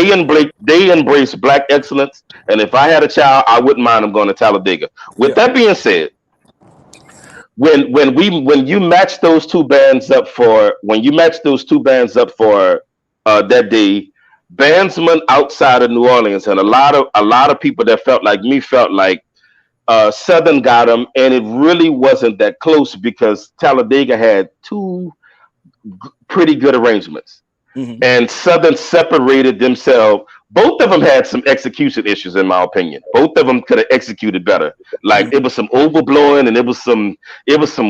They embrace black excellence, and if I had a child, I wouldn't mind them going to Talladega. With that being said, when you match those two bands up for that day, bandsmen outside of New Orleans and a lot of people that felt like me felt like Southern got them, and it really wasn't that close because Talladega had two pretty good arrangements. Mhm. And Southern separated themselves. Both of them had some execution issues, in my opinion. Both of them could have executed better. Like, it was some overblowing, and it was some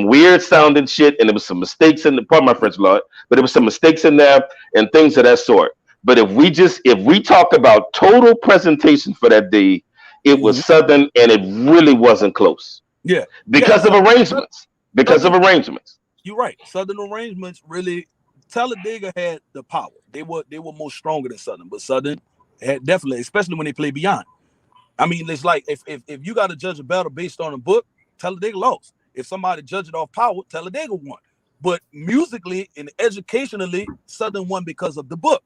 weird sounding shit, and there was some mistakes in the, pardon my French, Lord, but there was some mistakes in there and things of that sort. But if we talk about total presentation for that day, it was Southern, and it really wasn't close. Yeah, because of arrangements. You're right. Southern arrangements really. Talladega had the power. They were more stronger than Southern, but Southern had definitely, especially when they play beyond. I mean, it's like if you got to judge a battle based on a book, Talladega lost. If somebody judged it off power, Talladega won. But musically and educationally, Southern won because of the book.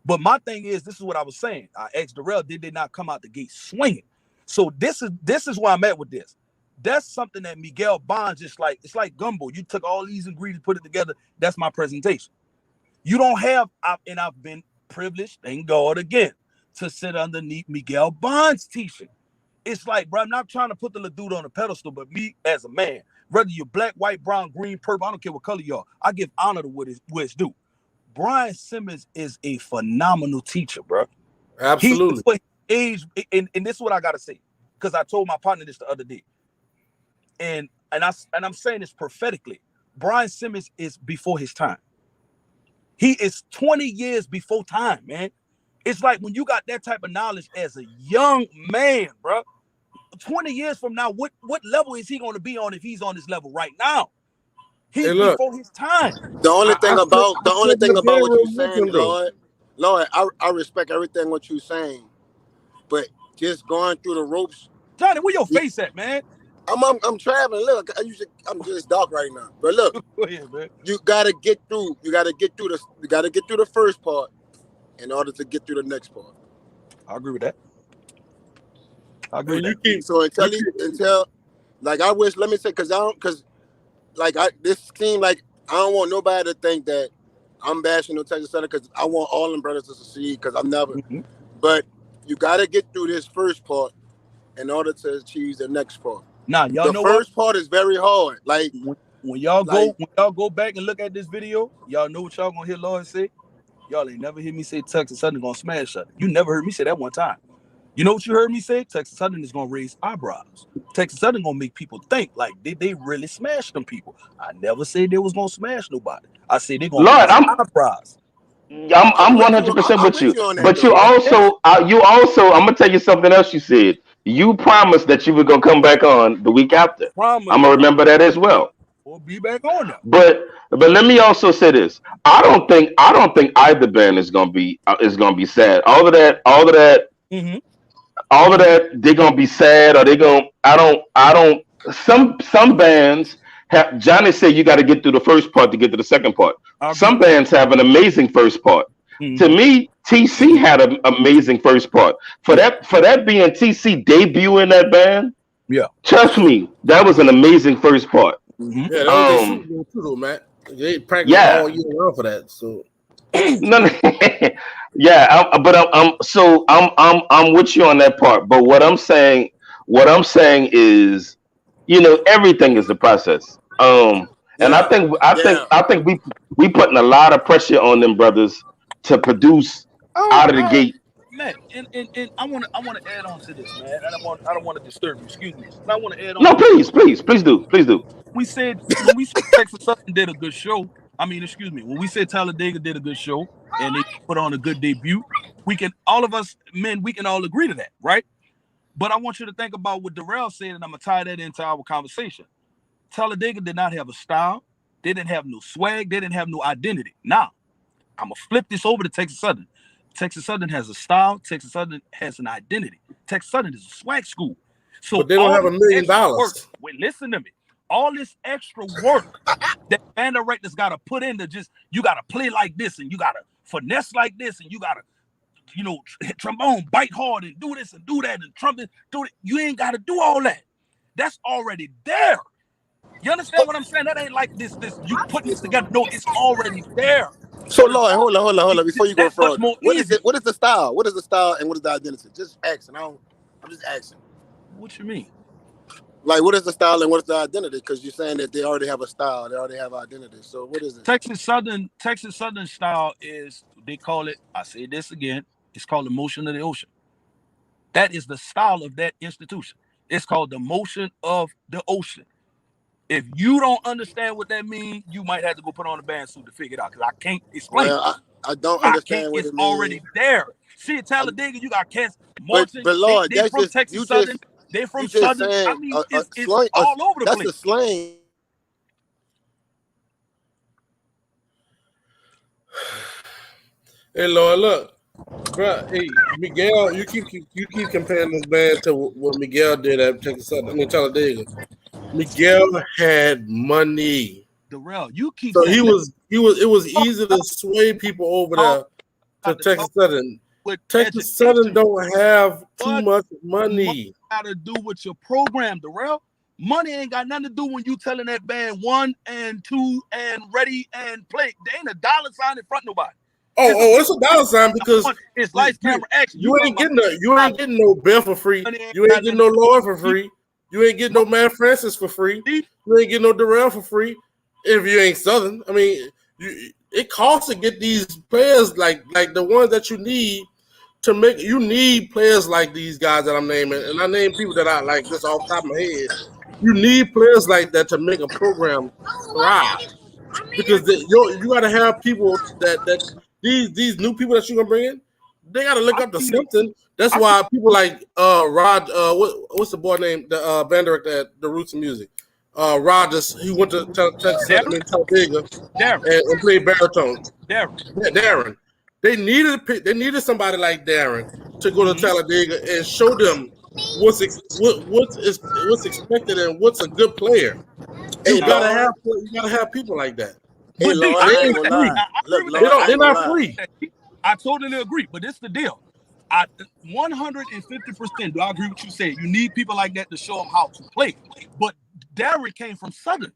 But my thing is, this is what I was saying. I asked Darrell, did they not come out the gate swinging? So this is where I'm at with this. That's something that Miguel Bonds it's like gumbo. You took all these ingredients, put it together. That's my presentation. You don't have, and I've been privileged, thank God again, to sit underneath Miguel Bonds' teaching. It's like, bro, I'm not trying to put the little dude on a pedestal, but me as a man, whether you're black, white, brown, green, purple, I don't care what color you are, I give honor to what it's due. Brian Simmons is a phenomenal teacher, bro. Absolutely. For age, and this is what I gotta say, because I told my partner this the other day, and I'm saying this prophetically. Brian Simmons is before his time. He is 20 years before time, man. It's like when you got that type of knowledge as a young man, bro. 20 years from now, what level is he going to be on if he's on this level right now? He's before his time. The only thing about what you're saying, though. Lord, I respect everything what you're saying, but just going through the ropes. Johnny, where your face at, man? I'm traveling. Look, I'm just dark right now. But look, Go ahead, man. you gotta get through the first part in order to get through the next part. I agree with that. I agree with You that. keep So until like I wish, let me say, because this seemed like I don't want nobody to think that I'm bashing no Texas Southern, because I want all them brothers to succeed, because I'm never. But you gotta get through this first part in order to achieve the next part. Now, y'all know the first part is very hard. Like when y'all go back and look at this video, y'all know what y'all gonna hear Lord say. Y'all ain't never hear me say Texas Southern gonna smash Southern. You never heard me say that one time. You know what you heard me say? Texas Southern is gonna raise eyebrows. Texas Southern gonna make people think like they really smashed them people. I never said they was gonna smash nobody. I said they gonna raise eyebrows. I'm 100% with you. But you also, I'm gonna tell you something else you said. You promised that you were gonna come back on the week after. I'm gonna remember that as well. We'll be back on now. But let me also say this. I don't think either band is gonna be sad. All of that. Mm-hmm. all of that, they're gonna be sad, or they're gonna. I don't. Some bands have. Johnny said you got to get through the first part to get to the second part. I agree. Some bands have an amazing first part. To me, TC had an amazing first part. For that being TC debut in that band, Yeah. trust me, that was an amazing first part. Yeah, that was their Super Bowl too, though, Matt. They practiced Yeah. all year round for that. So No, yeah, I'm with you on that part. But what I'm saying is, everything is the process. And I think we putting a lot of pressure on them brothers to produce out of the gate. Man, and I want to add on to this, man. I don't want to disturb you. Excuse me. But I want to add on. No, please do. When we said Texas Southern did a good show. When we said Talladega did a good show and they put on a good debut, all of us men, we can all agree to that, right? But I want you to think about what Darrell said, and I'm gonna tie that into our conversation. Talladega did not have a style, they didn't have no swag, they didn't have no identity. Now, I'm gonna flip this over to Texas Southern. Texas Southern has a style, Texas Southern has an identity. Texas Southern is a swag school. So but they don't have $1 million. Wait, listen to me. All this extra work that band directors got to put into you got to play like this and you got to finesse like this and you got to, trombone, bite hard and do this and do that and trumpet, do it. You ain't got to do all that. That's already there. You understand what I'm saying? That ain't like this you putting this together. No, it's already there. So, Lloyd, hold on. Before you go further, what is easy. it? What is the style? What is the style and what is the identity? Just asking. I'm just asking. What you mean? Like, what is the style and what is the identity? Because you're saying that they already have a style, they already have identity. So, what is it? Texas Southern style is, they call it, I say this again, it's called the motion of the ocean. That is the style of that institution. It's called the motion of the ocean. If you don't understand what that means, you might have to go put on a band suit to figure it out, because I can't explain it. I don't understand what it it's means. already there. See, at Talladega, you got cats marching. But Lord, they from Texas Southern. They from Southern. It's all over the place. That's a slang. Hey, Lord, look, bro. Hey, Miguel, you keep comparing this band to what Miguel did at Texas Southern. Talladega. Miguel had money. Darrell, you keep. So it was easy to sway people over there to Texas Southern. Texas Southern don't have too much money. Got to do with your program, Darrell. Money ain't got nothing to do when you telling that band 1 and 2 and ready and play. There ain't a dollar sign in front of nobody. It's a dollar sign because it's lights, camera, action. You ain't getting no Bell for free. You ain't getting no Lord for free. You ain't getting no Man Francis for free. You ain't getting no Darrell for free. If you ain't Southern, it costs to get these players like the ones that you need to make. You need players like these guys that I'm naming, and I name people that I like just off the top of my head. You need players like that to make a program thrive, because you got to have people that these new people that you're gonna bring in, they got to look up to something. That's why people like Rod. What's the boy name? The band director at the Roots of Music. Rogers, he went to Texas Talladega and played baritone. Darren. They needed somebody like Darren to go to Talladega and show them what's expected and what's a good player. You gotta have people like that. Hey, Lord, they're not free. I totally agree, but this is the deal. 150%. Do I agree with what you said? You need people like that to show them how to play. But Darren came from Southern.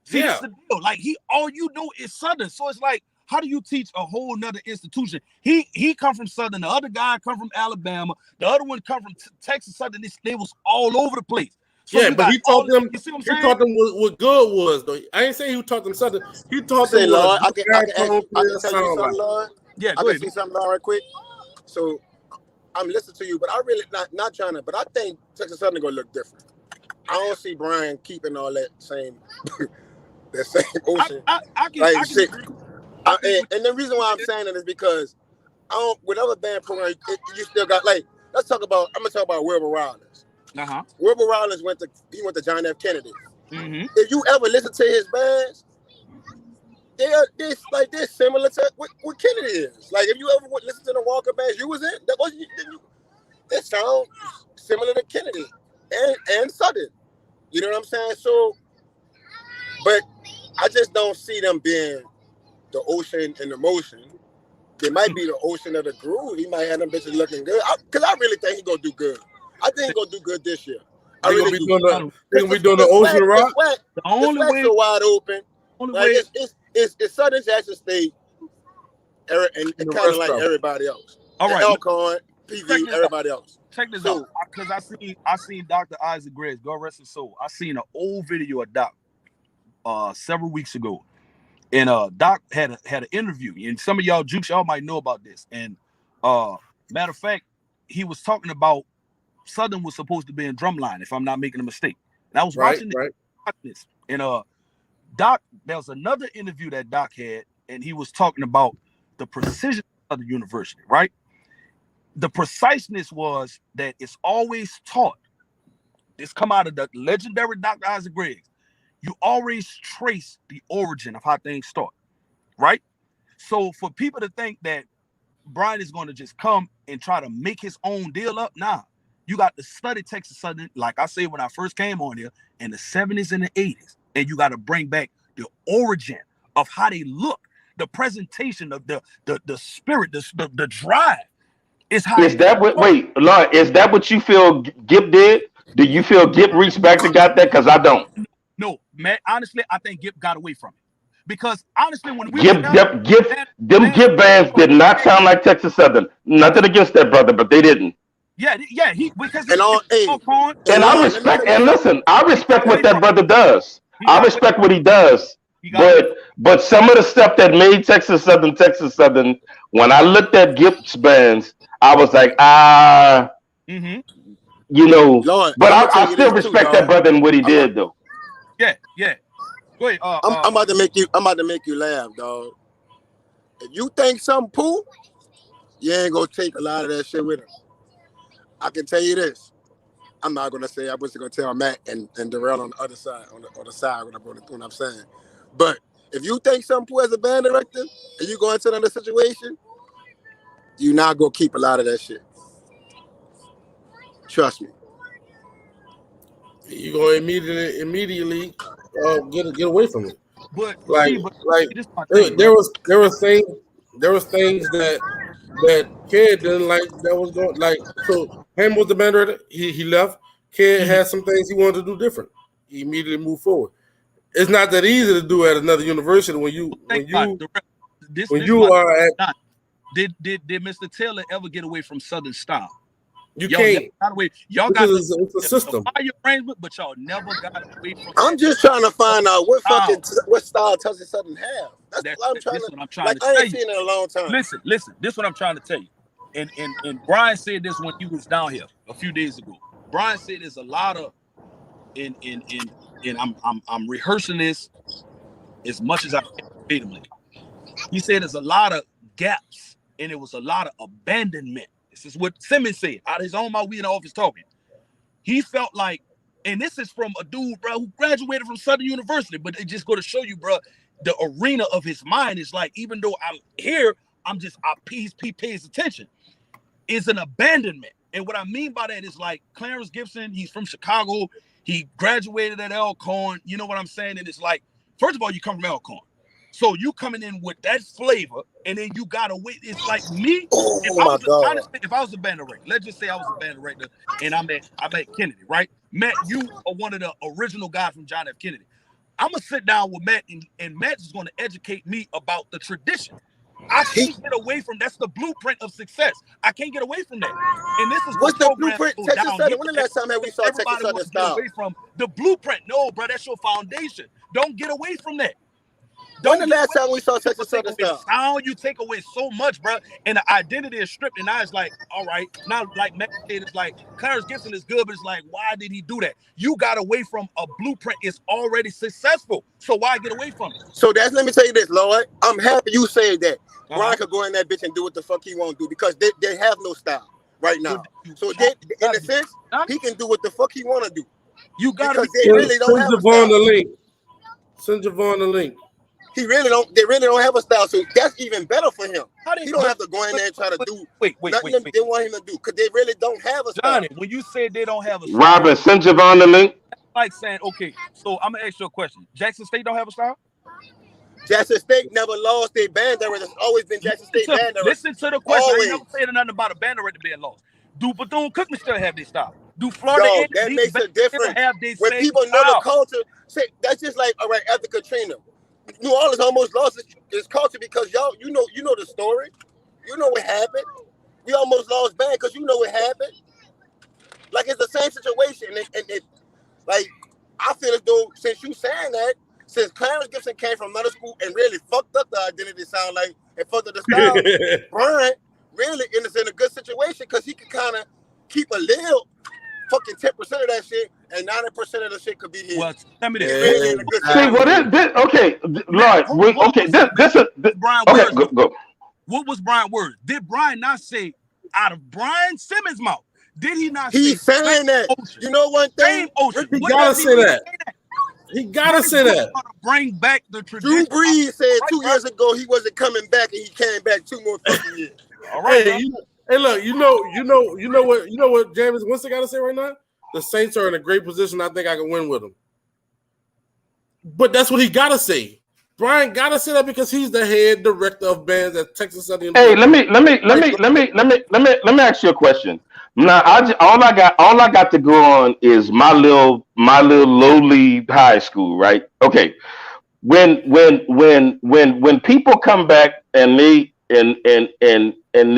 See, that's the deal. Like all you know is Southern. So it's like, how do you teach a whole nother institution? He come from Southern. The other guy come from Alabama. The other one come from Texas Southern. They was all over the place. So but he taught them. He taught them what good was, though. I ain't saying he taught them Southern. He taught them Lord, what I can tell you something, Lord. Yeah, I can see something, Lord, right quick. So I'm listening to you, but I really not trying to. But I think Texas Southern gonna look different. I don't see Brian keeping all that same ocean. I can agree. And the reason why I'm saying that is because with other band programs, you still got I'm gonna talk about Wilbur Rollins. Wilbur Rollins went to John F. Kennedy. Mm-hmm. If you ever listen to his bands, they're similar to what Kennedy is. Like if you ever listen to the Walker bands, you was in that was it sounds similar to Kennedy and Southern. You know what I'm saying? So, but I just don't see them being the ocean and the motion. They might be the ocean of the groove. He might have them bitches looking good. Because I really think he gonna do good. I think he gonna do good this year. I They gonna really be do. doing the Ocean Rock. The only way, so wide open. only Like way. it's Southern Jackson State, and The kind of rest like of 'em. everybody else. All right, Elkhorn, Check PV, this everybody else. check this So- out, because I seen Dr. Isaac Griggs, God rest his soul. I seen an old video of Doc several weeks ago, and Doc had an interview, and some of y'all jukes, y'all might know about this. And matter of fact, he was talking about Southern was supposed to be in Drumline, if I'm not making a mistake. And I was Right, watching right. this, and Doc, there was another interview that Doc had, and he was talking about the precision of the university, right? The preciseness was that it's always taught. This come out of the legendary Dr. Isaac Griggs. You always trace the origin of how things start, right? So for people to think that Brian is going to just come and try to make his own deal up, nah. You got to study Texas Southern, like I said when I first came on here, in the 70s and the 80s. And you got to bring back the origin of how they look, the presentation of the spirit, the drive. Is how Is that what? Wait, Lord, is that what you feel Gip did? Do you feel Gip reached back and got that? Because I don't. No, man, honestly, I think Gip got away from it. Because honestly, when we Gip Gip bands did not sound like Texas Southern. Nothing against that brother, but they didn't. Yeah, he because And all, hey, And I respect, and listen, I respect what that brother does. I respect what he does. But some of the stuff that made Texas Southern, when I looked at Gip's bands, I was like, you know, Lord, but I'm gonna tell I you still this too, respect dog. that brother and what he did, though. Yeah. Go ahead. I'm about to make you laugh, dog. If you think something poo, you ain't gonna take a lot of that shit with him. I can tell you this. I'm not gonna say I was gonna tell Matt and Darrell on the other side, on the side when I'm saying. But if you think something poo as a band director and you go into another situation, you not gonna keep a lot of that shit. Trust me. You gonna immediately get away from it. But Like this is my thing, there was things that Kid didn't like that was going like so. Ham was the band director. He left. Kid had some things he wanted to do different. He immediately moved forward. It's not that easy to do at another university when you are at. Did Mr. Taylor ever get away from Southern style? You can't. Y'all got it's a system. Fire arrangement, but y'all never got away from. I'm just trying to find out what style Texas Southern have. That's what I'm trying to. I ain't seen it in a long time. Listen. This is what I'm trying to tell you. And Brian said this when he was down here a few days ago. Brian said there's a lot of and I'm rehearsing this as much as I can verbatimly. He said there's a lot of gaps and it was a lot of abandonment. This is what Simmons said out of his own mouth. We in the office talking. He felt like, and this is from a dude, bro, who graduated from Southern University, but it just go to show you, bro, the arena of his mind is like, even though I'm here, he pays attention. Is an abandonment. And what I mean by that is like Clarence Gibson, he's from Chicago. He graduated at Elkhorn. You know what I'm saying? And it's like, first of all, you come from Elkhorn. So you coming in with that flavor, and then you gotta wait. It's like me. If I was a band director, let's just say I was a band director, and I'm at Kennedy, right? Matt, you are one of the original guys from John F. Kennedy. I'm gonna sit down with Matt, and Matt is gonna educate me about the tradition. I can't get away from that's the blueprint of success. I can't get away from that. And this is what's the blueprint? Texas Southern. When the last time we saw Texas Southern style? Away from the blueprint. No, bro, that's your foundation. Don't get away from that. When the last time we saw Texas Southern style? Sound, you take away so much, bro, and the identity is stripped. And now it's like, all right, now like Matt said, it's like Clarence Gibson is good, but it's like, why did he do that? You got away from a blueprint. It's already successful, so why get away from it? So let me tell you this, Lord. I'm happy you said that. Brian could go in that bitch and do what the fuck he want to do because they have no style right now. So in a sense, he can do what the fuck he want to do. You got to they really don't have Send Javon the link. Send Javon the link. They really don't have a style, so that's even better for him. How they He don't have to go in there and try to do wait. nothing they want him to do because they really don't have a style. Johnny, when you said they don't have a style, Robin, send Javon the link. like saying, okay, so I'm gonna ask you a question. Jackson State don't have a style? Jackson State never lost their band director. It's always been Jackson State band director. Listen to the question. Always. I ain't never said nothing about a band director being lost. Do Bethune-Cookman still have their style? Do Florida Yo, and that these makes a bands difference. have their When same people know style? the culture, say that's just like all right after Katrina. New Orleans almost lost its culture because y'all, you know the story. You know what happened. We almost lost band because you know what happened. Like it's the same situation, and like I feel as though since you saying that, since Clarence Gibson came from another school and really fucked up the identity sound like and fucked up the style, Brian really is in a good situation because he can kind of keep a little fucking 10% of that shit and 90% of the shit could be his. Well, tell me He's this. really in a good See, situation. well, okay, Lloyd. Okay, this is Brian okay. words. Go. What was Brian words? Did Brian not say out of Brian Simmons' mouth? Did he not He's say saying that. Ocean? You know one thing? Same Ocean. He What gotta does say mean that. He gotta say that. Bring back the Drew tradition. Brees said 2 years ago he wasn't coming back, and he came back 2 more fucking years. All right, Hey, look, you know what James Winston got to say right now? The Saints are in a great position. I think I can win with them. But that's what he got to say. Brian got to say that because he's the head director of bands at Texas Southern. Hey, let me ask you a question. Now, all I got to go on is my little lowly high school, right? Okay. When people come back and they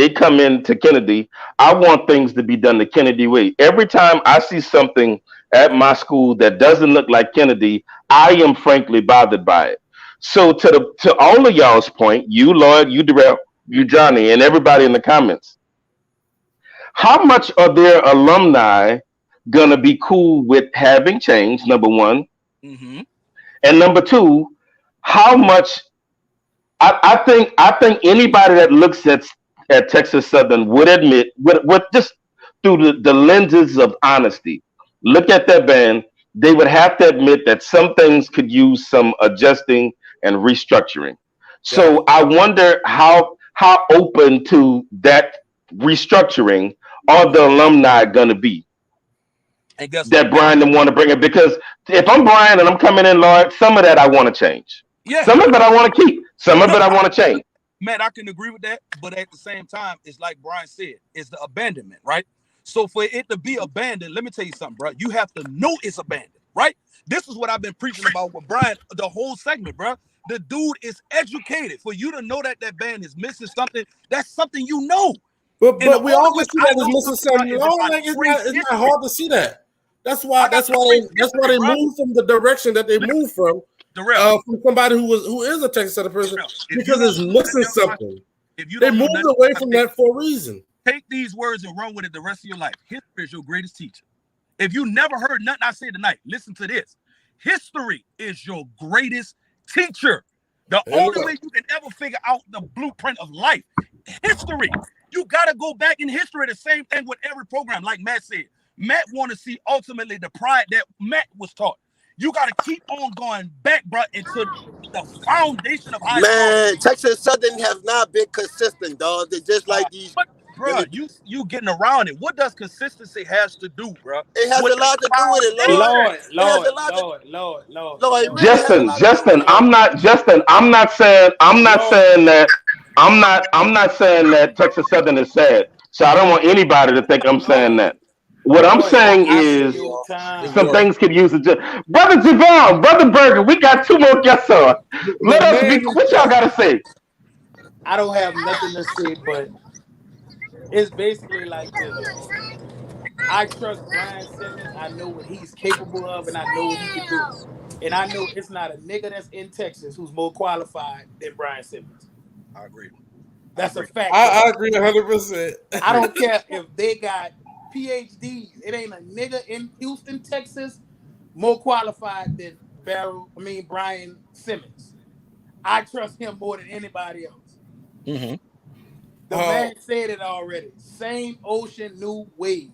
come into Kennedy, I want things to be done the Kennedy way. Every time I see something at my school that doesn't look like Kennedy, I am frankly bothered by it. So to all of y'all's point, you Lloyd, you Darrell, you Johnny, and everybody in the comments, how much are their alumni gonna be cool with having change? Number one, and number two, how much? I think anybody that looks at Texas Southern would admit, with just through the lenses of honesty, look at that band. They would have to admit that some things could use some adjusting and restructuring. So I wonder how open to that restructuring are the alumni gonna be? And guess that Brian didn't want to bring it, because if I'm Brian and I'm coming in, Lord, some of that I want to change. Yeah. Some of it I want to keep. Some of it I want to change. Matt, I can agree with that, but at the same time, it's like Brian said, it's the abandonment, right? So for it to be abandoned, let me tell you something, bro. You have to know it's abandoned, right? This is what I've been preaching about with Brian the whole segment, bro. The dude is educated. For you to know that that band is missing something, that's something you know. But we all way can see that it's missing something. It's not hard to see that. That's why they moved from the direction that they moved from somebody who is a Texas Southern person, because it's missing something. They moved away from that for a reason. Take these words and run with it the rest of your life. History is your greatest teacher. If you never heard nothing I say tonight, listen to this. History is your greatest teacher. The only way you can ever figure out the blueprint of life, history. You got to go back in history. The same thing with every program, like Matt said. Matt want to see ultimately the pride that Matt was taught. You got to keep on going back, bro, into the foundation of high Man, Texas Southern have not been consistent, dog. They're just like these. But, bro, you getting around it. What does consistency has to do, bro? It has a lot to do with it, Lord. Justin, I'm not saying that Texas Southern is sad. So I don't want anybody to think I'm saying that. What I'm saying is some things could use it. Brother Javon, Brother Berger, we got 2 more guests on. Let us be. What y'all got to say? I don't have nothing to say, but it's basically like this. I trust Brian Simmons. I know what he's capable of, and I know what he can do. And I know it's not a nigga that's in Texas who's more qualified than Brian Simmons. I agree. That's a fact. I agree 100%. I don't care if they got PhDs. It ain't a nigga in Houston, Texas, more qualified than Brian Simmons. I trust him more than anybody else. Mm-hmm. The man said it already. Same ocean, new wave.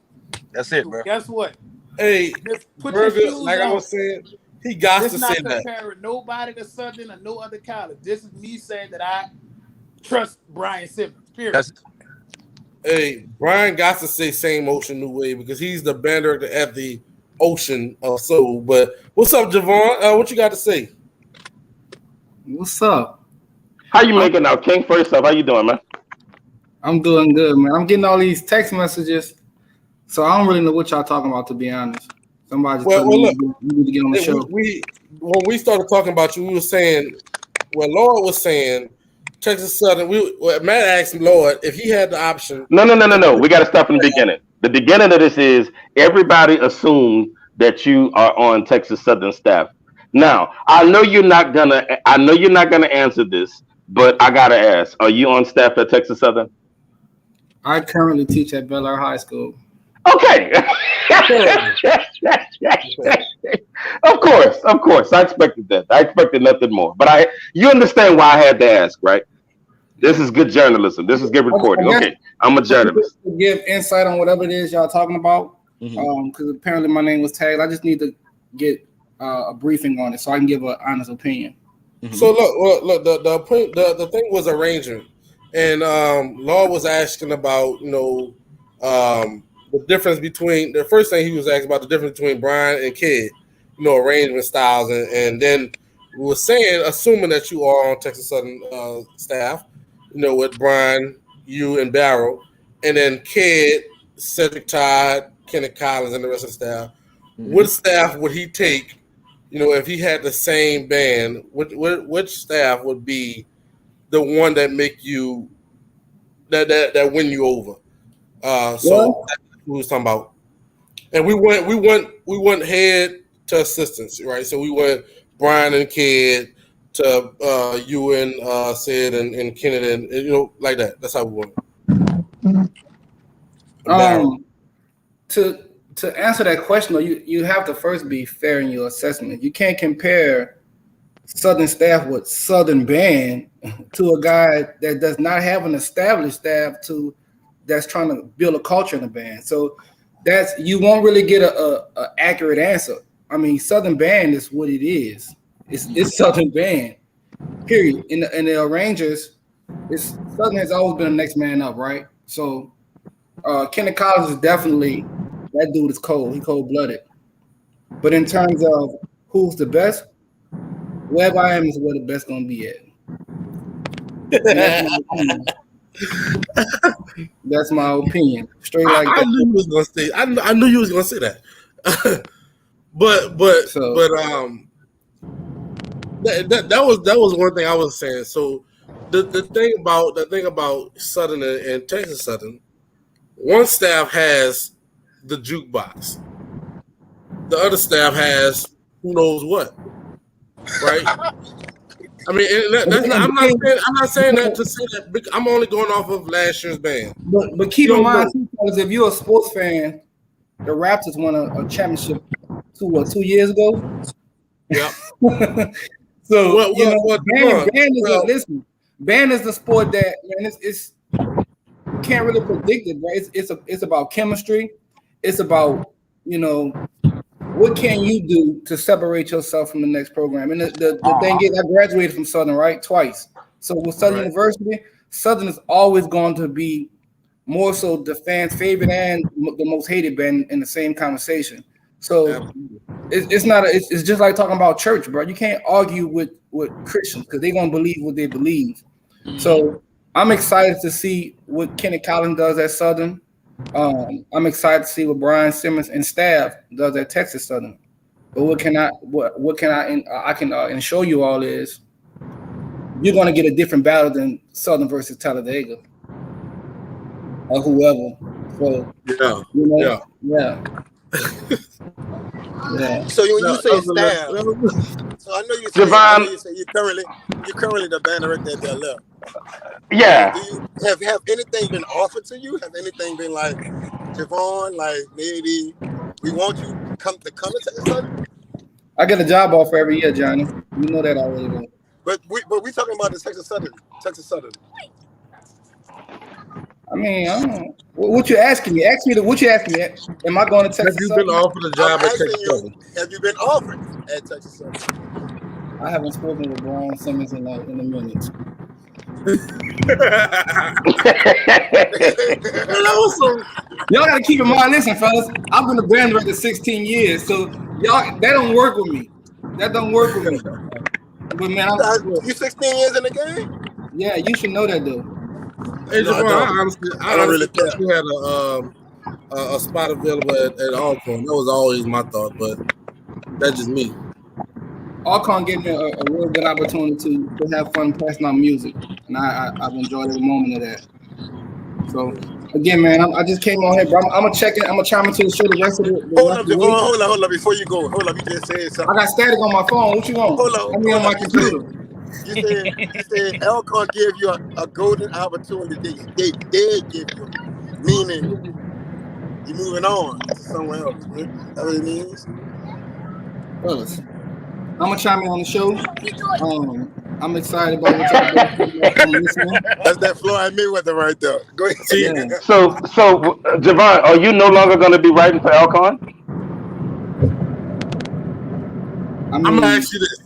That's it, bro. Guess what? Hey, Put Burger, your shoes like on. I was saying, He got This to not say that. comparing nobody to Southern or no other college. This is me saying that I trust Brian Simmons. Period. That's Hey, Brian got to say same Ocean New Wave because he's the band director at the Ocean of Soul. But what's up, Javon? What you got to say? What's up? How you making out, King? First off, how you doing, man? I'm doing good, man. I'm getting all these text messages, so I don't really know what y'all talking about, to be honest. Somebody just told me look, you need to get on the show. When we started talking about you, we were saying, well, Lord was saying, Texas Southern. Matt asked Lord if he had the option. No. We got to start from the beginning. The beginning of this is everybody assumed that you are on Texas Southern staff. Now, I know you're not gonna answer this, but I gotta ask: are you on staff at Texas Southern? I currently teach at Bel Air High School. Okay. Of course. I expected that. I expected nothing more. But you understand why I had to ask, right? This is good journalism. This is good reporting. Okay, I'm a journalist. To give insight on whatever it is y'all talking about, because apparently my name was tagged. I just need to get a briefing on it so I can give an honest opinion. So look, the thing was arrangement, and Law was asking about the difference between the first thing he was asking about the difference between Brian and Kid, arrangement styles, and then we were saying assuming that you are on Texas Southern staff, with Brian, you and Barrow, and then Kid, Cedric Todd, Kenneth Collins, and the rest of the staff. What staff would he take? If he had the same band, which staff would be the one that make you that win you over? That's what we was talking about. And we went head to assistants, right? So we went Brian and Kid to you and Sid and Kennedy and like that. That's how we went. To answer that question, though, you have to first be fair in your assessment. You can't compare Southern staff with Southern band to a guy that does not have an established staff that's trying to build a culture in the band. So you won't really get a accurate answer. I mean, Southern band is what it is. It's Southern band, period. In the arrangers, Southern has always been the next man up, right? So Kenneth Collins is definitely. That dude is cold. He cold-blooded. But in terms of who's the best, wherever I am is where the best gonna be at. That's my opinion. Straight like that. I knew you was gonna say. I knew you was gonna say that. but that was one thing I was saying. So the thing about Southern and Texas Southern, one staff has the jukebox. The other staff has who knows what, right? I mean, I'm not saying that to say that. I'm only going off of last year's band. But keep in mind, because if you're a sports fan, the Raptors won a championship 2 years ago. Yeah. So band is the sport that it's you can't really predict it, right? It's about chemistry. It's about, what can you do to separate yourself from the next program? And the thing is, I graduated from Southern, right? Twice. So with Southern University, Southern is always going to be more so the fans' favorite and the most hated band in the same conversation. So it's just like talking about church, bro. You can't argue with Christians because they're going to believe what they believe. So I'm excited to see what Kenny Collins does at Southern. I'm excited to see what Brian Simmons and staff does at Texas Southern. But what can I show you all is you're going to get a different battle than Southern versus Talladega or whoever. So yeah. So when you say staff, so I know you say, you're currently the band director at Bel Air. Yeah. Do you have anything been offered to you? Have anything been like, Javon, like maybe we want you to come to Texas Southern? I get a job offer every year, Johnny. You know that already. Though. But we talking about the Texas Southern. I mean, What you asking me? Ask me. What you asking me? Am I going to Texas Have you been Southern? offered a I'm job at asking Texas you, Southern? have you been offered at Texas Southern? I haven't spoken with Brian Simmons in a minute. Y'all got to keep in mind, listen, fellas. I've been a band director 16 years, so y'all that don't work with me. That don't work with me. But man, You 16 years in the game? yeah, you should know that though. Hey, No, I Javon, don't. I honestly I don't really thought care. you had a spot available at Alcorn. That was always my thought, but that's just me. Alcorn gave me a real good opportunity to have fun passing out music, and I've enjoyed every moment of that. So again, man, I just came on here, bro. I'm gonna check it. I'm gonna chime into the show the rest of the Hold up, week. Javon. Hold up. Before you go, hold up. You just said I something. got static on my phone. What you want? Hold I'm on up. my computer. You said Alcorn gave you a golden opportunity. They did give you, meaning you moving on to somewhere else. Right? That's what it means. Fellas, I'm gonna chime in on the show. I'm excited about what y'all doing. I'm listening. That's that Floyd Mayweather right there. Go ahead. Yeah. So Javon, are you no longer going to be writing for Alcorn? I mean, I'm gonna ask you this.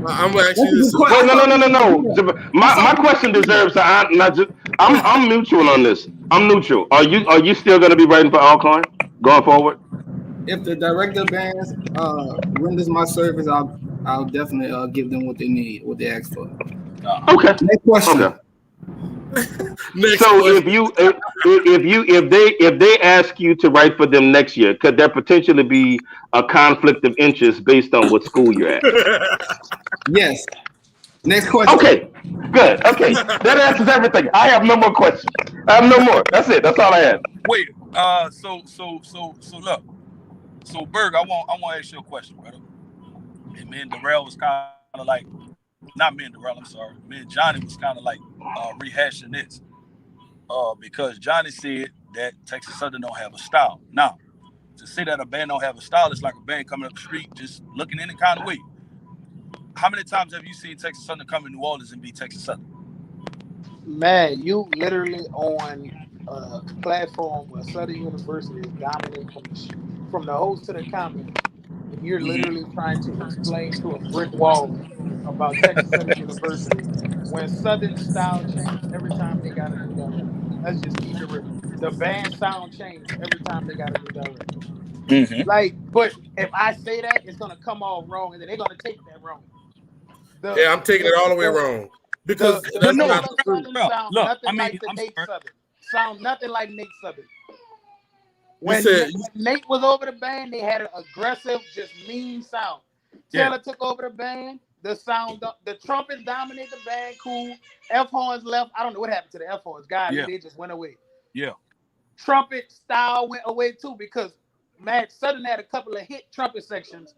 I'm gonna ask you this. Wait, no. My question deserves I'm neutral on this. I'm neutral. Are you still going to be writing for Alcorn going forward? if the director of bands renders my service, I'll definitely give them what they need, what they ask for. Okay. Next question. Okay. Next So question. if they ask you to write for them next year, could there potentially be a conflict of interest based on what school you're at? Yes. Next question. Okay. Good. Okay. That answers everything. I have no more questions. I have no more. That's it. That's all I had. Wait. So look. So Berg, I want to ask you a question, brother. And me and Darrell was kind of like, not me and Darrell, I'm sorry. Me and Johnny was kind of like rehashing this. Because Johnny said that Texas Southern don't have a style. Now, to say that a band don't have a style, it's like a band coming up the street just looking any kind of way. How many times have you seen Texas Southern come to New Orleans and be Texas Southern? Man, you literally on a platform where Southern University is dominating from the host to the comment, and you're literally trying to explain to a brick wall about Texas Southern University when Southern style changed every time they got a new director. Let's just keep it real. The band sound changed every time they got a new director. Mm-hmm. Like, but if I say that, it's gonna come all wrong, and then they're gonna take that wrong. Yeah, I'm taking it all the way wrong because that's not true. Sound nothing like Nate Southern. When Nate was over the band, they had an aggressive, just mean sound. Taylor took over the band. The trumpets dominate the band. Cool. F horns left. I don't know what happened to the F horns. God, they just went away. Yeah. Trumpet style went away too because Southern had a couple of hit trumpet sections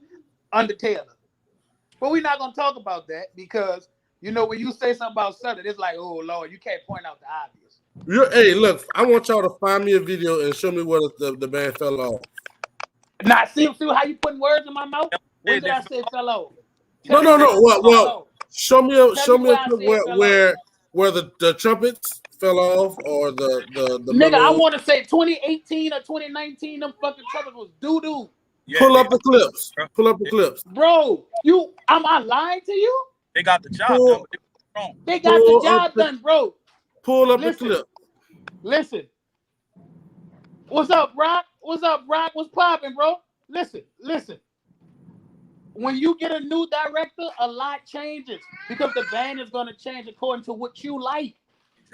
under Taylor. But we're not gonna talk about that because when you say something about Southern, it's like, oh Lord, you can't point out the obvious. Hey, look, I want y'all to find me a video and show me where the band fell off. Now, see how you putting words in my mouth? When did I say fell off? No. Well, show me a clip where the trumpets fell off or the nigga. I want to say 2018 or 2019. Them fucking trumpets was doo doo. Yeah, Pull up the clips. Bro, am I lying to you? They got the job done. They got the job done, bro. Pull up the clip. Listen. What's up, Brock? What's popping, bro? Listen. When you get a new director, a lot changes because the band is going to change according to what you like.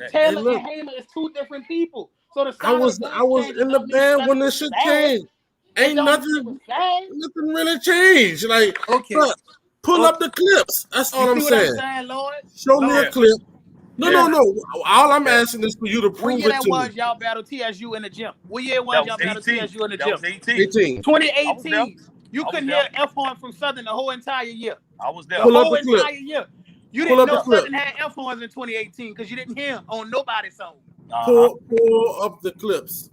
Taylor and Hamer is two different people. So I was in the band when this shit changed. Ain't nothing really changed. Like, pull up the clips. That's all I'm saying. Show me a clip. No. All I'm asking is for you to prove it to me. What year was y'all battle TSU in the gym? What year was y'all battle TSU in the gym? 18. 2018. You couldn't hear F horn from Southern the whole entire year. I was there. The whole entire year. You didn't know Southern had F horns in 2018 because you didn't hear on nobody's song. Pull up the clips.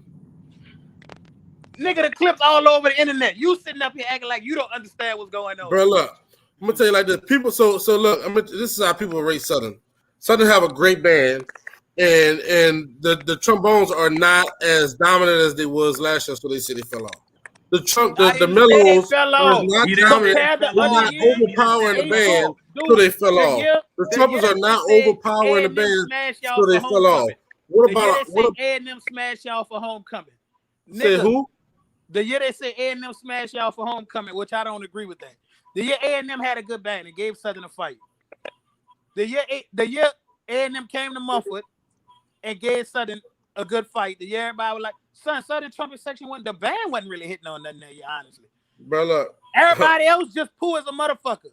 Nigga, the clips all over the internet. You sitting up here acting like you don't understand what's going on. Bro, look, I'm gonna tell you like this. People, so look, this is how people rate Southern. Southern have a great band, and the trombones are not as dominant as they was last year, so they said they fell off. The mellows fell are off. not He didn't dominant. say Compared to They're other not years, overpowering the Hey, band, dude, so they fell the off. year- The the trumpets year are not they said overpowering the A&M band, smash y'all so they for fell off. homecoming. What The year about they what? say A&M smash y'all for homecoming. Say Nigga, who? the year they say A&M smash y'all for homecoming, which I don't agree with that. The year A&M had a good band and gave Southern a fight. The year A&M came to Mumford and gave Southern a good fight. The year everybody was like, son, Southern trumpet section wasn't, the band wasn't really hitting on nothing that year, honestly. Bro, look. Everybody else just poor as a motherfucker.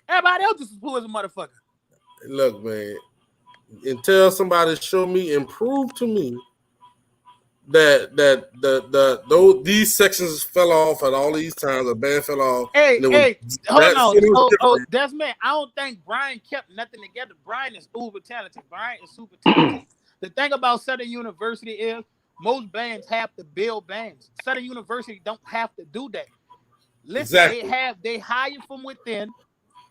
Everybody else just poor as a motherfucker. Look, man. Until somebody show me and prove to me that those these sections fell off at all these times, the band fell off. Hey, and it hey, hold it on. was Oh, different. Desmond, I don't think Brian kept nothing together. Brian is uber talented. Brian is super talented. The thing about Southern University is most bands have to build bands. Southern University don't have to do that. Listen, Exactly. they hire from within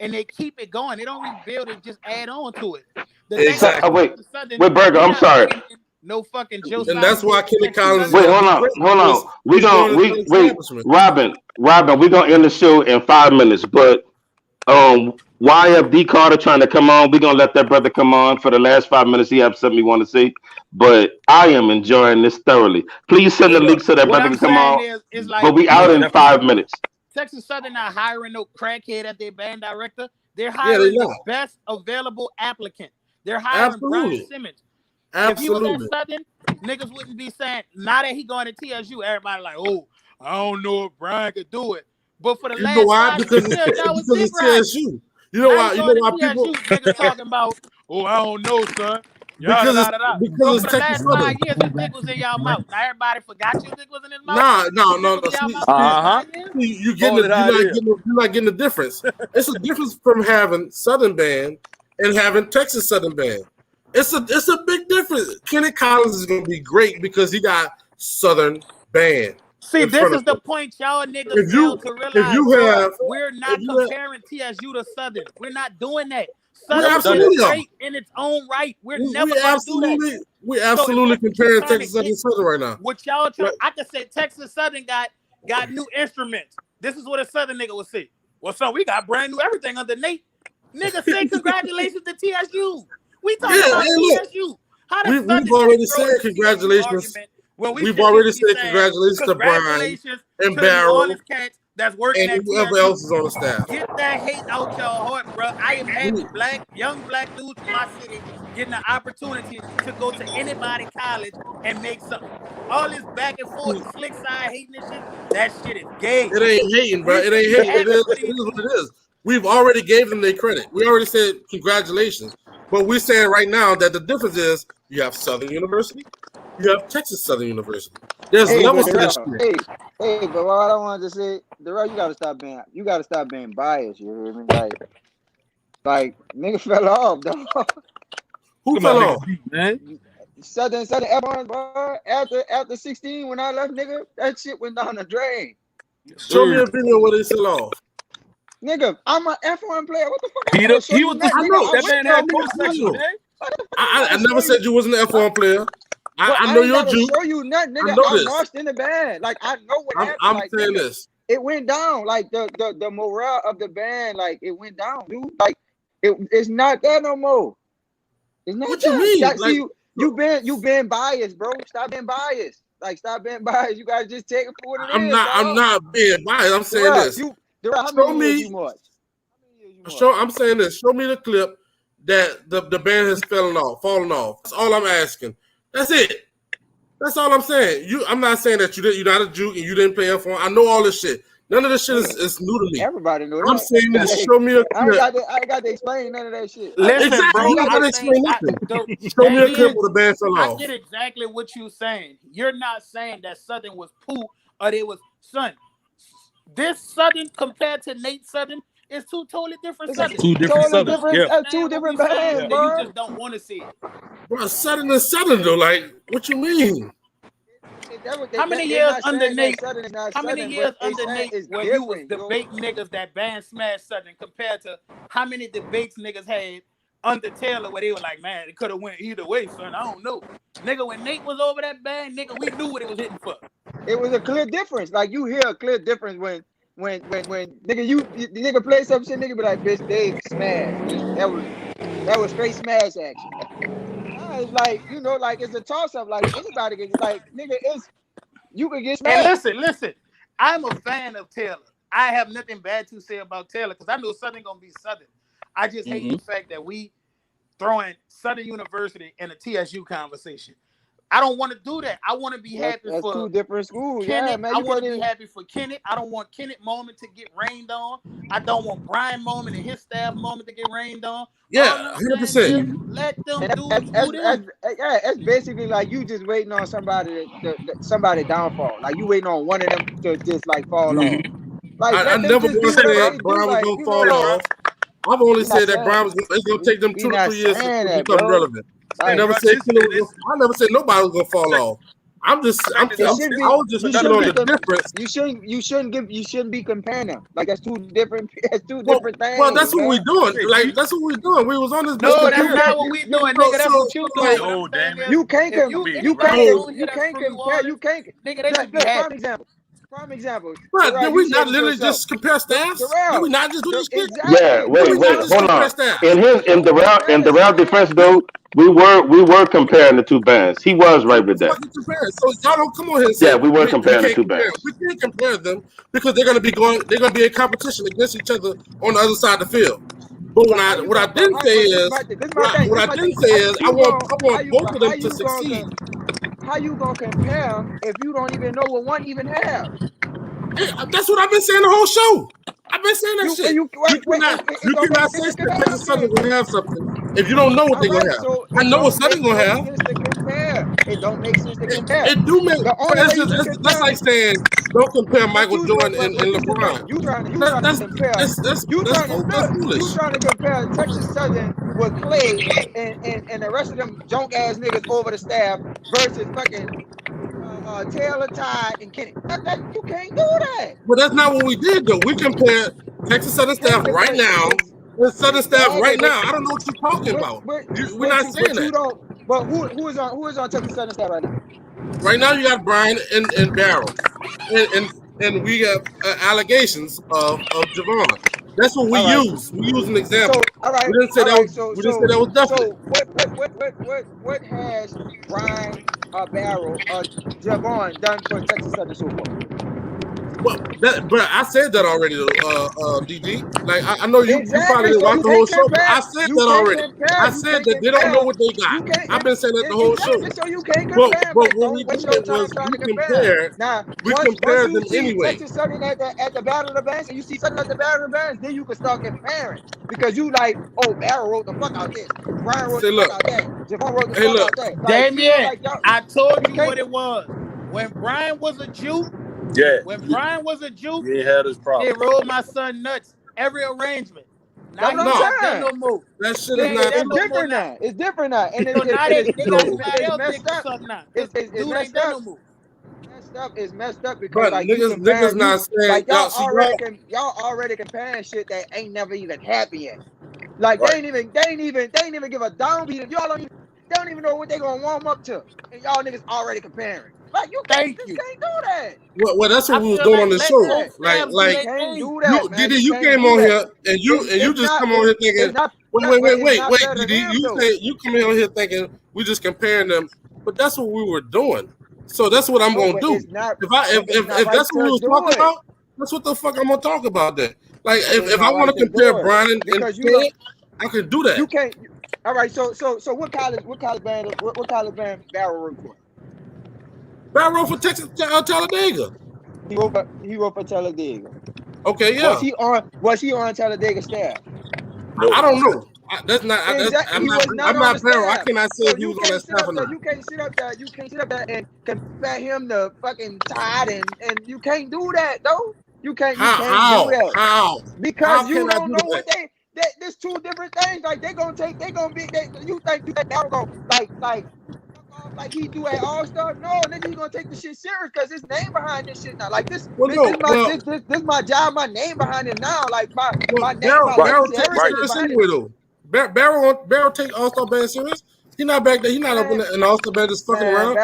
and they keep it going. They don't rebuild it, just add on to it. The thing Exactly. about Wait, Southern, wait, Burger. we're I'm not sorry. bringing in no fucking Joe And that's why Kenny Collins is Wait, gonna hold be great on. because We he's gonna going to wait, establishment. Robin. We gonna end the show in 5 minutes, but YFD Carter trying to come on. We gonna let that brother come on for the last 5 minutes. He have something he want to say, but I am enjoying this thoroughly. Please send the link so that What brother I'm can come on. saying is like But we out in 5 minutes. Texas Southern not hiring no crackhead as their band director. They're Yeah, hiring they the not. best available applicant. They're hiring Brian Absolutely. Simmons. If he was Absolutely. at Southern, niggas wouldn't be saying, now that he going to TSU, everybody like, oh, I don't know if Brian could do it. But for the You last know why? 5 Because years, that was because dick it's riding. TSU. You know Now why? he You know going why to people? TSU, niggas talking about, oh, I don't know, son. Because Yada, da, da, da. because But it's for the Texas last Southern. 5 years, his dick was in y'all mouth. Now everybody forgot your dick was in his mouth. No. His dick was in y'all See, mouth the last Uh-huh. 5 years. you're Call it how it is. not getting the difference. It's a difference from having Southern band and having Texas Southern band. It's a big difference. Kenny Collins is gonna be great because he got Southern band. See, in this front is of the him. point y'all niggas If you fail to if realize, you bro. have We're not if you have, comparing TSU to Southern. We're not doing that. we Southern is absolutely are. great in its own right. We're never gonna do that. We So absolutely if that's what comparing you're trying Texas to Southern get, and Southern right now. what y'all trying, Right. I could say Texas Southern got new instruments. This is what a Southern nigga would say. Well, son, we got brand new everything under Nate. Nigga, say congratulations to TSU. We talking Yeah, about hey, look. TSU. How does Southern We've already throw said the TSU congratulations. argument when we We've should already just be said saying congratulations to Brian congratulations and to the New Barrow Orleans cats that's working and at whoever TSU? else is on the staff. Get that hate out your heart, bro. I am happy young black dudes from my city getting the opportunity to go to anybody college and make something. All this back and forth, slick side hating and shit, that shit is gay. It ain't hating, bro. It ain't We hating. happy It is for these what it is. We've already gave them their credit. We already said congratulations. But we're saying right now that the difference is you have Southern University, you have Texas Southern University. There's Hey, levels but to this Darrell, shit. hey, but what I wanted to say, Darrell, you gotta stop being biased. You hear me? Like nigga fell off, dog. Who Come fell on, off? nigga, beat, man. Southern F1, bro. After 16, when I left, nigga, that shit went down the drain. Show me a video where they fell off. Nigga, I'm an F1 player. What the fuck? I He gotta show was you the nothing, I nigga. know. I that went man there, had Show me four the sections, video. man. What the fuck I gotta never show you? said you wasn't an F1 player. But I know ain't you're a gotta Jew. show you nothing, I nigga. know I this. marched in the band. Like I know what happened. I'm Like saying nigga, this. it went down. Like the morale of the band, like it went down, dude. Like it's not there no more. It's not What you there. mean? Like, Like, see, you been biased, bro. Stop being biased. Like stop being biased. You guys just take it for what it I'm is, not. I'm dog. not being biased. I'm saying Darrell, this. how Show many years you me. marched? How many years you Show. marched? I'm saying this. Show me the clip that the band has fallen off. That's all I'm asking. That's it. That's all I'm saying. I'm not saying that you're not a Jew and you didn't play F1. I know all this shit. None of this shit is new to me. Everybody know I'm that. saying this. Show me a I ain't clip. got to explain none of that shit. Listen, Exactly. bro. You don't I gotta think explain nothing. the Show me a thing clip is, where the band fell I off. get exactly what you're saying. You're not saying that Southern was poo or they was son. This Southern compared to Nate Southern is two totally different It's a Southern. Two different totally Southerns. different, Yeah. two different What we saying, bands, that you bro. just don't want to see it. Bro, Southern and Southern though. Like, what you mean? How many They years not under saying that Nate? Southern is not How many Southern, years but they under saying Nate it's where you was different, yo. debating niggas that band smash Southern compared to how many debates niggas had under Taylor where they were like, man, it could have went either way, son. I don't know. Nigga, when Nate was over that bang, nigga, we knew what it was hitting for. It was a clear difference. Like you hear a clear difference when nigga the nigga play some shit, nigga be like, bitch, they smash. That was straight smash action. It's like, you know, like it's a toss up. Like anybody can, like, nigga, you can get smashed. And listen, I'm a fan of Taylor. I have nothing bad to say about Taylor because I know Southern gonna be Southern. I just hate the fact that we throwing Southern University in a TSU conversation. I don't want to do that. I want to be happy for two different schools. Kenneth. Yeah, man. I want to be happy for Kenneth. I don't want Kenneth Moment to get rained on. I don't want Brian Moment and his staff Moment to get rained on. Yeah, 100%. Let them do them. Yeah, it's basically like you just waiting on somebody downfall. Like you waiting on one of them to just like fall off. Like I never want to say that Brian was gonna fall off. I've only said that Brian it's gonna take them 2 to 3 years to become relevant. I never said nobody was gonna fall off. I was just picking on the difference. You shouldn't be comparing them. Like that's two different things. Well, that's what we're doing. Like that's what we're doing. We was on this. No, that's not what we doing, nigga. That's what you doing. Oh, damn it. You can't compare. You can't. Nigga, they should be happy. Prime example. Right, did we not literally just compare staffs? Did we not just do this shit? Yeah, wait, hold on. In the round defense though, we were comparing the two bands. He was right with that. So y'all don't come on here and say we were comparing the two bands. We can't compare them because they're gonna be in competition against each other on the other side of the field. But what I didn't say is I want both of them to succeed. How you gonna compare if you don't even know what one even have? That's what I've been saying the whole show. I've been saying that shit. You cannot say Texas Southern gonna have something if you don't know what they're gonna have. So I know what Southern gonna have. It don't make sense to compare. It do make. That's like saying don't compare Michael Jordan and LeBron. You trying to compare Texas Southern with Clay and the rest of them junk ass niggas over the staff versus fucking Taylor, Ty, and Kenny. You can't do that. But that's not what we did though. We compared Texas Southern staff right now with Southern staff right now. I don't know what you're talking about. We're not saying that. But who is on Texas Southern staff right now? Right now you got Brian and Barrow, and we have allegations of Javon. That's what we use. We use an example. So, all right. We didn't say that was definite. So what has Brian Barrow Javon done for Texas Southern so far? Well, but I said that already, DG. Like I know you probably didn't watch the whole show. But I said that already. I said that they don't know what they got. I've been saying that the whole show. So you can't compare. But what we did was we compared them anyway. Texas Southern at the Battle of the Bands, and you see something at the Battle of the Bands, then you can start comparing because you like, oh, Barrow wrote the fuck out this, Brian wrote the fuck out that, Javon wrote the fuck out that. Damien, I told you what it was. When Brian was a Jew. Yeah. When Brian was a Jew, he had his problem. He rolled my son nuts. Every arrangement. Now no more. That shit is not. It's different now. It's different now. And it's messed up because like niggas not saying like y'all already comparing shit that ain't never even happened yet. Like they ain't even give a downbeat. Y'all don't even know what they gonna warm up to, and y'all niggas already comparing. Like you can't do that. Well, that's what we was doing on the show. Like you came on here and you just come on here thinking. Wait, Didi, you come on here thinking we just comparing them, but that's what we were doing. So that's what I'm gonna do. If that's what we was talking about, that's what the fuck I'm gonna talk about. Then, like if I want to compare Brian and Ted, I can do that. You can't. All right. So what college band Barrow wrote for? Barrow for Texas Talladega. He wrote for Talladega. Okay, yeah. Was he on Talladega staff? I don't know. I'm not Barrow. I cannot say if he was on that staff or not. You can't sit up there and compare him to fucking Todd and you can't do that though. You can't do that. How? Because you don't know what there's two different things. Like you think you that Barrow go like he do at All-Star? No, nigga, he gonna take the shit serious because his name behind this shit now. Like this is my job, my name behind it now. Like my name. Barrow takes it serious anyway though. Barrel take All Star band serious. He not back there. He not up in the All Star band just fucking around.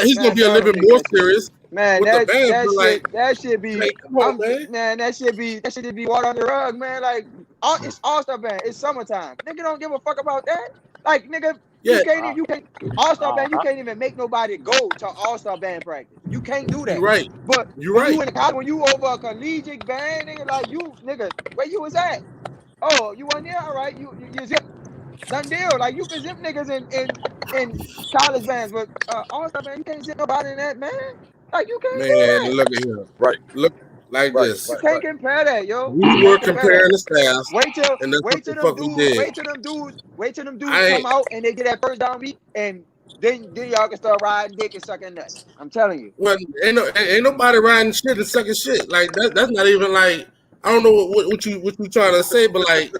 He's gonna be a little bit more serious. Man, with the band, but like, that should be, like, come on, man, that should be water on the rug, man. Like, it's All-Star band, it's summertime. Nigga don't give a fuck about that. Like, nigga, you can't All-Star band, you can't even make nobody go to All-Star band practice. You can't do that. You're right. But you're right. You in college, when you over a collegiate band, nigga, like where you was at? Oh, you wasn't there? All right, you zip. Done deal. Like, you can zip niggas in college bands, but All-Star band, you can't zip nobody in that, man. Like, you can't do that. Look at here. Right. Look like this. You can't compare that, yo. We were comparing the styles. Wait till them dudes come out and they get that first down beat, and then y'all can start riding dick and sucking nuts. I'm telling you. Well, ain't nobody riding shit and sucking shit. Like that's not even like, I don't know what you trying to say, but like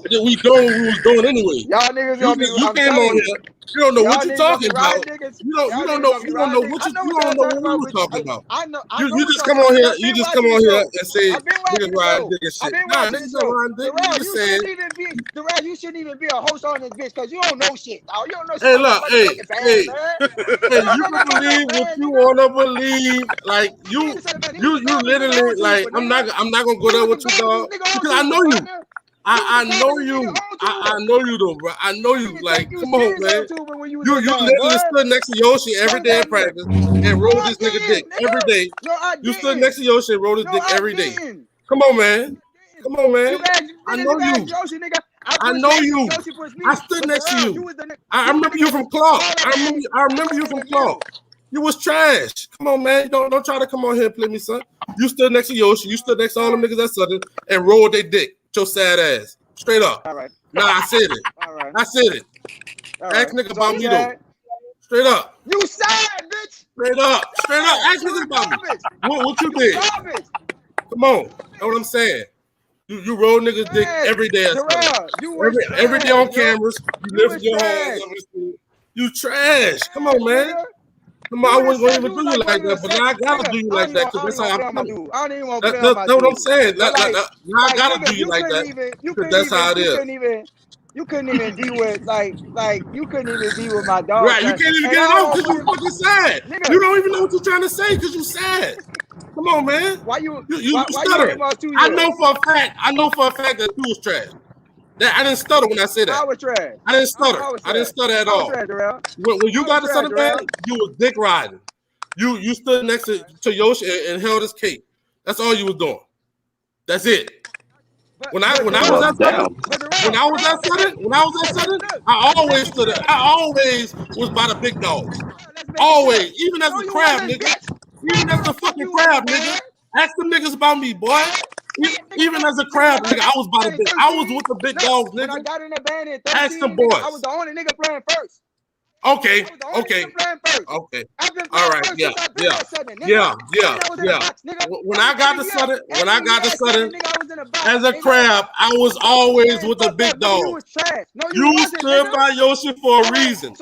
we doing what we was doing anyway. Y'all niggas, you came on here. You don't know what you're talking about. You don't know what we were talking about. You just come on here. You just come on here and say niggas riding dick and shit. Nah, niggas don't ride dick. You shouldn't even be a host on this bitch because you don't know shit. You don't know shit. Hey, look, hey, you can believe what you wanna believe. Like you literally like I'm not gonna go there with you, dog, because I know you. I know you. I know you though, bro. I know you. Like, come on, man. You literally stood next to Yoshi every day in practice and rolled this nigga dick every day. You stood next to Yoshi and rolled his dick every day. Come on, man. Come on, man. I know you. I know you. I stood next to you. I remember you from Clark. I remember you from Clark. You was trash. Come on, man. Don't try to come on here and play me, son. You stood next to Yoshi. You stood next to all them niggas at Southern and rolled their dick. Your sad ass. Straight up. All right. Nah, I said it. All right. I said it. Ask niggas about me though. Straight up. You sad, bitch. Straight up. Straight up. Ask niggas about me. What you did? Come on. That's what I'm saying. You roll niggas dick every day. Every day on cameras. You lift your hands. You trash. Come on, man. Come on, I wasn't going to even do you like that, but now I gotta do you like that because that's how I'm coming. That's what I'm saying. Now I gotta do you like that because that's how it is. You couldn't even deal with like you couldn't even deal with my dog. Right, you can't even get it off because you fucking sad. You don't even know what you're trying to say because you sad. Come on, man. Why you stuttering? I know for a fact that you was trash. I didn't stutter when I said that. I was trash. I didn't stutter. I didn't stutter at all. When you got to Southern Band, you was dick riding. You stood next to Yoshi and held his cake. That's all you was doing. That's it. When I was at Southern, I always stood there. I always was by the big dogs. Always, even as a crab, nigga. Even as a fucking crab, nigga. Ask them niggas about me, boy. Even as a crab, nigga, I was by the big. I was with the big dogs, nigga. When I got in the band in 13, ask the boys. I was the only nigga playing first. Okay. All right. Yeah. When I got to Southern, as a crab, I was always with the big dogs. You stood by Yoshi for a reason.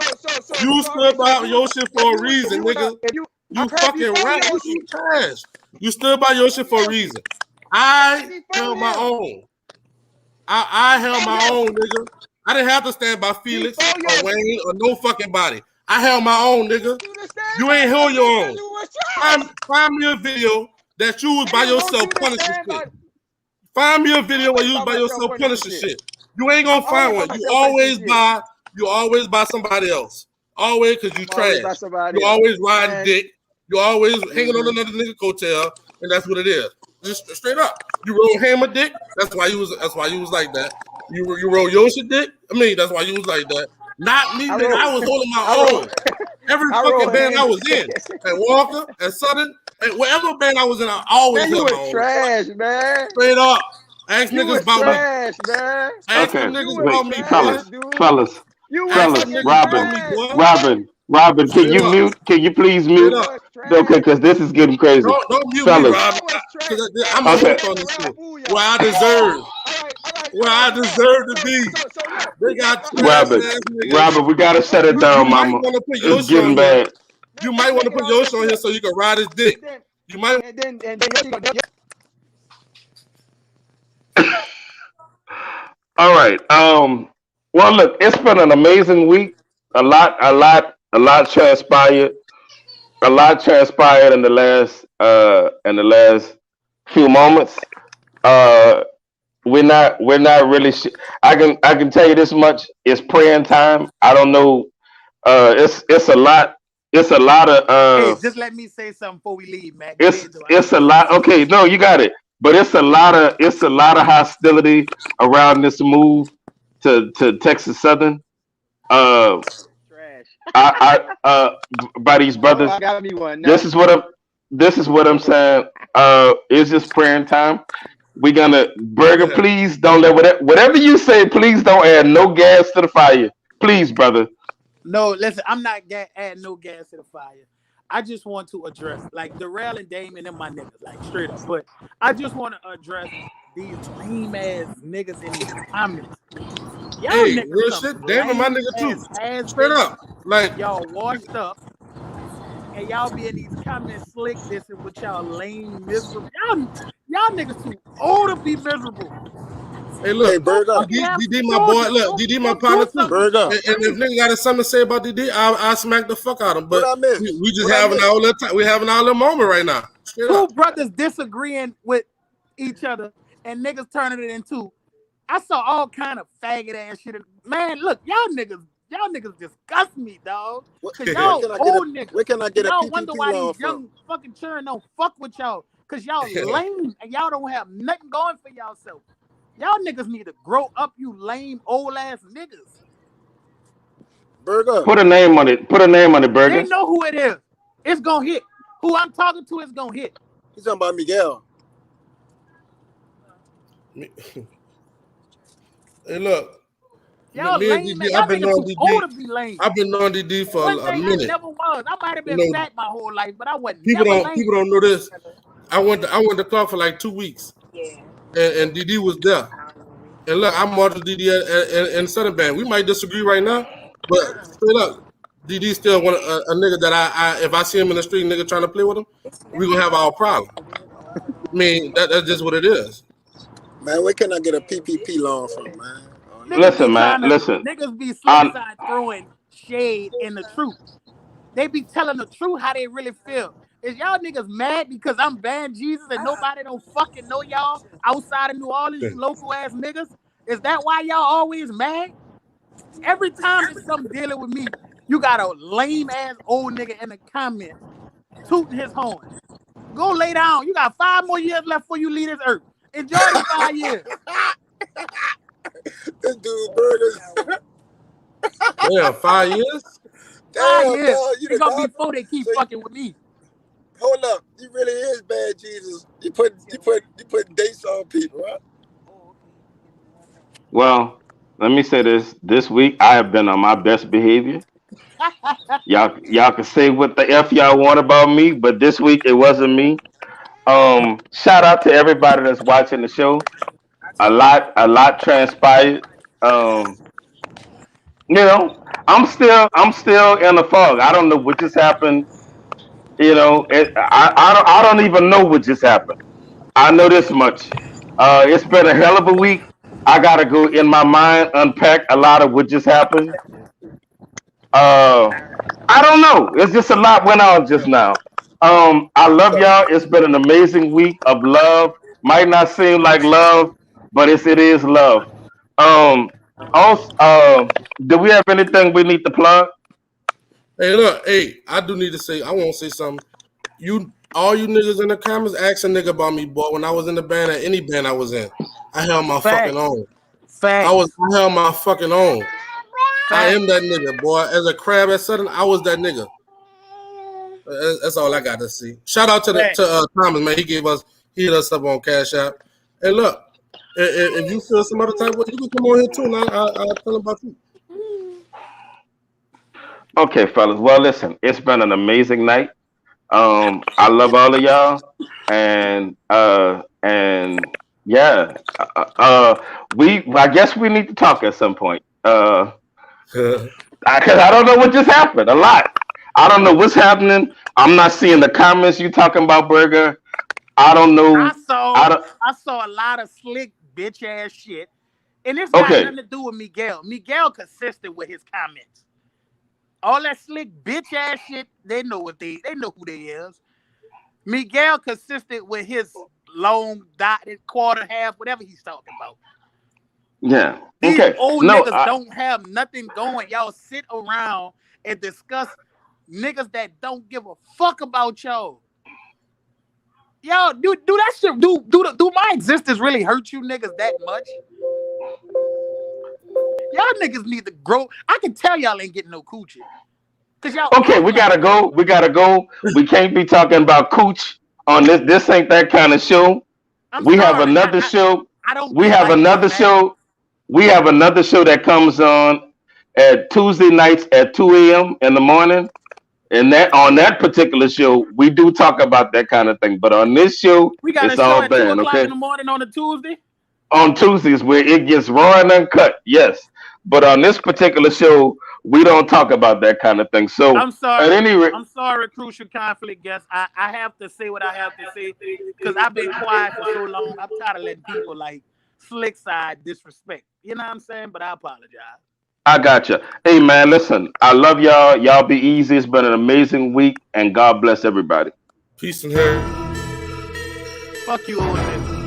You stood by Yoshi for a reason, nigga. You fucking rat. You trash. You stood by Yoshi for a reason. I held my own. I held my own, nigga. I didn't have to stand by Felix or Wayne or no fucking body. I held my own, nigga. You ain't held your own. Find me a video that you was by yourself punishing shit. Find me a video where you was by yourself punishing shit. You ain't gonna find one. You always buy somebody else. Always, because you trash. You always riding dick. You always hanging on another nigga coattail, and that's what it is. Just straight up. You roll Hammer dick. That's why you was like that. You roll Yoshi dick. I mean, that's why you was like that. Not me, nigga. I was holding my own. Every fucking band I was in, at Walker, at Southern, at whatever band I was in, I always held my own. Trash, man. Straight up. Ask you niggas about trash, me. Man. Ask them niggas about me, fellas. Robin, can you mute? Can you please mute? Okay, because this is getting crazy. Don't mute fellas. Me, Robin. I'm a host on this shit. Where I deserve to be. They got Robin, we gotta shut it down, mama. It's getting bad. You might want to put Yoshi on here so you can ride his dick. You might. All right. Well, look, it's been an amazing week. A lot transpired. A lot transpired in the last few moments. Uh, we're not really. I can tell you this much. It's praying time. I don't know. It's a lot. It's a lot of Hey, just let me say something before we leave, man. Go it's ahead, though. it's a lot. Okay, no, you got it. But it's a lot of hostility around this move to Texas Southern. Uh, Trash. by these Oh, brothers. I got me one This now. is what I'm. This is what I'm saying. It's just praying time. We're gonna burger. Yeah. Please don't let whatever you say. Please don't add no gas to the fire. Please, brother. No, listen, I'm not adding no gas to the fire. I just want to address like Darrell and Damon and my niggas, like straight up. But I just want to address these lame ass niggas in these comments. Y'all Hey, niggas real some shit. Damn, my lame nigga too. ass Straight bitches. up. Like, Y'all washed up and y'all be in these comments slick dissing with y'all lame miserable. Y'all niggas too old to be miserable. hey, Hey, look. Burger. DD my boy. Look, DD my partner too. Burger. And if nigga got something to say about DD, I'll smack the fuck out of him. What But I miss? we just What I having miss? our little time. We having our little moment right now. Straight Two up. brothers disagreeing with each other and niggas turning it into. I saw all kind of faggot ass shit. Man, look, y'all niggas disgust me, dog. What, Cause where y'all can I get old a niggas. where can I get a Y'all wonder PPP why loan these from? young fucking children don't fuck with y'all. Cause y'all lame and y'all don't have nothing going for y'allself. Y'all niggas need to grow up, you lame old ass niggas. Burger. Put a name on it. Put a name on it, They burger. know who it is. It's gonna hit. Who I'm talking to is gonna hit. He's talking about Miguel. Hey, look. Y'all Me and lame, man. DD, Y'all I've been niggas knowing too old DD. to be lame. I've been knowing DD for One a thing I minute. never was. I might have You been know, fat my whole life, but I wasn't people never don't lame. know this. I went to Clark for like 2 weeks, and DD was there. And look, I'm watching DD in Southern Band. We might disagree right now, but straight up, DD still a nigga that I if I see him in the street, nigga trying to play with him, we gonna have our problem. I mean, that's just what it is. Man, where can I get a PPP loan from, man? Oh, you Niggas know. be Listen, man. trying to Listen. niggas be slick On side throwing shade in the truth. They be telling the truth how they really feel. Is y'all niggas mad because I'm Van Jesus and nobody don't fucking know y'all outside of New Orleans, you local ass niggas? Is that why y'all always mad? Every time it's something dealing with me, you got a lame ass old nigga in the comments tooting his horn. Go lay down. You got 5 more years left before you leave this earth. Enjoy the 5 years. This dude Burgers. Yeah, 5 years. 5 Damn, years. dog, you It's the gonna be dog. before they keep So fucking with me. hold up, you really is bad, Jesus. You put dates on people, huh? well, let me say this. This week I have been on my best behavior. Y'all can say what the f y'all want about me, but this week it wasn't me. Shout out to everybody that's watching the show. A lot transpired. Um, I'm still in the fog. I don't know what just happened. I don't even know what just happened. I know this much. It's been a hell of a week. I gotta go in my mind unpack a lot of what just happened. Uh, I don't know. It's just a lot went on just now. I love y'all. It's been an amazing week of love. Might not seem like love, but it is love. Um, also, do we have anything we need to plug? Hey, look, hey, I do need to say, I want to say something. All you niggas in the comments, ask a nigga about me, boy. When I was in the band, at any band I was in, I held my fucking Facts. own. Facts. I held my fucking own. I Facts. am that nigga, boy. As a crab at Southern, I was that nigga. That's all I got to see. Shout out to Facts. Thomas, man. He hit us up on Cash App. And look, if you feel some other type of way, you can come on here too, and I'll tell him about you. Okay, fellas. Well, listen, it's been an amazing night. I love all of y'all, and yeah, I guess we need to talk at some point. Because I don't know what just happened. A lot. I don't know what's happening. I'm not seeing the comments you talking about, Burger. I don't know. I I don't. saw a lot of slick bitch ass shit And this got Okay. nothing to do with Miguel. Miguel consistent with his comments. All that slick bitch ass shit, they know who they is. Miguel consistent with his long dotted quarter half, whatever he's talking about. Yeah. These Okay. old No, niggas don't have nothing going. Y'all sit around and discuss niggas that don't give a fuck about y'all. Yo, do that shit. Do my existence really hurt you niggas that much? Y'all niggas need to grow. I can tell y'all ain't getting no coochie. Cause y'all okay, we gotta go. We gotta go. We can't be talking about cooch on this. This ain't that kind of show. We have another show. I don't. We have another show. We have another show that comes on at Tuesday nights at 2 a.m. in the morning. And that on that particular show, we do talk about that kind of thing. But on this show, We got it's a show all at 2 banned, o'clock okay? in the morning on a Tuesday. On Tuesdays where it gets raw and uncut, yes. But on this particular show, we don't talk about that kind of thing. So I'm sorry. at any rate, I'm sorry, Crucial Conflict guest. I have to say what I have to say because I've been quiet for so long. I'm tired of letting people like slick side disrespect. You know what I'm saying? But I apologize. I got you. Hey man, listen, I love y'all. Y'all be easy. It's been an amazing week, and God bless everybody. Peace and hair. Fuck you, old nigga.